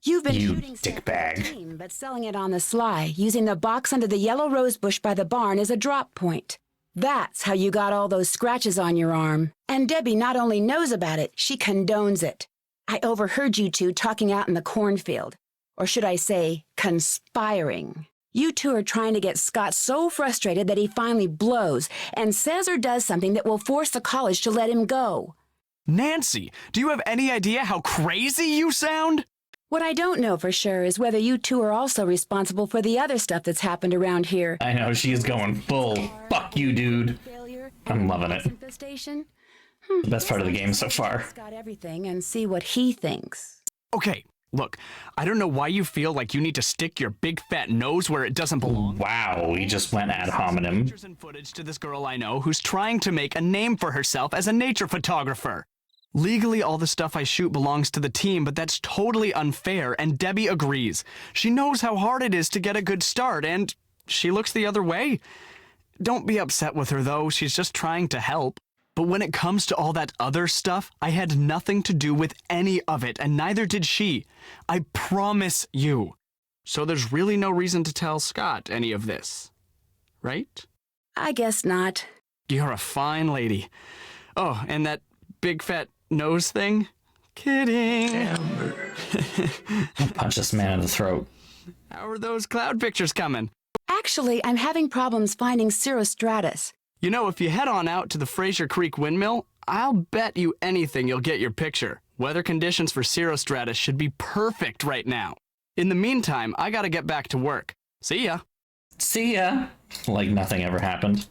You've been You shooting stuff dickbag. for the team, but selling it on the sly, using the box under the yellow rose bush by the barn as a drop point. That's how you got all those scratches on your arm. And Debbie not only knows about it, she condones it. I overheard you two talking out in the cornfield. Or should I say, conspiring. You two are trying to get Scott so frustrated that he finally blows and says or does something that will force the college to let him go. Nancy, do you have any idea how crazy you sound? What I don't know for sure is whether you two are also responsible for the other stuff that's happened around here. I know, she's going full. Fuck you, dude. I'm loving it. Infestation? The best part of the game so far. Got everything and see what he thinks. Okay, look, I don't know why you feel like you need to stick your big fat nose where it doesn't belong. Wow, he just went ad hominem. Pictures and footage to this girl I know who's trying to make a name for herself as a nature photographer. Legally, all the stuff I shoot belongs to the team, but that's totally unfair, and Debbie agrees. She knows how hard it is to get a good start, and she looks the other way. Don't be upset with her, though. She's just trying to help. But when it comes to all that other stuff, I had nothing to do with any of it, and neither did she. I promise you. So there's really no reason to tell Scott any of this, right? I guess not. You're a fine lady. Oh, and that big fat nose thing? Kidding. Amber. I'll punch this man in the throat. How are those cloud pictures coming? Actually, I'm having problems finding cirrostratus. You know, if you head on out to the Fraser Creek windmill, I'll bet you anything you'll get your picture. Weather conditions for cirrostratus should be perfect right now. In the meantime, I gotta get back to work. See ya. See ya. Like nothing ever happened.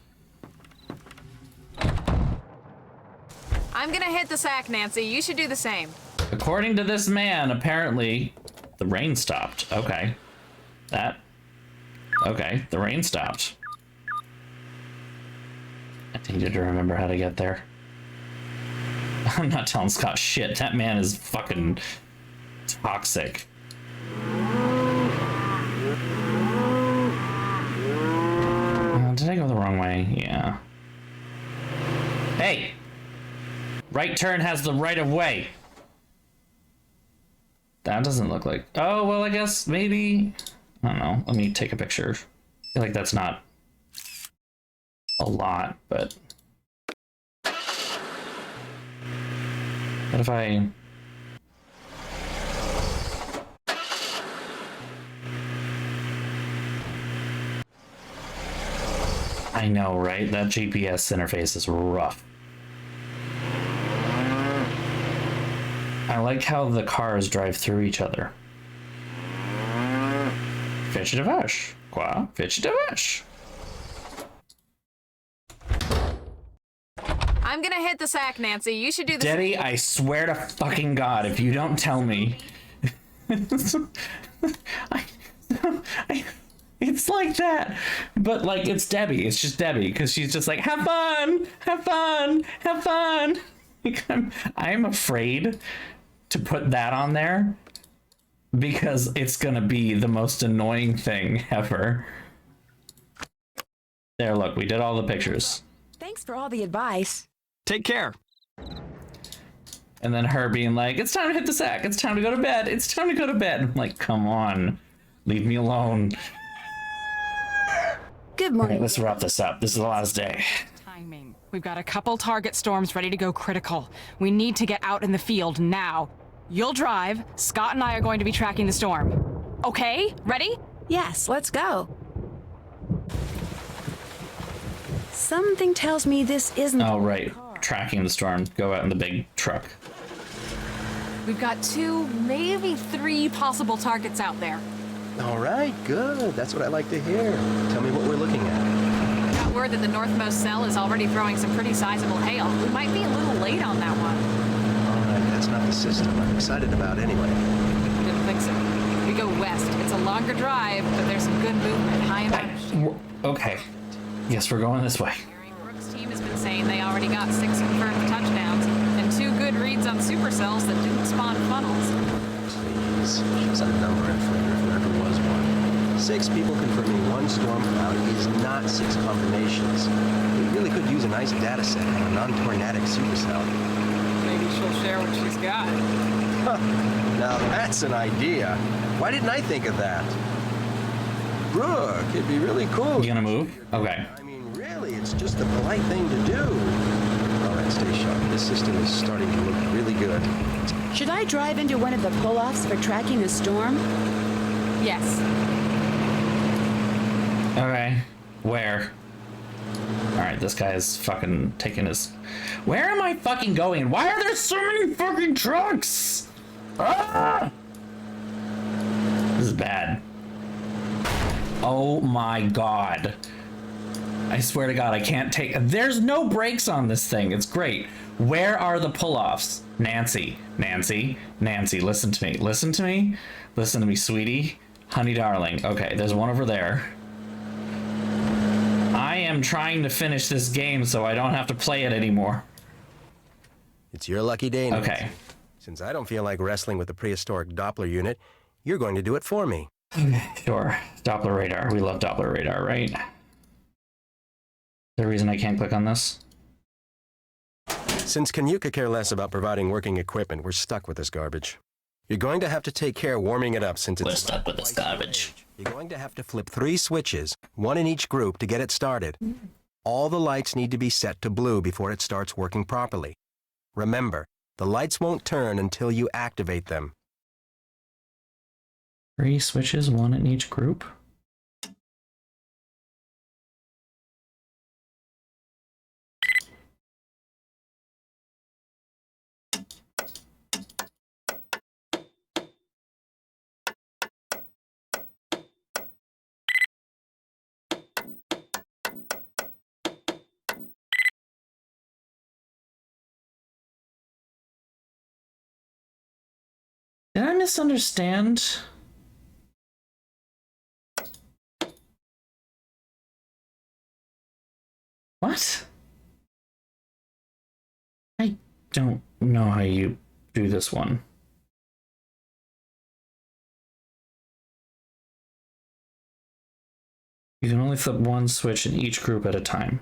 I'm gonna hit the sack, Nancy. You should do the same. According to this man, apparently, the rain stopped. Okay. Okay, the rain stopped. I needed to remember how to get there. I'm not telling Scott shit. That man is fucking toxic. Did I go the wrong way? Yeah. Hey! Right turn has the right of way. That doesn't look like... Oh, well, I guess maybe... I don't know. Let me take a picture. I feel like that's not a lot, but... What if I... I know, right? That GPS interface is rough. I like how the cars drive through each other. Fetch de vache. Quoi? Fetch de vache. I'm gonna hit the sack, Nancy. You should do the Debbie, same. I swear to fucking God, if you don't tell me... It's like that, but like it's Debbie. It's just Debbie because she's just like, have fun, have fun, have fun. I'm afraid to put that on there because it's gonna be the most annoying thing ever. There, look, we did all the pictures. Thanks for all the advice. Take care. And then her being like, it's time to hit the sack. It's time to go to bed. It's time to go to bed. I'm like, come on, leave me alone. Good morning. Okay, let's wrap this up. This is the last day. Timing. We've got a couple target storms ready to go critical. We need to get out in the field now. You'll drive. Scott and I are going to be tracking the storm. Okay? Ready? Yes, let's go. Something tells me this isn't... Oh, right. Tracking the storm. Go out in the big truck. We've got 2, maybe 3 possible targets out there. All right, good. That's what I like to hear. Tell me what we're looking at. Got word that the northmost cell is already throwing some pretty sizable hail. We might be a little late on that one. All right, that's not the system I'm excited about anyway. Didn't think so. We go west. It's a longer drive, but there's some good movement high in altitude. Okay. Yes, we're going this way. Brooks' team has been saying they already got 6 confirmed touchdowns and 2 good reads on supercells that didn't spawn funnels. Please, just a number inflator if there ever was one. 6 people confirming 1 storm cloud is not 6 confirmations. We really could use a nice data set on a non-tornadic supercell. Maybe she'll share what she's got. Huh. Now that's an idea. Why didn't I think of that? Brooke, it'd be really cool. You gonna move? Okay. I mean, really, it's just the polite thing to do. All right, stay sharp. This system is starting to look really good. Should I drive into one of the pull-offs for tracking a storm? Yes. Okay. Where? Alright, this guy is fucking taking his... Where am I fucking going? Why are there so many fucking trucks? Ah! This is bad. Oh my God. I swear to God, I can't take... There's no brakes on this thing. It's great. Where are the pull-offs? Nancy, Nancy, Nancy, listen to me. Listen to me. Listen to me, sweetie. Honey darling. Okay, there's one over there. I am trying to finish this game so I don't have to play it anymore. It's your lucky day, Nancy. Okay. Since I don't feel like wrestling with the prehistoric Doppler unit, you're going to do it for me. Okay, sure. Doppler radar. We love Doppler radar, right? The reason I can't click on this? Since Canute could care less about providing working equipment, we're stuck with this garbage. You're going to have to take care warming it up since it's... We're stuck with this garbage. You're going to have to flip 3 switches, 1 in each group, to get it started. All the lights need to be set to blue before it starts working properly. Remember, the lights won't turn until you activate them. 3 switches, 1 in each group. Did I misunderstand? What? I don't know how you do this one. You can only flip 1 switch in each group at a time.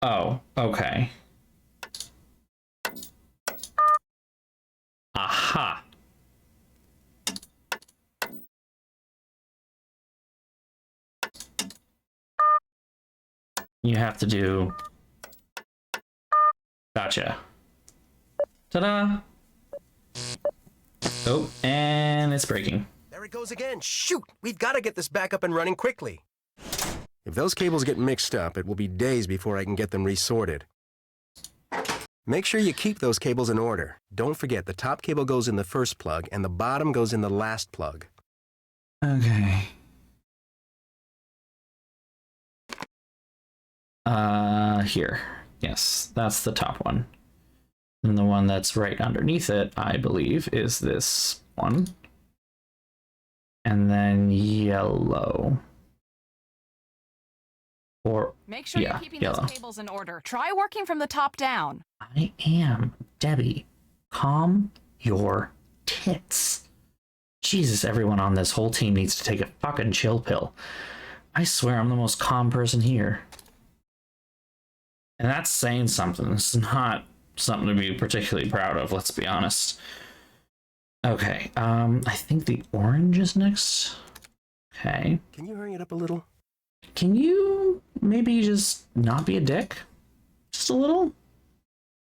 Oh, okay. Aha. You have to do... Gotcha. Ta-da! Oh, and it's breaking. There it goes again. Shoot! We've got to get this back up and running quickly. If those cables get mixed up, it will be days before I can get them resorted. Make sure you keep those cables in order. Don't forget, the top cable goes in the first plug, and the bottom goes in the last plug. Okay. Here. Yes, that's the top one. And the one that's right underneath it, I believe, is this one. And then yellow. Or, Make sure yeah, you're keeping yellow. those cables in order. Try working from the top down. I am. Debbie, calm your tits. Jesus, everyone on this whole team needs to take a fucking chill pill. I swear I'm the most calm person here. And that's saying something. It's not something to be particularly proud of, let's be honest. Okay, I think the orange is next. Okay. Can you hurry it up a little? Can you maybe just not be a dick? Just a little?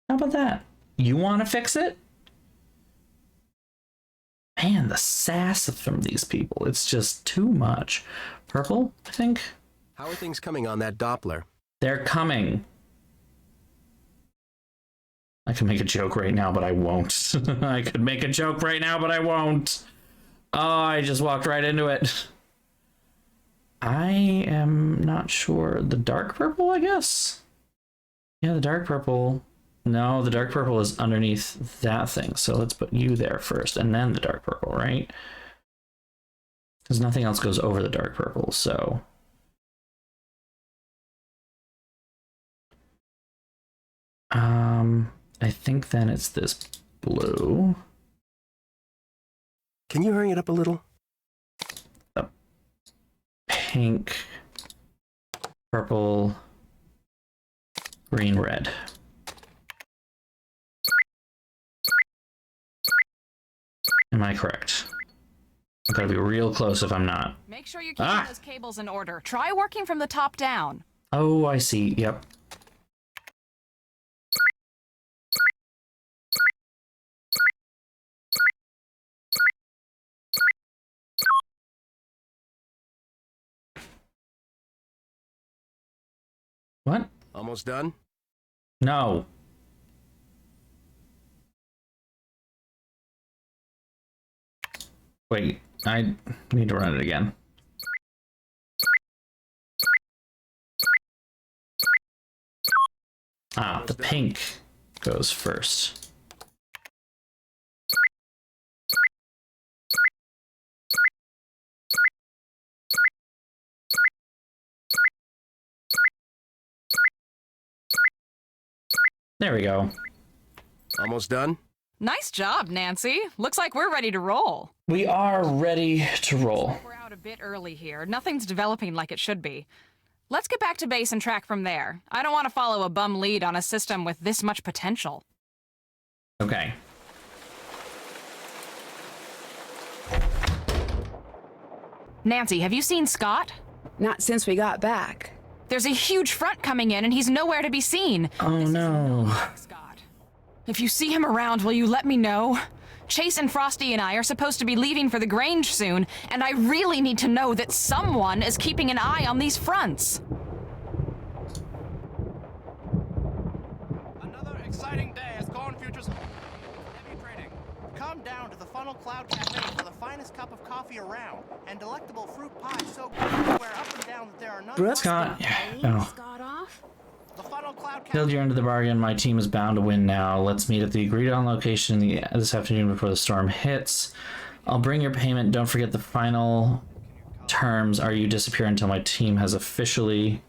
How about that? You want to fix it? Man, the sass from these people, it's just too much. Purple, I think? How are things coming on that Doppler? They're coming. I can make a joke right now, but I won't. I could make a joke right now, but I won't. Oh, I just walked right into it. I am not sure. The dark purple, I guess? Yeah, the dark purple. No, the dark purple is underneath that thing. So let's put you there first, and then the dark purple, right? Because nothing else goes over the dark purple, so... I think then it's this blue. Can you hurry it up a little? The pink, purple, green, red. Am I correct? I've got to be real close if I'm not. Make sure you're keeping those cables in order. Try working from the top down. Oh, I see. Yep. What? Almost done? No. Wait, I need to run it again. Ah, the pink goes first. There we go. Almost done? Nice job, Nancy. Looks like we're ready to roll. We are ready to roll. We're out a bit early here. Nothing's developing like it should be. Let's get back to base and track from there. I don't want to follow a bum lead on a system with this much potential. Okay. Nancy, have you seen Scott? Not since we got back. There's a huge front coming in and he's nowhere to be seen. Oh no. Scott. If you see him around, will you let me know? Chase and Frosty and I are supposed to be leaving for the Grange soon, and I really need to know that someone is keeping an eye on these fronts. Another exciting day as Corn Futures heavy trading. Come down to the Funnel Cloud Cafe for the finest cup of coffee around and delectable fruit pie so good everywhere up and down that there are none. Scott. Oh. Scott off? The Funnel Cloud Cafe. Filled your end of the bargain. My team is bound to win now. Let's meet at the agreed-on location this afternoon before the storm hits. I'll bring your payment. Don't forget the final terms are you disappear until my team has officially...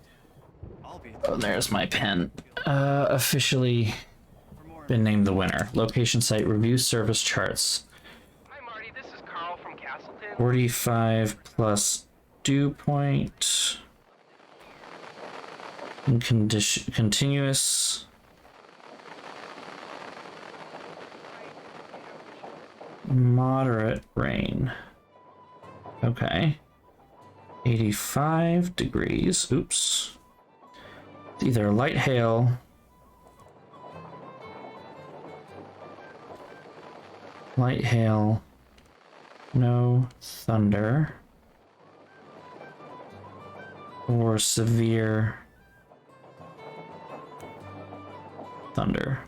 Oh, there's my pen. Officially been named the winner. Location site review service charts. Hi, Marty. This is Carl from Castleton. 45 plus dew point. And continuous. Moderate rain. Okay. 85 degrees. Oops. It's either light hail. Light hail. No thunder. Or severe thunder.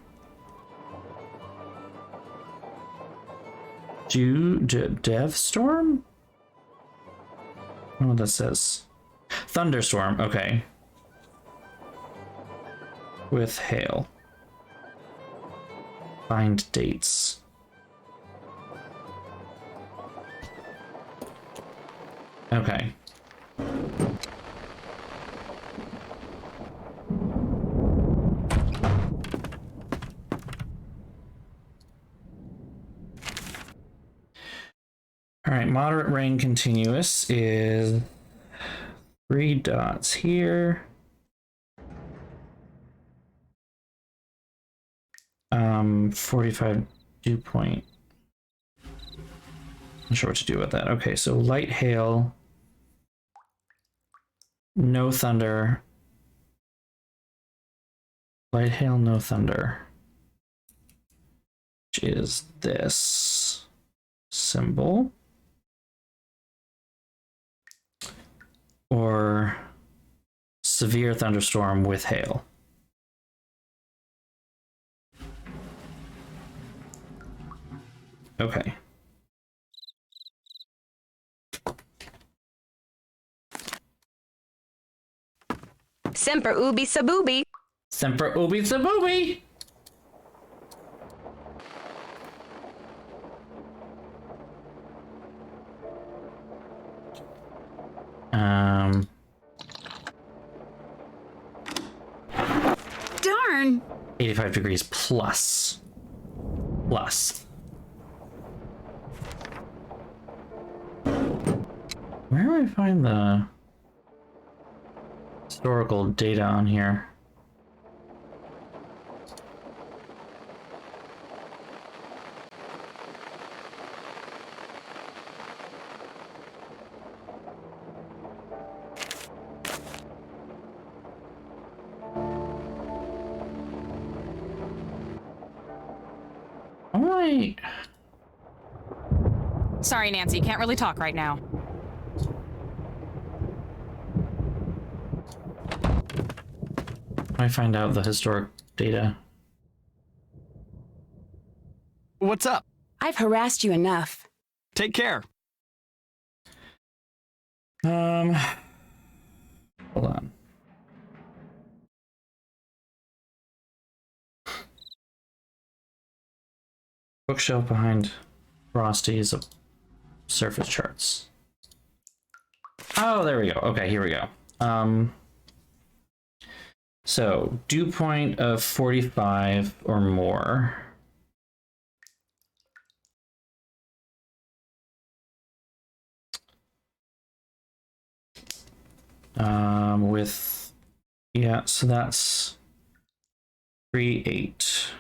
Dev storm? I don't know what that says. Thunderstorm, okay. With hail. Find dates. Okay. All right, moderate rain continuous is 3 dots here. 45 dew point. Not sure what to do with that. Okay, so light hail, no thunder. Light hail, no thunder. Which is this symbol. Or severe thunderstorm with hail. Okay. Semper ubi sabubi. Semper ubi sabubi. Darn. 85 degrees plus. Plus. Where do I find the historical data on here? Sorry, Nancy, can't really talk right now. I find out the historic data. What's up? I've harassed you enough. Take care. Hold on. Bookshelf behind Frosty's surface charts. Oh, there we go. Okay, here we go. So, dew point of 45 or more. with, yeah, so that's 3-8.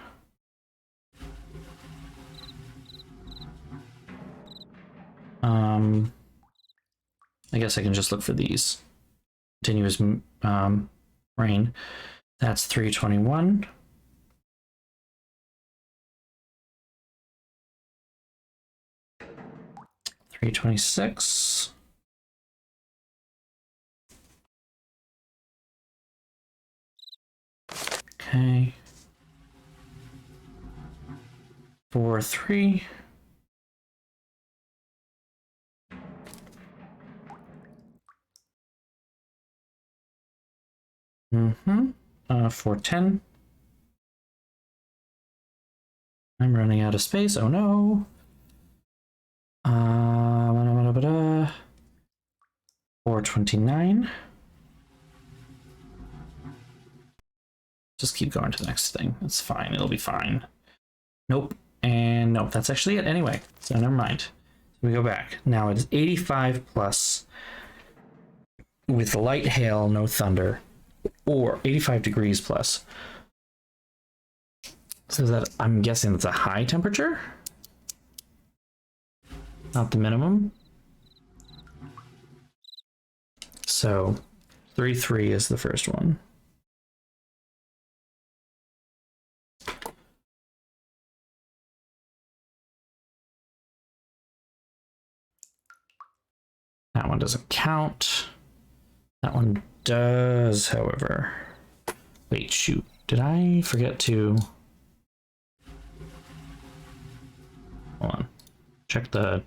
I guess I can just look for these. Continuous rain. That's 321. $326. Okay. 4-3. Mm-hmm. 410. I'm running out of space. Oh no. 429. Just keep going to the next thing. It's fine. It'll be fine. Nope. And nope. That's actually it anyway. So never mind. We go back. Now it's 85 plus with light hail, no thunder, or 85 degrees plus. So that, I'm guessing that's a high temperature, not the minimum. So 3-3 is the first one. That one doesn't count. That one does, however. Wait, shoot. Did I forget to... Hold on. Check the...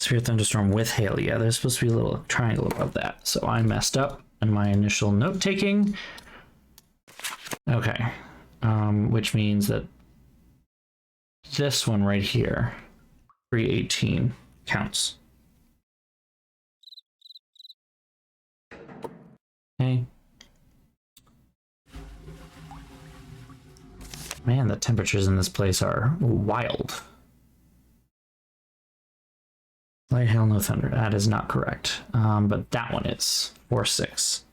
Severe thunderstorm with hail. Yeah, there's supposed to be a little triangle above that. So I messed up in my initial note taking. Okay. Which means that this one right here, 318, counts. Okay. Man, the temperatures in this place are wild. Light hail, no thunder. That is not correct. But that one is 4-6.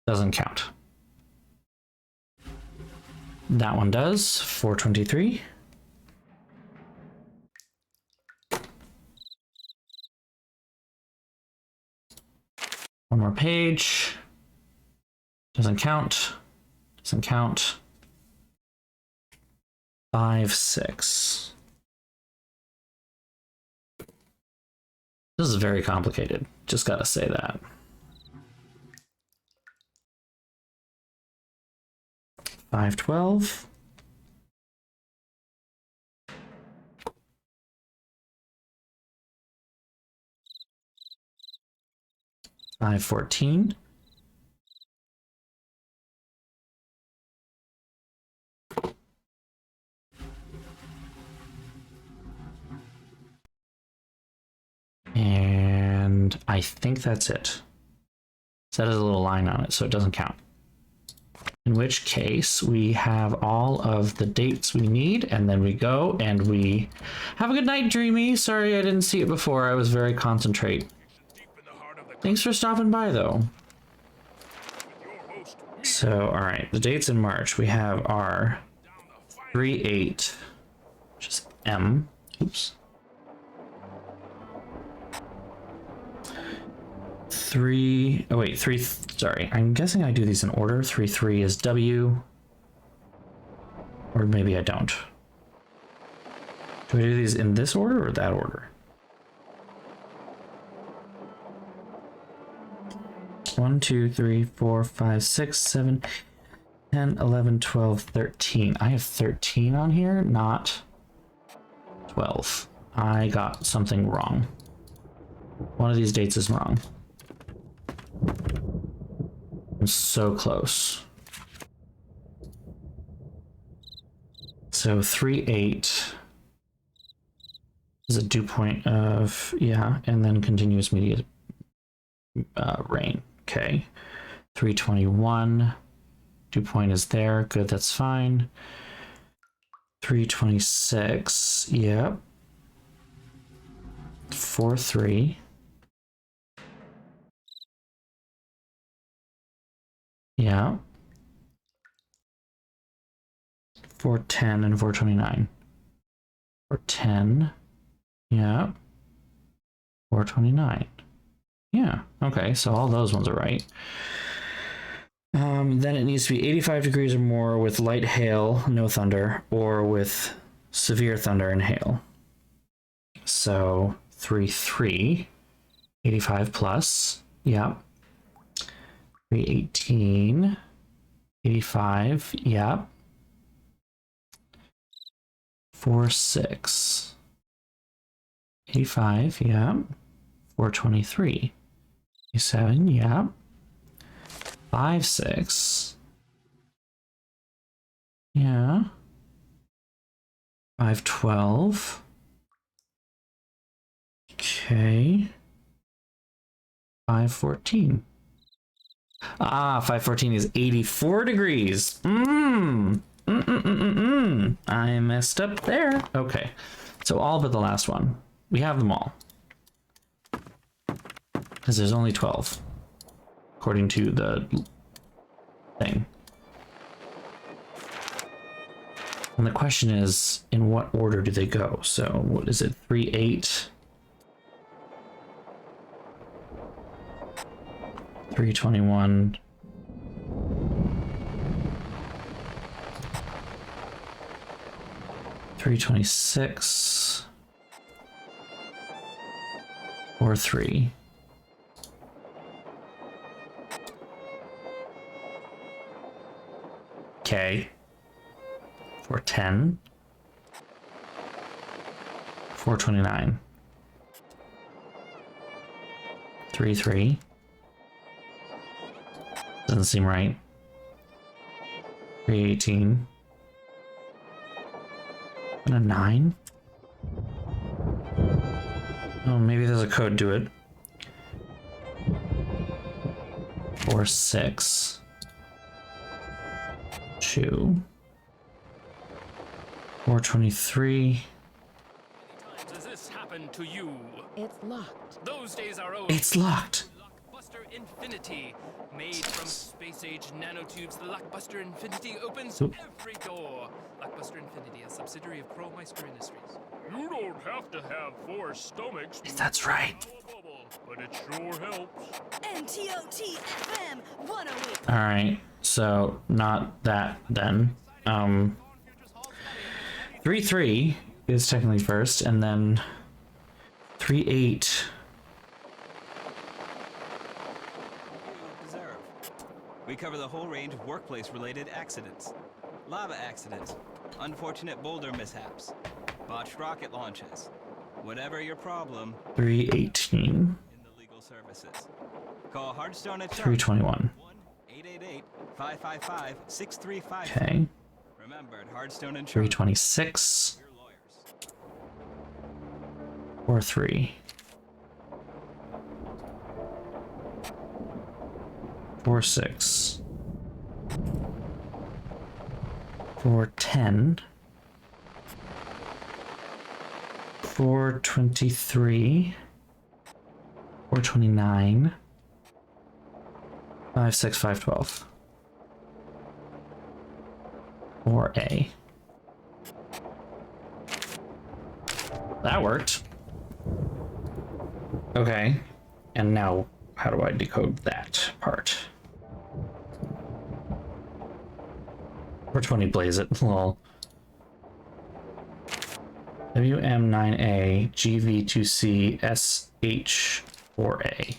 Doesn't count. That one does. 423. One more page. Doesn't count. Doesn't count. 5-6. This is very complicated. Just gotta say that. 5-12. $5-14. And I think that's it. So that has a little line on it, so it doesn't count. In which case, we have all of the dates we need, and then we go and we have a good night, Dreamy. Sorry I didn't see it before. I was very concentrate. Thanks for stopping by, though. So, all right, the dates in March we have are 3-8, which is M. Oops. 3. Oh wait, 3. Sorry, I'm guessing I do these in order. 3-3 is W, or maybe I don't. Do I do these in this order or that order? 1, 2, 3, 4, 5, 6, 7, 10, 11, 12, 13. I have 13 on here, not 12. I got something wrong. One of these dates is wrong. I'm so close. So 3-8 is a dew point of, yeah, and then continuous media rain. Okay. 321 Dew point is there. Good, that's fine. 326. Yep. 4-3. Yeah. 410 and 429. 410. Yeah. 429. Yeah. Okay, so all those ones are right. Then it needs to be 85 degrees or more with light hail, no thunder, or with severe thunder and hail. So 3-3. 85 plus. Yep. 318. 85. Yep. 4-6. 85. Yep. 423. 7. Yep. 5-6. Yeah. 512. Okay. 514. Ah, 514 is 84 degrees. I messed up there. Okay. So all but the last one. We have them all. Because there's only 12. According to the thing. And the question is, in what order do they go? So, what is it? 3-8. 321. $326 or 3. Okay. 410. 429. 3-3. Doesn't seem right. 318. And a 9? Oh, maybe there's a code to it. 4-6. 2. 423. Does this happen to you? It's locked. Those days are over. It's locked. Lockbuster Infinity. Made from space-age nanotubes, the Lockbuster Infinity opens every door. Lockbuster Infinity, a subsidiary of Crowmeister Industries. You don't have to have 4 stomachs. That's right. But it sure helps. NTOT FM 108. All right. So not that then. 3-3 is technically first, and then 3-8. We cover the whole range of workplace-related accidents. Lava accidents, unfortunate boulder mishaps, botched rocket launches. Whatever your problem, 318. in the legal services. Call Hardstone at 321. 1-888-555-6355. Okay. Remember, at Hardstone Insurance. 326. 4-3. 4-6. 4-10. 4-23. 4-29. 5-6, 5-12. 4A. That worked. Okay. And now, how do I decode that part? 420 blaze it. Lol. WM9A GV2C SH4A.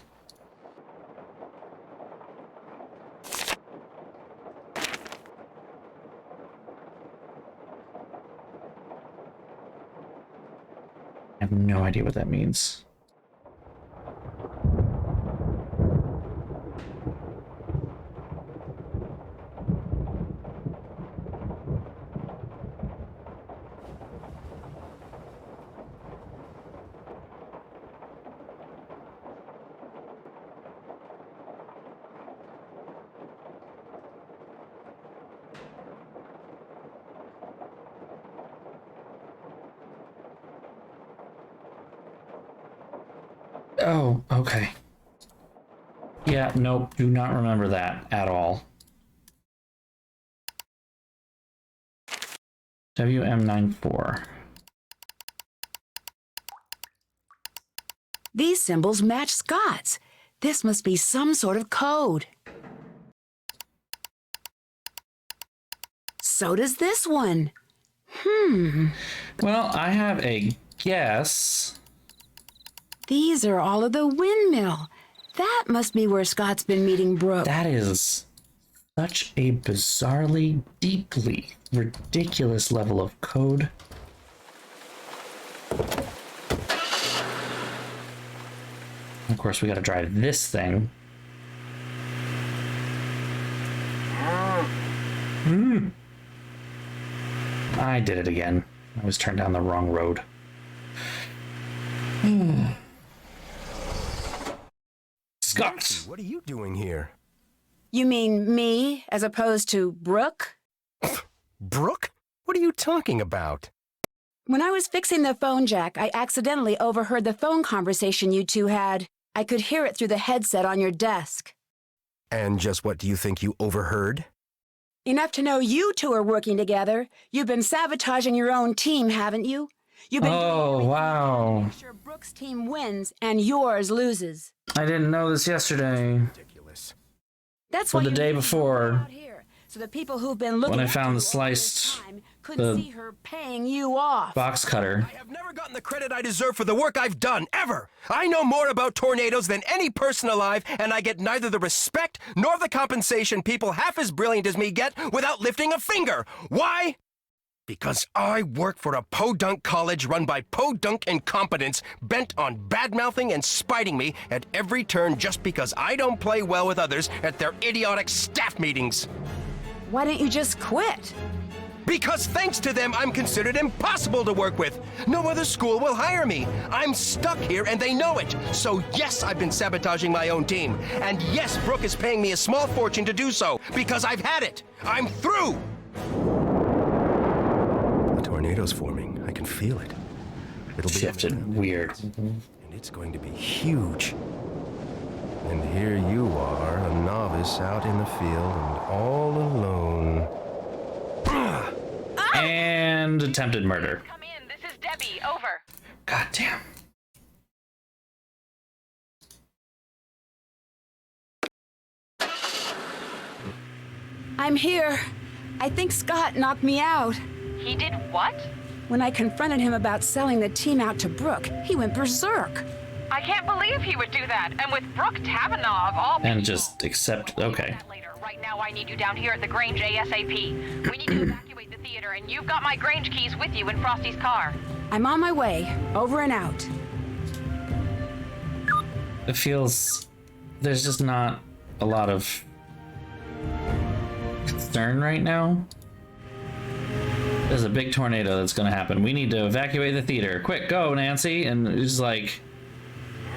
I have no idea what that means. Oh, okay. Yeah, nope, do not remember that at all. WM94. These symbols match Scott's. This must be some sort of code. So does this one. Well, I have a guess. These are all of the windmill. That must be where Scott's been meeting Brooke. That is such a bizarrely, deeply ridiculous level of code. Of course, we gotta drive this thing. I did it again. I was turned down the wrong road. Scott! What are you doing here? You mean me as opposed to Brooke? Brooke? What are you talking about? When I was fixing the phone jack, I accidentally overheard the phone conversation you two had. I could hear it through the headset on your desk. And just what do you think you overheard? Enough to know you two are working together. You've been sabotaging your own team, haven't you? You've been wow. to make sure Brooke's team wins and yours loses. I didn't know this yesterday. Ridiculous. That's Or why the you day need to before. out here, so the people who've been looking When I after found you the all this sliced time couldn't see her paying you off. box cutter. I have never gotten the credit I deserve for the work I've done, ever! I know more about tornadoes than any person alive, and I get neither the respect nor the compensation people half as brilliant as me get without lifting a finger. Why? Because I work for a podunk college run by podunk incompetents bent on bad-mouthing and spiting me at every turn just because I don't play well with others at their idiotic staff meetings. Why don't you just quit? Because thanks to them, I'm considered impossible to work with. No other school will hire me. I'm stuck here and they know it. So yes, I've been sabotaging my own team. And yes, Brooke is paying me a small fortune to do so because I've had it. I'm through. The tornado's forming. I can feel it. It'll be shifted weird. And it's going to be huge. And here you are, a novice out in the field and all alone. And attempted murder. Come in, this is Debbie, over. God damn. I'm here. I think Scott knocked me out. He did what? When I confronted him about selling the team out to Brooke, he went berserk. I can't believe he would do that. And with Brooke Tavanagh of all people. And just accept, okay. Later. Right now I need you down here at the Grange ASAP. We need to evacuate the theater, and you've got my Grange keys with you in Frosty's car. I'm on my way. Over and out. It feels there's just not a lot of concern right now. There's a big tornado that's gonna happen. We need to evacuate the theater. Quick, go, Nancy. And it's like,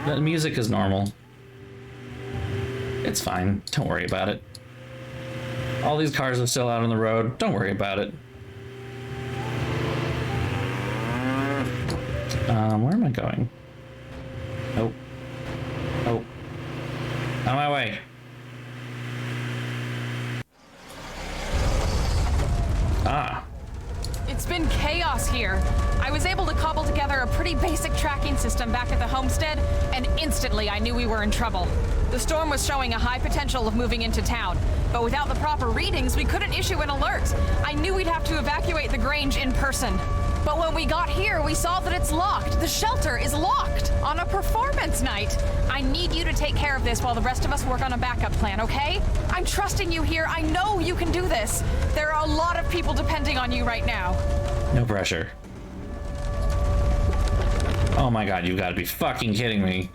the music is normal. It's fine. Don't worry about it. All these cars are still out on the road. Don't worry about it. Where am I going? Oh. Oh. On my way. Ah. It's been chaos here. I was able to cobble together a pretty basic tracking system back at the homestead, and instantly I knew we were in trouble. The storm was showing a high potential of moving into town, but without the proper readings, we couldn't issue an alert. I knew we'd have to evacuate the Grange in person. But when we got here, we saw that it's locked. The shelter is locked on a performance night. I need you to take care of this while the rest of us work on a backup plan, okay? I'm trusting you here. I know you can do this. There are a lot of people depending on you right now. No pressure. Oh my god, you gotta be fucking kidding me.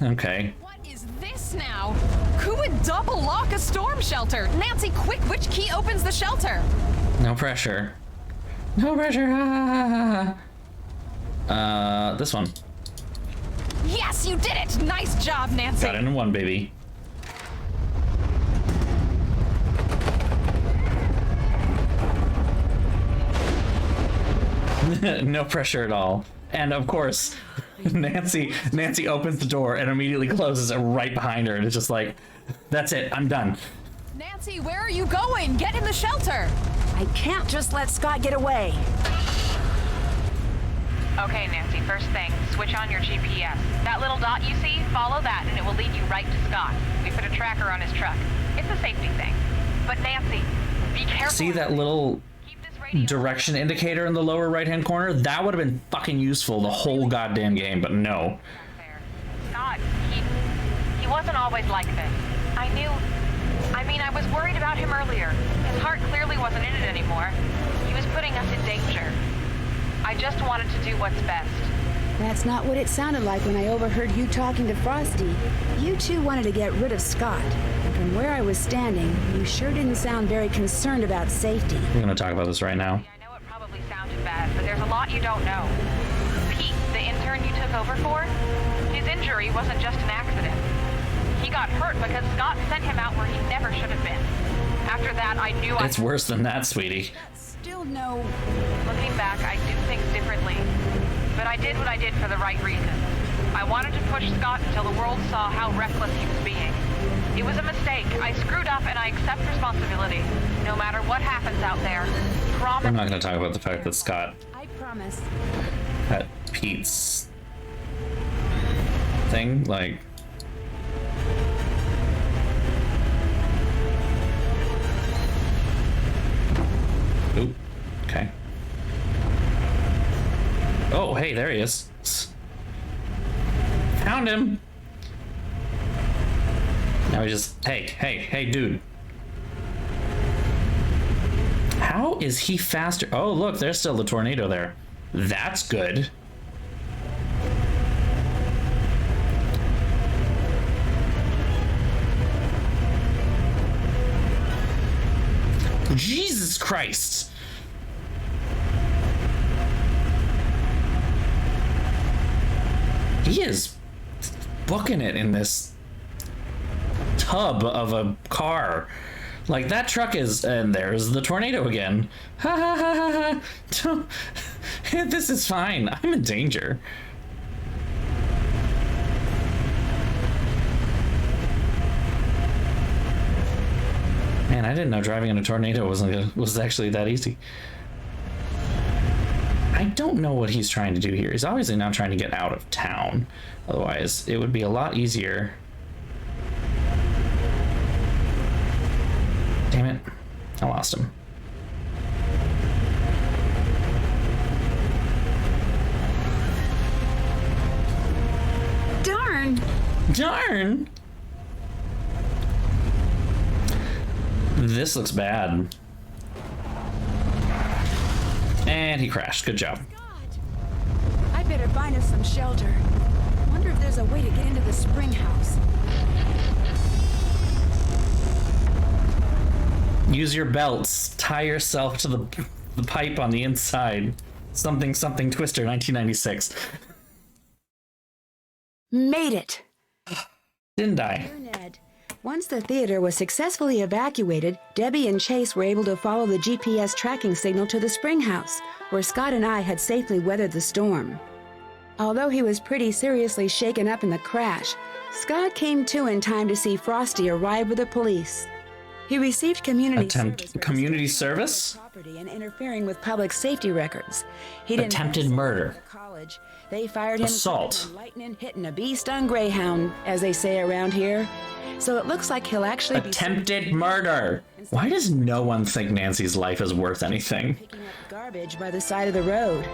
Okay. What is this now? Who would double lock a storm shelter? Nancy, quick, which key opens the shelter? No pressure. No pressure. This one. Yes, you did it! Nice job, Nancy. Got it in one, baby. No pressure at all. And of course, Nancy opens the door and immediately closes it right behind her, and it's just like, that's it, I'm done. Nancy, where are you going? Get in the shelter! I can't just let Scott get away. Okay, Nancy, first thing, switch on your GPS. That little dot you see, follow that and it will lead you right to Scott. We put a tracker on his truck. It's a safety thing. But Nancy, be careful. See that little direction indicator in the lower right-hand corner? That would have been fucking useful the whole goddamn game, but no. Scott, he wasn't always like this. I was worried about him earlier. His heart clearly wasn't in it anymore. He was putting us in danger. I just wanted to do what's best. That's not what it sounded like when I overheard you talking to Frosty. You two wanted to get rid of Scott. And from where I was standing, you sure didn't sound very concerned about safety. We're gonna talk about this right now. I know it probably sounded bad, but there's a lot you don't know. Pete, the intern you took over for, his injury wasn't just an accident. He got hurt because Scott sent him out where he never should have been. After that, I knew It's worse than that, sweetie. Still no... Looking back, I do things differently. But I did what I did for the right reasons. I wanted to push Scott until the world saw how reckless he was being. It was a mistake. I screwed up and I accept responsibility. No matter what happens out there. Promise. I'm not going to talk about the fact that Scott... I promise. That Pete's... thing, like... Oop. Okay. Oh, hey, there he is. Found him. Now he just, hey, dude. How is he faster? Oh, look, there's still the tornado there. That's good. Jesus Christ. He is booking it in this tub of a car. Like, that truck is, and there's the tornado again. Ha ha ha ha ha. This is fine. I'm in danger. Man, I didn't know driving in a tornado was actually that easy. I don't know what he's trying to do here. He's obviously not trying to get out of town. Otherwise, it would be a lot easier. Damn it. I lost him. Darn! Darn! This looks bad. And he crashed. Good job. I better find us some shelter. Wonder if there's a way to get into the spring house. Use your belts. Tie yourself to the pipe on the inside. Something Twister 1996. Made it. Didn't I? Once the theater was successfully evacuated, Debbie and Chase were able to follow the GPS tracking signal to the spring house, where Scott and I had safely weathered the storm. Although he was pretty seriously shaken up in the crash, Scott came to in time to see Frosty arrive with the police. He received community service? Property and interfering with public safety records. He didn't attempted murder. College. They fired him assault. Lightning hitting a bee-stung greyhound, as they say around here. So it looks like he'll actually attempted murder. Why does no one think Nancy's life is worth anything? Picking up garbage by the side of the road.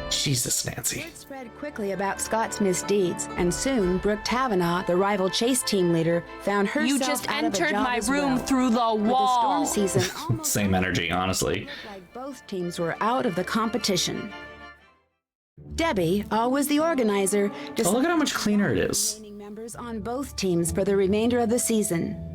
Jesus, Nancy. Word spread quickly about Scott's misdeeds, and soon Brooke Tavenaugh, the rival chase team leader, found herself You just out of a entered job my as room well. through the With wall. the storm season Same energy, honestly. like both teams were out of the competition. Debbie, always the organizer, Oh, look at how much cleaner it is. remaining members on both teams for the remainder of the season.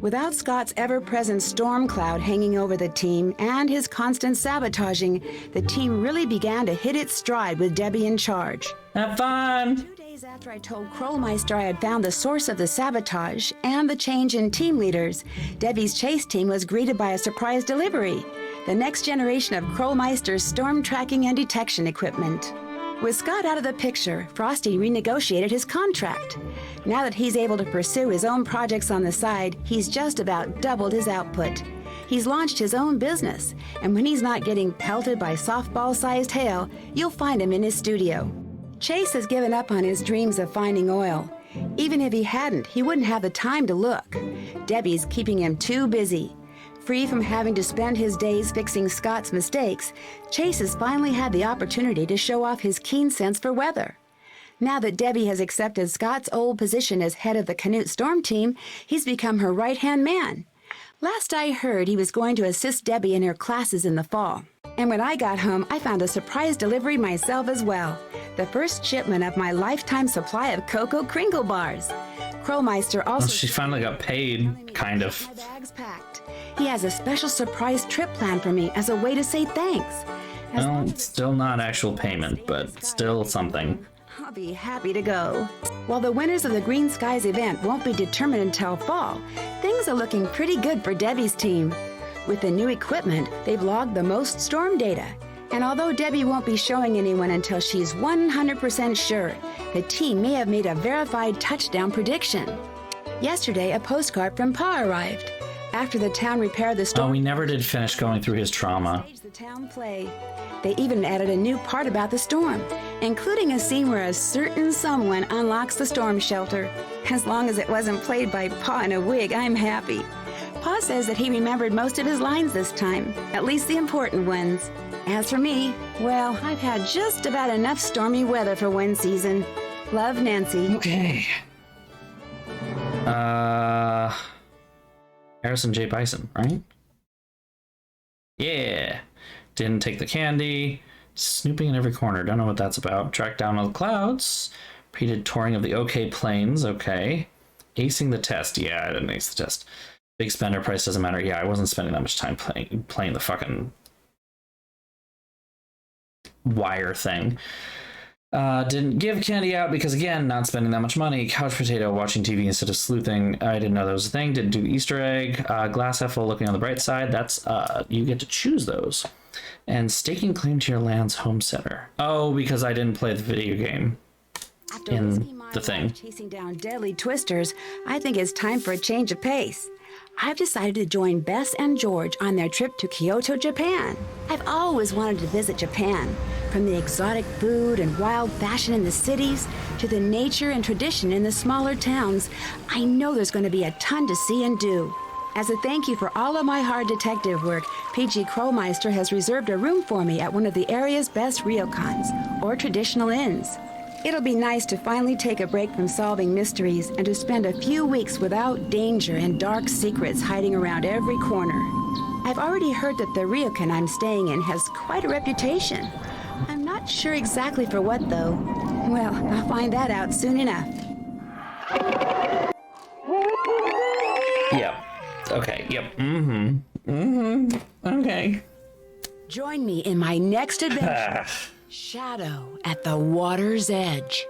Without Scott's ever-present storm cloud hanging over the team and his constant sabotaging, the team really began to hit its stride with Debbie in charge. Have fun! 2 days after I told Krollmeister I had found the source of the sabotage and the change in team leaders, Debbie's chase team was greeted by a surprise delivery, the next generation of Krollmeister's storm tracking and detection equipment. With Scott out of the picture, Frosty renegotiated his contract. Now that he's able to pursue his own projects on the side, he's just about doubled his output. He's launched his own business, and when he's not getting pelted by softball-sized hail, you'll find him in his studio. Chase has given up on his dreams of finding oil. Even if he hadn't, he wouldn't have the time to look. Debbie's keeping him too busy. Free from having to spend his days fixing Scott's mistakes, Chase has finally had the opportunity to show off his keen sense for weather. Now that Debbie has accepted Scott's old position as head of the Canute Storm team, he's become her right-hand man. Last I heard, he was going to assist Debbie in her classes in the fall. And when I got home, I found a surprise delivery myself as well. The first shipment of my lifetime supply of Cocoa Kringle bars. Crowmeister also... Well, she finally got paid, kind of. My bag's packed. He has a special surprise trip planned for me as a way to say thanks. Well, it's still not actual payment, but still something. I'll be happy to go. While the winners of the Green Skies event won't be determined until fall, things are looking pretty good for Debbie's team. With the new equipment, they've logged the most storm data. And although Debbie won't be showing anyone until she's 100% sure, the team may have made a verified touchdown prediction. Yesterday, a postcard from Pa arrived. After the town repaired the storm... Oh, we never did finish going through his trauma. ...the town play. They even added a new part about the storm, including a scene where a certain someone unlocks the storm shelter. As long as it wasn't played by Pa in a wig, I'm happy. Pa says that he remembered most of his lines this time, at least the important ones. As for me, well, I've had just about enough stormy weather for one season. Love, Nancy. Okay. Harrison J. Bison, right? Yeah. Didn't take the candy. Snooping in every corner. Don't know what that's about. Track down all the clouds. Repeated touring of the OK planes. Okay. Acing the test. Yeah, I didn't ace the test. Big spender, price doesn't matter. Yeah, I wasn't spending that much time playing the fucking wire thing. Didn't give candy out because, again, not spending that much money. Couch potato, watching TV instead of sleuthing. I didn't know that was a thing. Didn't do the Easter egg. Glass half full, looking on the bright side. That's, you get to choose those. And staking claim to your land's home center. Oh, because I didn't play the video game in the thing. Chasing down deadly twisters, I think it's time for a change of pace. I've decided to join Bess and George on their trip to Kyoto, Japan. I've always wanted to visit Japan, from the exotic food and wild fashion in the cities to the nature and tradition in the smaller towns. I know there's going to be a ton to see and do. As a thank you for all of my hard detective work, PG Crowmeister has reserved a room for me at one of the area's best ryokans, or traditional inns. It'll be nice to finally take a break from solving mysteries and to spend a few weeks without danger and dark secrets hiding around every corner. I've already heard that the ryokan I'm staying in has quite a reputation. I'm not sure exactly for what, though. Well, I'll find that out soon enough. Yep. Okay, yep. Okay. Join me in my next adventure. Shadow at the Water's Edge.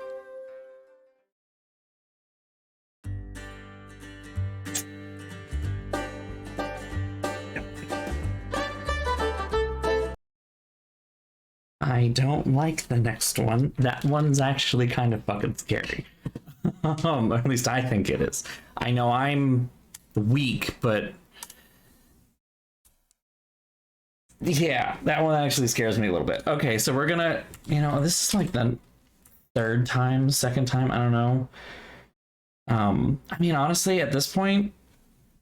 I don't like the next one. That one's actually kind of fucking scary. Or at least I think it is. I know I'm weak, but yeah, that one actually scares me a little bit. Okay, so we're gonna, this is like the second time, I don't know. I mean, honestly, at this point,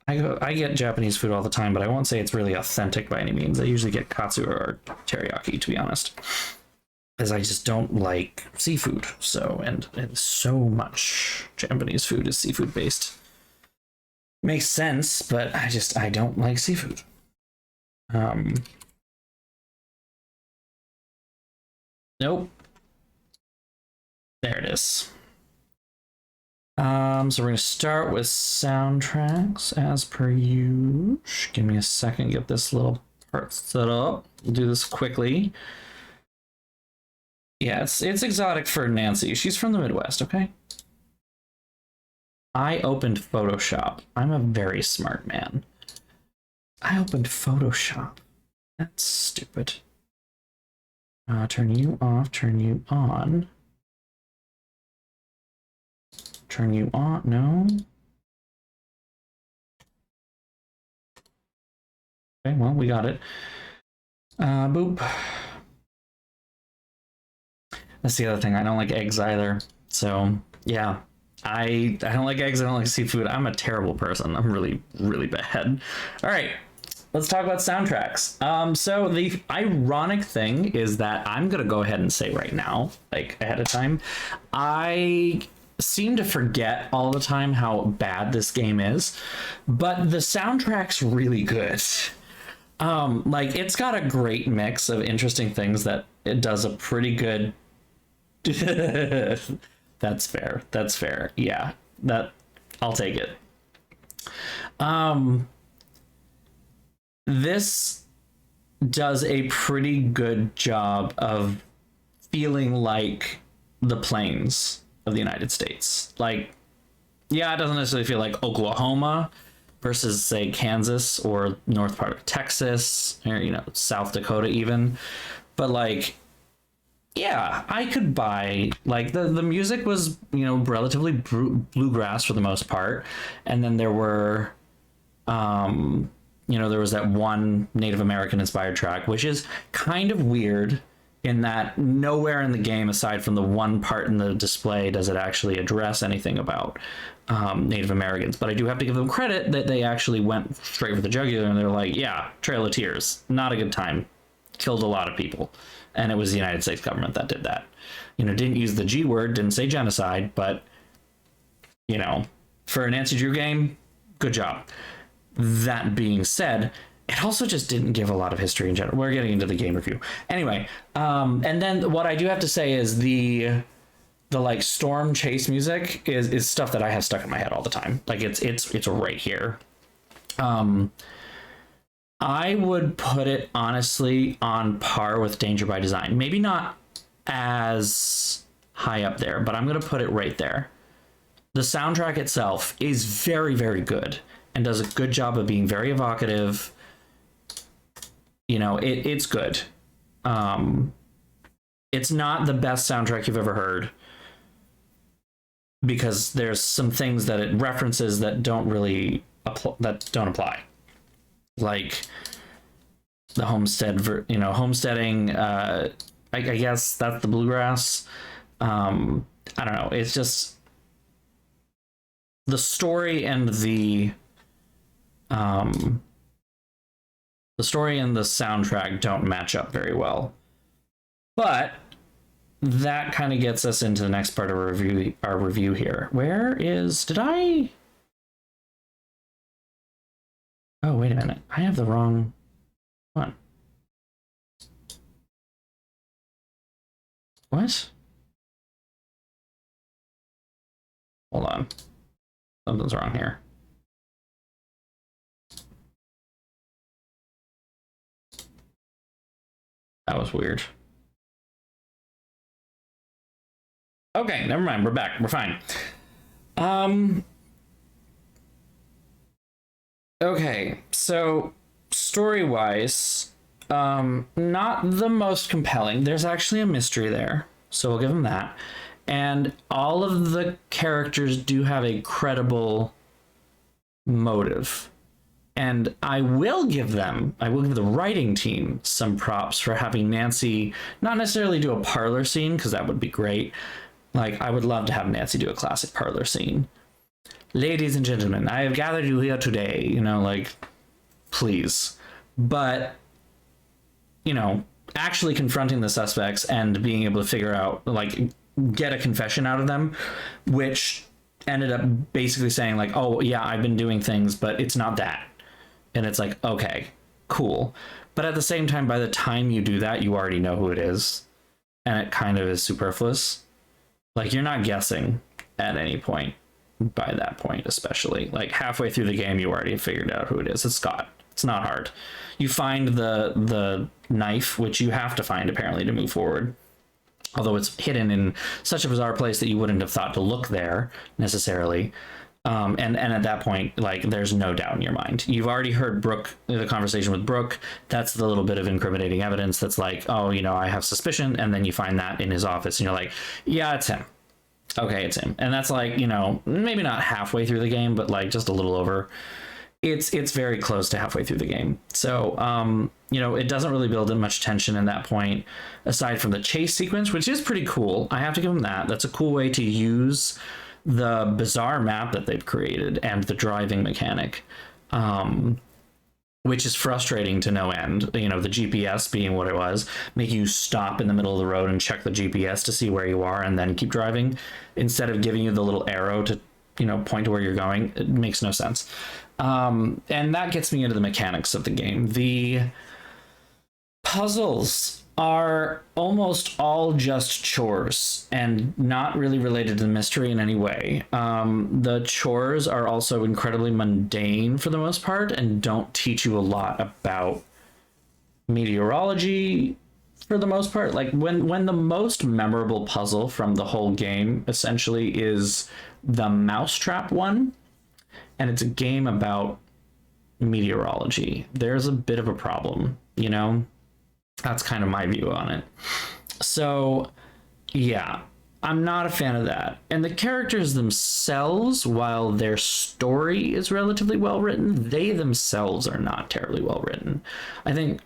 I get Japanese food all the time, but I won't say it's really authentic by any means. I usually get katsu or teriyaki, to be honest, as I just don't like seafood. So, and so much Japanese food is seafood based. Makes sense, but I don't like seafood. Nope. There it is. So we're gonna start with soundtracks as per usual. Give me a second, get this little part set up. We'll do this quickly. Yeah, it's exotic for Nancy. She's from the Midwest, okay? I opened Photoshop. I'm a very smart man. I opened Photoshop. That's stupid. Turn you off, turn you on. Turn you on, no. Okay, well, we got it. Boop. That's the other thing. I don't like eggs either. So yeah, I don't like eggs. I don't like seafood. I'm a terrible person. I'm really, really bad. All right, let's talk about soundtracks. So the ironic thing is that I'm gonna go ahead and say right now, like ahead of time, I seem to forget all the time how bad this game is, but the soundtrack's really good. Like it's got a great mix of interesting things that it does a pretty good. That's fair. That's fair. Yeah, that I'll take it. This does a pretty good job of feeling like the plains of the United States. Like, yeah, it doesn't necessarily feel like Oklahoma versus, say, Kansas or north part of Texas, or, you know, South Dakota even. But, like, yeah, I could buy, like, the music was, you know, relatively bluegrass for the most part. And then there were, you know, there was that one Native American inspired track, which is kind of weird in that nowhere in the game, aside from the one part in the display, does it actually address anything about Native Americans. But I do have to give them credit that they actually went straight for the jugular, and they're like, yeah, Trail of Tears, not a good time. Killed a lot of people. And it was the United States government that did that. You know, didn't use the G word, didn't say genocide, but, you know, for a Nancy Drew game, good job. That being said, it also just didn't give a lot of history in general. We're getting into the game review. Anyway, and then what I do have to say is the like storm chase music is stuff that I have stuck in my head all the time. Like it's right here. I would put it honestly on par with Danger by Design. Maybe not as high up there, but I'm going to put it right there. The soundtrack itself is very, very good and does a good job of being very evocative. You know, it's good. It's not the best soundtrack you've ever heard, because there's some things that it references that don't really apply. Like the homesteading, I guess that's the bluegrass. I don't know. It's just the story and the soundtrack don't match up very well. But that kind of gets us into the next part of our review here. Oh, wait a minute. I have the wrong one. What? Hold on. Something's wrong here. That was weird. Okay, never mind. We're back. We're fine. Okay, so story-wise, not the most compelling. There's actually a mystery there, so we'll give them that. And all of the characters do have a credible motive. And I will give the writing team some props for having Nancy not necessarily do a parlor scene, because that would be great. Like, I would love to have Nancy do a classic parlor scene. Ladies and gentlemen, I have gathered you here today, you know, like, please. But, you know, actually confronting the suspects and being able to figure out, like, get a confession out of them, which ended up basically saying, like, oh, yeah, I've been doing things, but it's not that. And it's like, okay, cool. But at the same time, by the time you do that, you already know who it is. And it kind of is superfluous. Like, you're not guessing at any point. By that point, especially, like halfway through the game, you already figured out who it is. It's Scott. It's not hard. You find the knife, which you have to find apparently to move forward, although it's hidden in such a bizarre place that you wouldn't have thought to look there necessarily. And at that point, like, there's no doubt in your mind. You've already heard Brooke, the conversation with Brooke. That's the little bit of incriminating evidence that's like, oh, you know, I have suspicion. And then you find that in his office and you're like, yeah, it's him. Okay, it's him. And that's like, you know, maybe not halfway through the game, but like just a little over. It's very close to halfway through the game. So, you know, it doesn't really build in much tension in that point, aside from the chase sequence, which is pretty cool. I have to give them that. That's a cool way to use the bizarre map that they've created and the driving mechanic, which is frustrating to no end. You know, the GPS being what it was, make you stop in the middle of the road and check the GPS to see where you are and then keep driving instead of giving you the little arrow to, you know, point to where you're going. It makes no sense. And that gets me into the mechanics of the game. The puzzles are almost all just chores and not really related to the mystery in any way. The chores are also incredibly mundane for the most part and don't teach you a lot about meteorology for the most part. Like when the most memorable puzzle from the whole game essentially is the mousetrap one, and it's a game about meteorology, there's a bit of a problem, you know? That's kind of my view on it. So, yeah, I'm not a fan of that. And the characters themselves, while their story is relatively well written, they themselves are not terribly well written. I think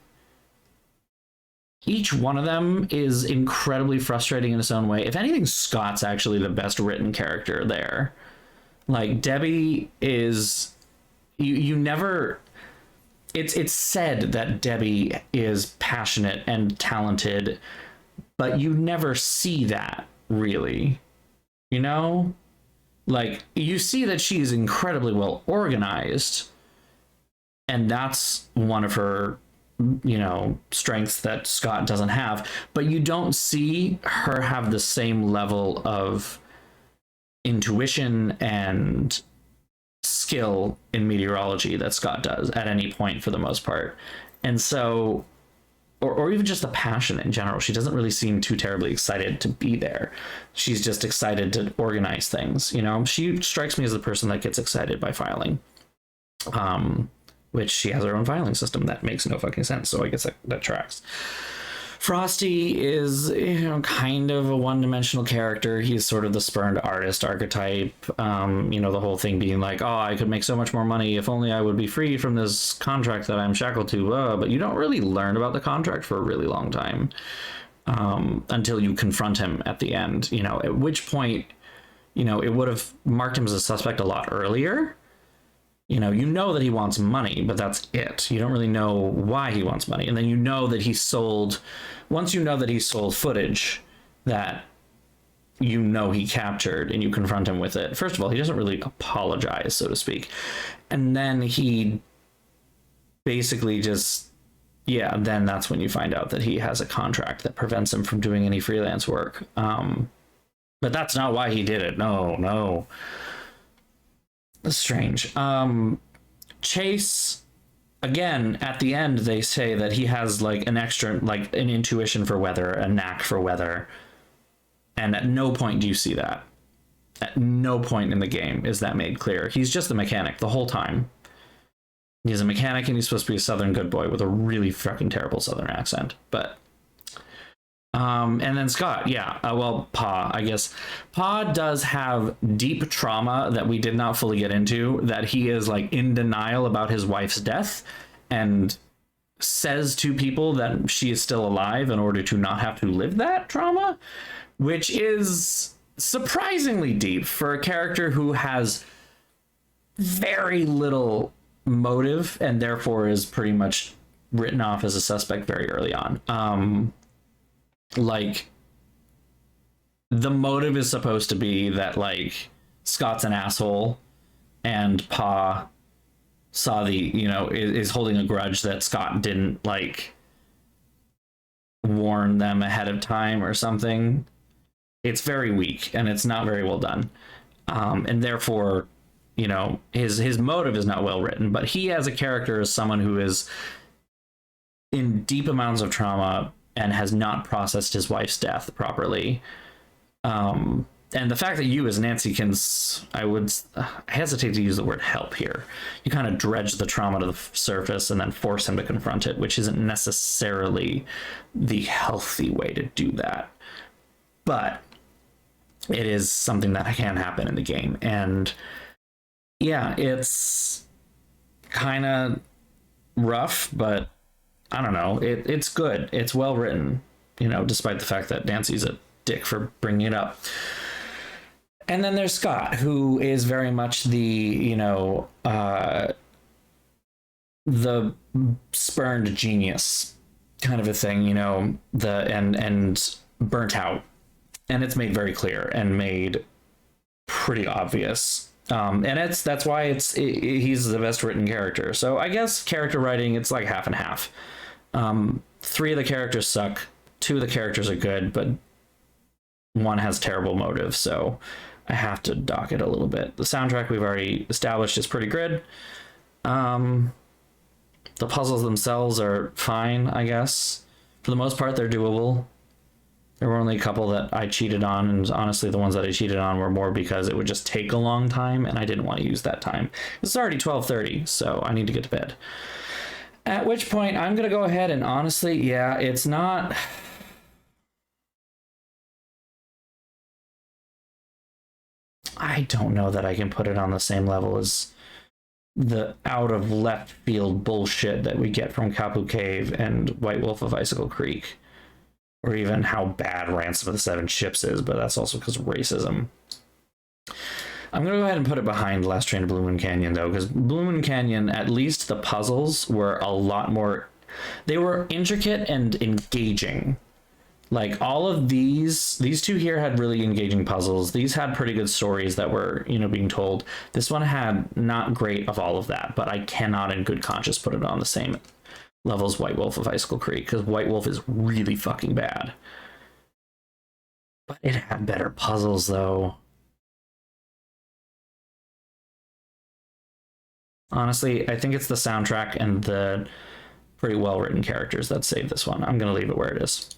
each one of them is incredibly frustrating in its own way. If anything, Scott's actually the best written character there. Like, Debbie is... You never... It's said that Debbie is passionate and talented, but you never see that, really. You know? Like, you see that she's incredibly well organized, and that's one of her, you know, strengths that Scott doesn't have, but you don't see her have the same level of intuition and skill in meteorology that Scott does at any point for the most part. And so, or even just the passion in general, she doesn't really seem too terribly excited to be there. She's just excited to organize things, you know? She strikes me as the person that gets excited by filing, which she has her own filing system that makes no fucking sense, so I guess that tracks. Frosty is, you know, kind of a one-dimensional character. He's sort of the spurned artist archetype. You know, the whole thing being like, oh, I could make so much more money if only I would be free from this contract that I'm shackled to. But you don't really learn about the contract for a really long time until you confront him at the end, you know, at which point, you know, it would have marked him as a suspect a lot earlier. You know that he wants money, but that's it. You don't really know why he wants money. And then you know that he sold, once you know that he sold footage that you know he captured and you confront him with it. First of all, he doesn't really apologize, so to speak. And then he basically just, yeah, then that's when you find out that he has a contract that prevents him from doing any freelance work. But that's not why he did it. No. That's strange. Chase, again, at the end, they say that he has like an extra, like an intuition for weather, a knack for weather. And at no point do you see that. At no point in the game is that made clear. He's just the mechanic the whole time. He's a mechanic and he's supposed to be a Southern good boy with a really fucking terrible Southern accent. But and then Scott, yeah, well, Pa, I guess. Pa does have deep trauma that we did not fully get into, that he is like in denial about his wife's death and says to people that she is still alive in order to not have to live that trauma, which is surprisingly deep for a character who has very little motive and therefore is pretty much written off as a suspect very early on. Like, the motive is supposed to be that, like, Scott's an asshole and Pa saw the, you know, is holding a grudge that Scott didn't, like, warn them ahead of time or something. It's very weak and it's not very well done. And therefore, you know, his motive is not well written, but he as a character is someone who is in deep amounts of trauma and has not processed his wife's death properly. And the fact that you as Nancy can, I would hesitate to use the word help here. You kind of dredge the trauma to the surface and then force him to confront it, which isn't necessarily the healthy way to do that. But it is something that can happen in the game. And yeah, it's kind of rough, but I don't know. It's good. It's well written, you know, despite the fact that Nancy's a dick for bringing it up. And then there's Scott, who is very much the, you know, the spurned genius kind of a thing, you know, and burnt out. And it's made very clear and made pretty obvious. And that's why he's the best written character. So I guess character writing, it's like half and half. 3 of the characters suck. 2 of the characters are good, but 1 has terrible motive. So I have to dock it a little bit. The soundtrack we've already established is pretty good. The puzzles themselves are fine, I guess. For the most part, they're doable. There were only a couple that I cheated on, and honestly, the ones that I cheated on were more because it would just take a long time, and I didn't want to use that time. It's already 12:30, so I need to get to bed. At which point, I'm going to go ahead and honestly, yeah, it's not... I don't know that I can put it on the same level as the out of left field bullshit that we get from Kapu Cave and White Wolf of Icicle Creek, or even how bad Ransom of the Seven Ships is, but that's also because of racism. I'm going to go ahead and put it behind Last Train to Blue Moon Canyon, though, because Blue Moon Canyon, at least the puzzles were a lot more... They were intricate and engaging. Like, all of these 2 here had really engaging puzzles. These had pretty good stories that were, you know, being told. This one had not great of all of that, but I cannot in good conscience put it on the same level as White Wolf of Icicle Creek, because White Wolf is really fucking bad. But it had better puzzles, though. Honestly, I think it's the soundtrack and the pretty well-written characters that save this one. I'm going to leave it where it is.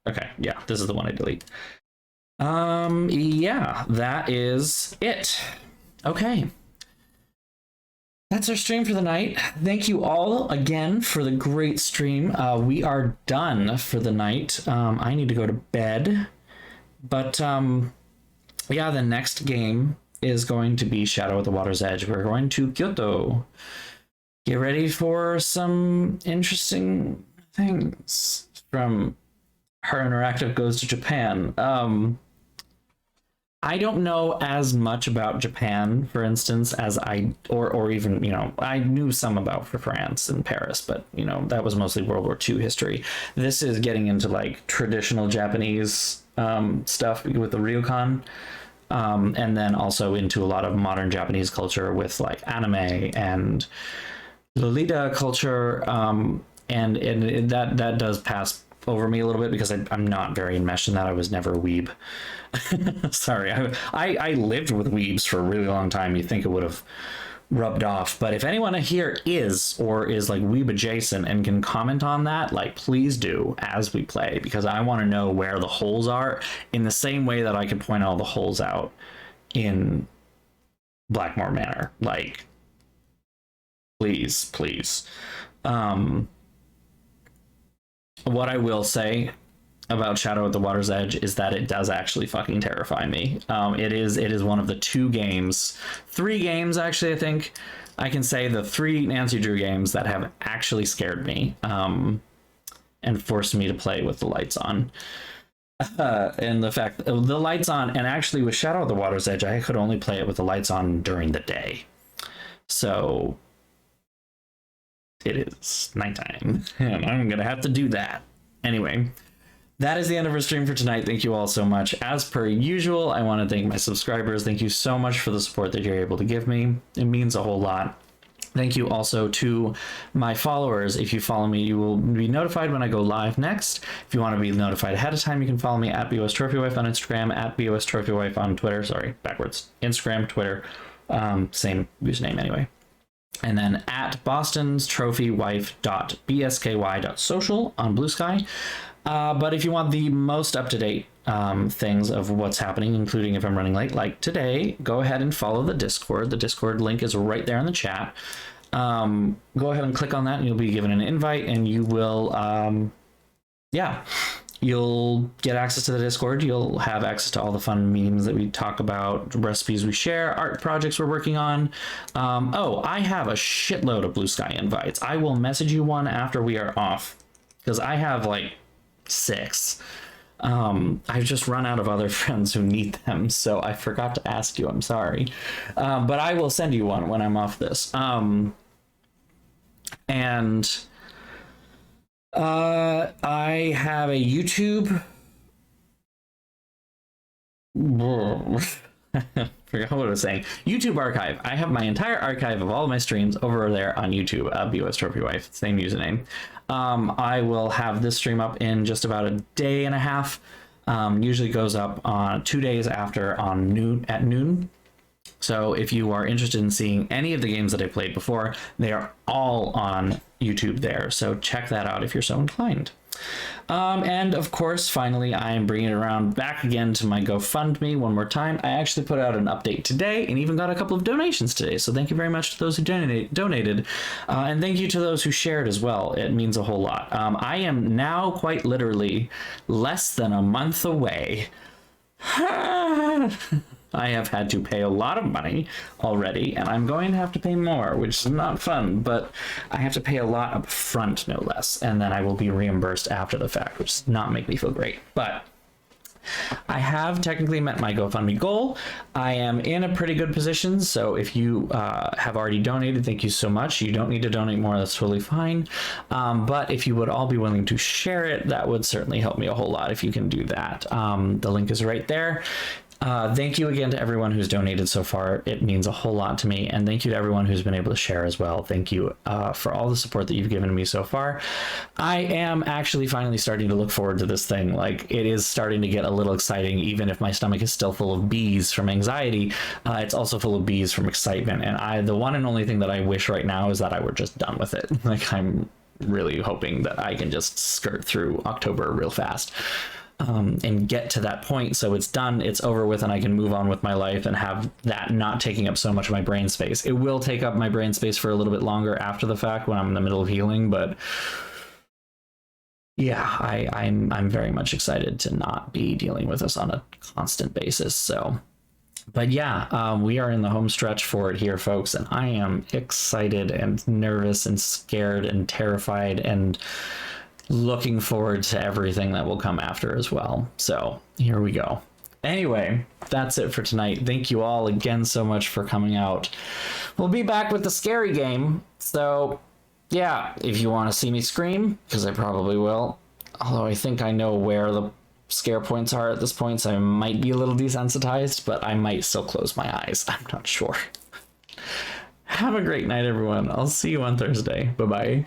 Okay, yeah, this is the one I delete. Yeah, that is it. Okay. That's our stream for the night. Thank you all again for the great stream. We are done for the night. I need to go to bed. But, yeah, the next game is going to be Shadow at the Water's Edge. We're going to Kyoto. Get ready for some interesting things from Her Interactive Goes to Japan. I don't know as much about Japan, for instance, as or even, you know, I knew some about for France and Paris, but, you know, that was mostly World War II history. This is getting into, like, traditional Japanese stuff with the ryokan, and then also into a lot of modern Japanese culture with, like, anime and Lolita culture, and that does pass over me a little bit because I'm not very enmeshed in that. I was never a weeb. Sorry, I lived with weebs for a really long time. You think it would have rubbed off, but if anyone here is like weeb adjacent and can comment on that, like, please do as we play, because I want to know where the holes are in the same way that I can point all the holes out in Blackmore Manor. Like, please. What I will say about Shadow at the Water's Edge is that it does actually fucking terrify me. It is one of the 3 games actually, I think I can say, the 3 Nancy Drew games that have actually scared me, and forced me to play with the lights on. And the fact the lights on, and actually with Shadow at the Water's Edge, I could only play it with the lights on during the day. So it is nighttime, and I'm gonna have to do that. Anyway, that is the end of our stream for tonight. Thank you all so much. As per usual, I want to thank my subscribers. Thank you so much for the support that you're able to give me. It means a whole lot. Thank you also to my followers. If you follow me, you will be notified when I go live next. If you want to be notified ahead of time, you can follow me at BOSTrophyWife on Instagram, at BOSTrophyWife on Twitter. Sorry, backwards. Instagram, Twitter, same username anyway. And then at bostonstrophywife.bsky.social on Blue Sky. But if you want the most up-to-date things of what's happening, including if I'm running late, like today, go ahead and follow the Discord. The Discord link is right there in the chat. Go ahead and click on that and you'll be given an invite, and you will, you'll get access to the Discord. You'll have access to all the fun memes that we talk about, recipes we share, art projects we're working on. I have a shitload of Blue Sky invites. I will message you one after we are off, because I have like 6. I've just run out of other friends who need them, so I forgot to ask you. I'm sorry. But I will send you one when I'm off this. I have a YouTube. Forgot what I was saying. YouTube archive. I have my entire archive of all of my streams over there on YouTube. BOSTrophyWife, same username. I will have this stream up in just about a day and a half. Usually goes up on 2 days after at noon. So if you are interested in seeing any of the games that I played before, they are all on YouTube there. So check that out if you're so inclined. And of course, finally, I am bringing it around back again to my GoFundMe one more time. I actually put out an update today and even got a couple of donations today. So thank you very much to those who donated. And thank you to those who shared as well. It means a whole lot. I am now quite literally less than a month away. I have had to pay a lot of money already, and I'm going to have to pay more, which is not fun, but I have to pay a lot up front, no less, and then I will be reimbursed after the fact, which does not make me feel great. But I have technically met my GoFundMe goal. I am in a pretty good position, so if you have already donated, thank you so much. You don't need to donate more, that's totally fine. But if you would all be willing to share it, that would certainly help me a whole lot if you can do that. The link is right there. Thank you again to everyone who's donated so far. It means a whole lot to me, and thank you to everyone who's been able to share as well. Thank you for all the support that you've given me so far. I am actually finally starting to look forward to this thing. Like, it is starting to get a little exciting, even if my stomach is still full of bees from anxiety. It's also full of bees from excitement, and the one and only thing that I wish right now is that I were just done with it. Like, I'm really hoping that I can just skirt through October real fast. And get to that point so it's done, it's over with, and I can move on with my life and have that not taking up so much of my brain space. It will take up my brain space for a little bit longer after the fact when I'm in the middle of healing, but yeah, I'm very much excited to not be dealing with this on a constant basis. So, but yeah, we are in the home stretch for it here, folks, and I am excited and nervous and scared and terrified and looking forward to everything that will come after as well. So here we go. Anyway, that's it for tonight. Thank you all again so much for coming out. We'll be back with the scary game. So yeah, if you want to see me scream, because I probably will, although I think I know where the scare points are at this point, so I might be a little desensitized, but I might still close my eyes. I'm not sure. Have a great night, everyone. I'll see you on Thursday. Bye-bye.